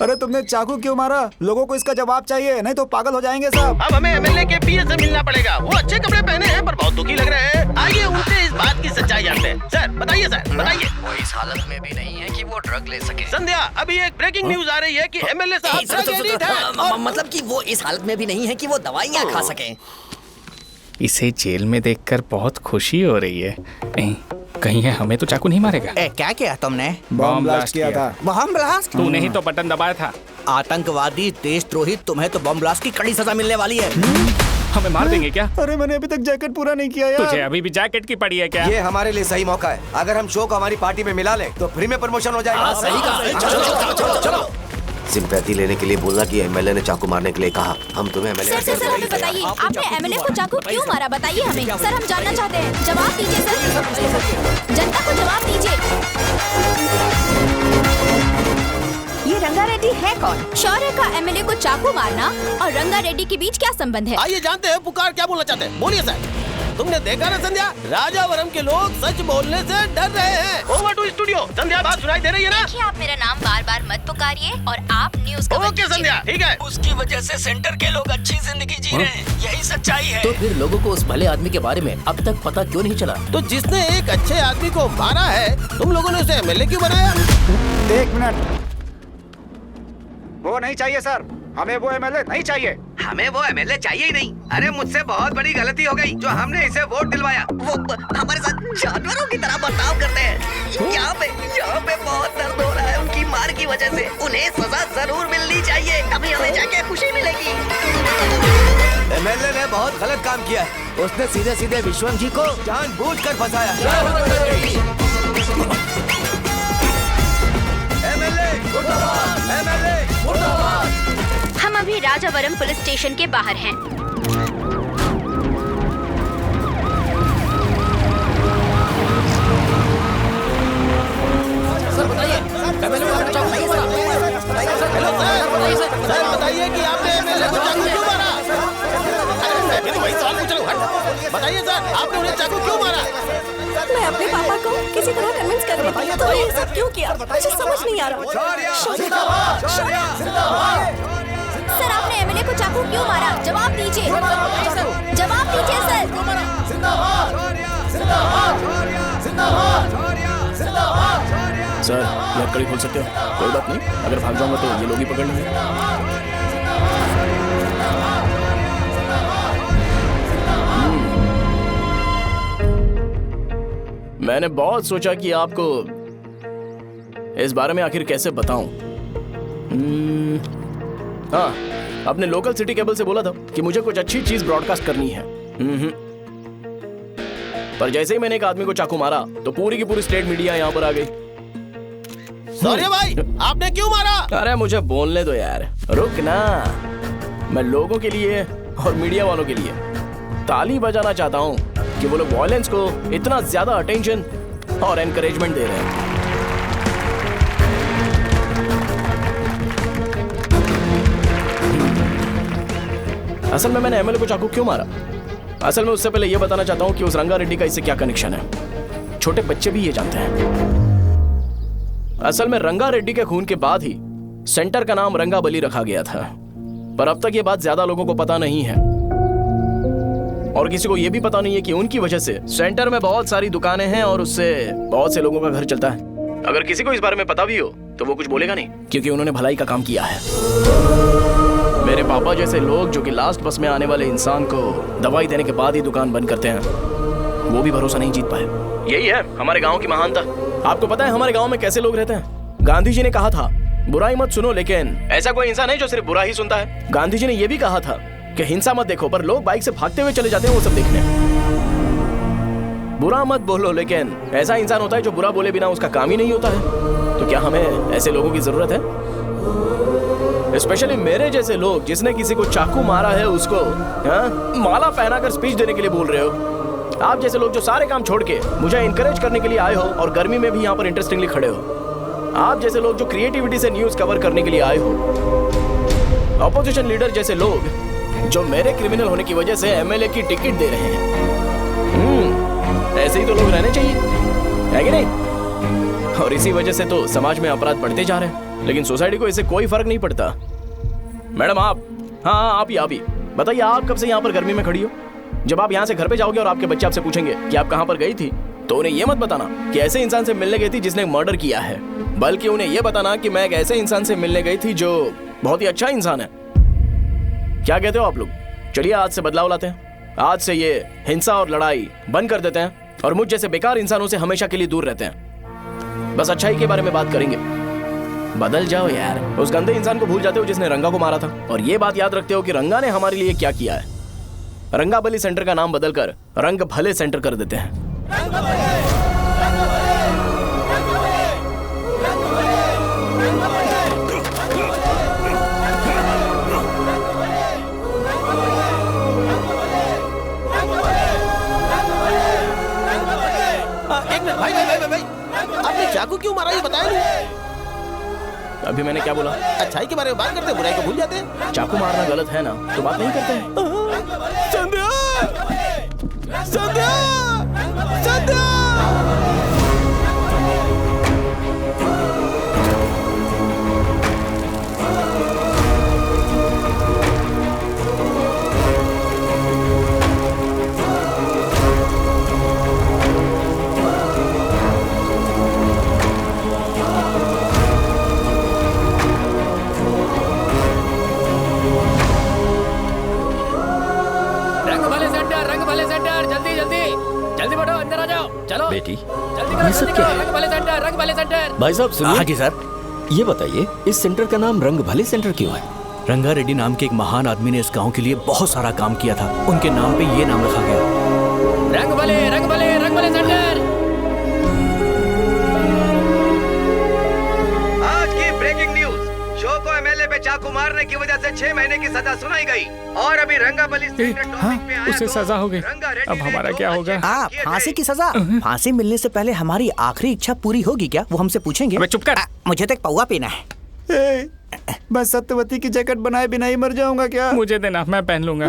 अरे तुमने चाकू क्यों मारा? लोगों को इसका जवाब चाहिए, नहीं तो पागल हो जाएंगे साहब। अब हमें एमएलए के पीए से मिलना पड़ेगा। वो अच्छे कपड़े पहने हैं पर बहुत दुखी लग रहे हैं। आइए उनसे इस बात की सच्चाई जानते हैं। सर बताइए, सर बताइए। वो इस हालत में भी नहीं है कि वो ड्रग ले सके। संध्या, अभी एक ब्रेकिंग न्यूज आ रही है कि एमएलए साहब ड्रग एडिक्ट हैं। मतलब कि वो इस हालत में भी नहीं है कि वो दवाइयाँ खा सके। इसे जेल में देखकर बहुत खुशी हो रही है। कहीं है हमें तो चाकू नहीं मारेगा। क्या किया तुमने? बॉम्ब ब्लास्ट किया था। Bomb blast? तूने ही तो बटन दबाया था। आतंकवादी, देशद्रोही, तुम्हें तो बॉम्ब ब्लास्ट की कड़ी सजा मिलने वाली है। हमें मार देंगे क्या? अरे मैंने अभी तक जैकेट पूरा नहीं किया यार। तुझे अभी भी जैकेट की पड़ी है क्या? ये हमारे लिए सही मौका है। अगर हम शो को हमारी पार्टी में मिला ले तो फ्री में प्रमोशन हो जाएगा। सही कहा। चलो। सिंपैथी लेने के लिए बोला कि एमएलए ने चाकू मारने के लिए कहा। हम तुम्हें एमएलए सर हमें बताइए, आपने एमएलए को चाकू क्यों मारा? बताइए हमें। सर हम जानना चाहते हैं। जवाब दीजिए सर। जनता को जवाब दीजिए। ये रंगा रेड्डी है कौन? शौर्य का एमएलए को चाकू मारना और रंगा रेड्डी के बीच क्या संबंध है? आइए जानते हैं पुकार क्या बोलना चाहते हैं। बोलिए सर। तुमने देखा ना संध्या, राजावरम के लोग सच बोलने से डर रहे हैं। Over to studio. संध्या, बात सुनाई दे रही है ना? देखिए, आप मेरा नाम बार बार मत पुकारिए और आप न्यूज़ का ओके संध्या, ठीक है। उसकी वजह से सेंटर के लोग अच्छी जिंदगी जी रहे हैं, यही सच्चाई है। तो फिर लोगों को उस भले आदमी के बारे में अब तक पता क्यों नहीं चला? तो जिसने एक अच्छे आदमी को मारा है, तुम लोगों ने उसे एमएलए क्यों बनाया? 1 मिनट, वो नहीं चाहिए सर, हमें वो एमएलए नहीं चाहिए। हमें वो एमएलए चाहिए ही नहीं। अरे मुझसे बहुत बड़ी गलती हो गई जो हमने इसे वोट दिलवाया। वो हमारे साथ जानवरों की तरह बर्ताव करते हैं। यहाँ पे बहुत दर्द हो रहा है उनकी मार की वजह से। उन्हें सजा जरूर मिलनी चाहिए, तभी हमें जाके खुशी मिलेगी। एमएलए ने बहुत गलत काम किया। उसने सीधे सीधे विश्वम जी को जानबूझकर फंसाया। हम अभी राजावरम पुलिस स्टेशन के बाहर हैं। सर बताइए, बताइए कि आपने एमएलए को चाकू क्यों मारा? मैं तो वही सवाल पूछ रहा हूँ। बताइए सर, आपने उन्हें चाकू क्यों मारा? मैं अपने पापा को किसी तरह कन्विंस कर रही थी। तो ये सब क्यों किया मुझे समझ नहीं आ रहा। सर, आपने एमएलए को चाकू क्यों मारा? जवाब दीजिए, जवाब दीजिए सर। सर, ये कड़ी खोल सकते हो? कोई बात नहीं, अगर भाग जाऊंगा तो ये लोग ही पकड़ लेंगे। मैंने बहुत सोचा कि आपको इस बारे में आखिर कैसे बताऊं। हाँ, अपने लोकल सिटी केबल से बोला था कि मुझे कुछ अच्छी चीज ब्रॉडकास्ट करनी है। पर जैसे ही मैंने एक आदमी को चाकू मारा तो पूरी की पूरी स्टेट मीडिया यहाँ पर आ गई। सॉरी भाई, आपने क्यों मारा? अरे मुझे बोलने दो यार, रुक ना। मैं लोगों के लिए और मीडिया वालों के लिए ताली बजाना चाहता हूँ कि वो लोग वायलेंस को इतना ज्यादा अटेंशन और एनकरेजमेंट दे रहे हैं। असल में मैंने एमएलए को चाकू क्यों मारा? असल में उससे पहले यह बताना चाहता हूं कि उस रंगा रेड्डी का इससे क्या कनेक्शन है। छोटे बच्चे भी ये जानते हैं। असल में रंगा रेड्डी के खून के बाद ही सेंटर का नाम रंगाबली रखा गया था, पर अब तक ये बात ज्यादा लोगों को पता नहीं है और किसी को यह भी पता नहीं है कि उनकी वजह से सेंटर में बहुत सारी दुकानें हैं और उससे बहुत से लोगों का घर चलता है। अगर किसी को इस बारे में पता भी हो तो वो कुछ बोलेगा नहीं, क्योंकि उन्होंने भलाई का काम किया है। मेरे पापा जैसे लोग जो कि लास्ट बस में आने वाले इंसान को दवाई देने के बाद ही दुकान बंद करते हैं, वो भी भरोसा नहीं जीत पाए। यही है हमारे गांव की महानता। आपको पता है हमारे गांव में कैसे लोग रहते हैं? गांधी जी ने कहा था बुराई मत सुनो, लेकिन ऐसा कोई इंसान है जो सिर्फ बुरा ही सुनता है। गांधी जी ने यह भी कहा था कि हिंसा मत देखो, पर लोग बाइक से भागते हुए चले जाते हैं वो सब देखने। बुरा मत बोलो, लेकिन ऐसा इंसान होता है जो बुरा बोले बिना उसका काम ही नहीं होता है। तो क्या हमें ऐसे लोगों की जरूरत है? स्पेशली मेरे जैसे लोग, जिसने किसी को चाकू मारा है उसको माला पहनाकर स्पीच देने के लिए बोल रहे हो। आप जैसे लोग जो सारे काम छोड़ के मुझे इंकरेज करने के लिए आए हो और गर्मी में भी यहाँ पर इंटरेस्टिंगली खड़े हो। आप जैसे लोग जो क्रिएटिविटी से न्यूज कवर करने के लिए आए हो। ऑपोजिशन लीडर जैसे लोग जो मेरे क्रिमिनल होने की वजह से एमएलए की टिकट दे रहे हैं। ऐसे ही तो लोग रहने चाहिए, है कि नहीं? और इसी वजह से तो समाज में अपराध बढ़ते जा रहे हैं, लेकिन सोसाइटी को इससे कोई फर्क नहीं पड़ता। मैडम आप, हाँ आप ही बताइए, आप कब से यहाँ पर गर्मी में खड़ी हो? जब आप यहाँ से घर पे जाओगे और आपके बच्चे आपसे पूछेंगे कि आप कहाँ पर गई थी, तो उन्हें यह मत बताना कि ऐसे इंसान से मिलने गई थी जिसने मर्डर किया है, बल्कि उन्हें यह बताना कि मैं एक ऐसे इंसान से मिलने गई थी जो बहुत ही अच्छा इंसान है। क्या कहते हो आप लोग? चलिए आज से बदलाव लाते हैं। आज से ये हिंसा और लड़ाई बंद कर देते हैं और मुझ जैसे बेकार इंसानों से हमेशा के लिए दूर रहते हैं। बस अच्छाई के बारे में बात करेंगे। बदल जाओ यार, उस गंदे इंसान को भूल जाते हो जिसने रंगा को मारा था, और ये बात याद रखते हो कि रंगा ने हमारे लिए क्या किया है। रंगाबली सेंटर का नाम बदलकर रंग भले सेंटर कर देते हैं। भाई आपने चाकू क्यों मारा ये बताया नहीं? अभी मैंने क्या बोला? अच्छाई के बारे में बात करते हैं, बुराई को भूल जाते हैं। चाकू मारना गलत है ना, तो बात नहीं करते हैं। संध्या संध्या जल्दी जल्दी जल्दी बढ़ो, अंदर आ जाओ। चलो बेटी, जल्दी ये सब क्या है? रंग भले सेंटर, रंग भले सेंटर। भाई साहब सुनिए। हाँ जी सर। ये बताइए इस सेंटर का नाम रंग भले सेंटर क्यों है? रंगा रेड्डी नाम के एक महान आदमी ने इस गांव के लिए बहुत सारा काम किया था, उनके नाम पे ये नाम रखा गया। रंग भले सेंटर। आज की ब्रेकिंग न्यूज, शो को एमएलए पे चाकू मारने की वजह से 6 महीने की सजा सुनाई गई और अभी रंगाबली उसे सजा हो गई। अब हमारा क्या होगा? फांसी की सजा? फांसी मिलने से पहले हमारी आखिरी इच्छा पूरी होगी क्या, वो हमसे पूछेंगे। अबे चुप कर। मुझे तो एक पौवा पीना है। मैं सत्यवती की जैकेट बनाए बिना ही मर जाऊंगा क्या? मुझे देना, मैं पहन लूंगा।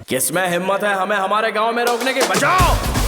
किसमें हिम्मत है हमें हमारे गांव में रोकने की? बचाओ।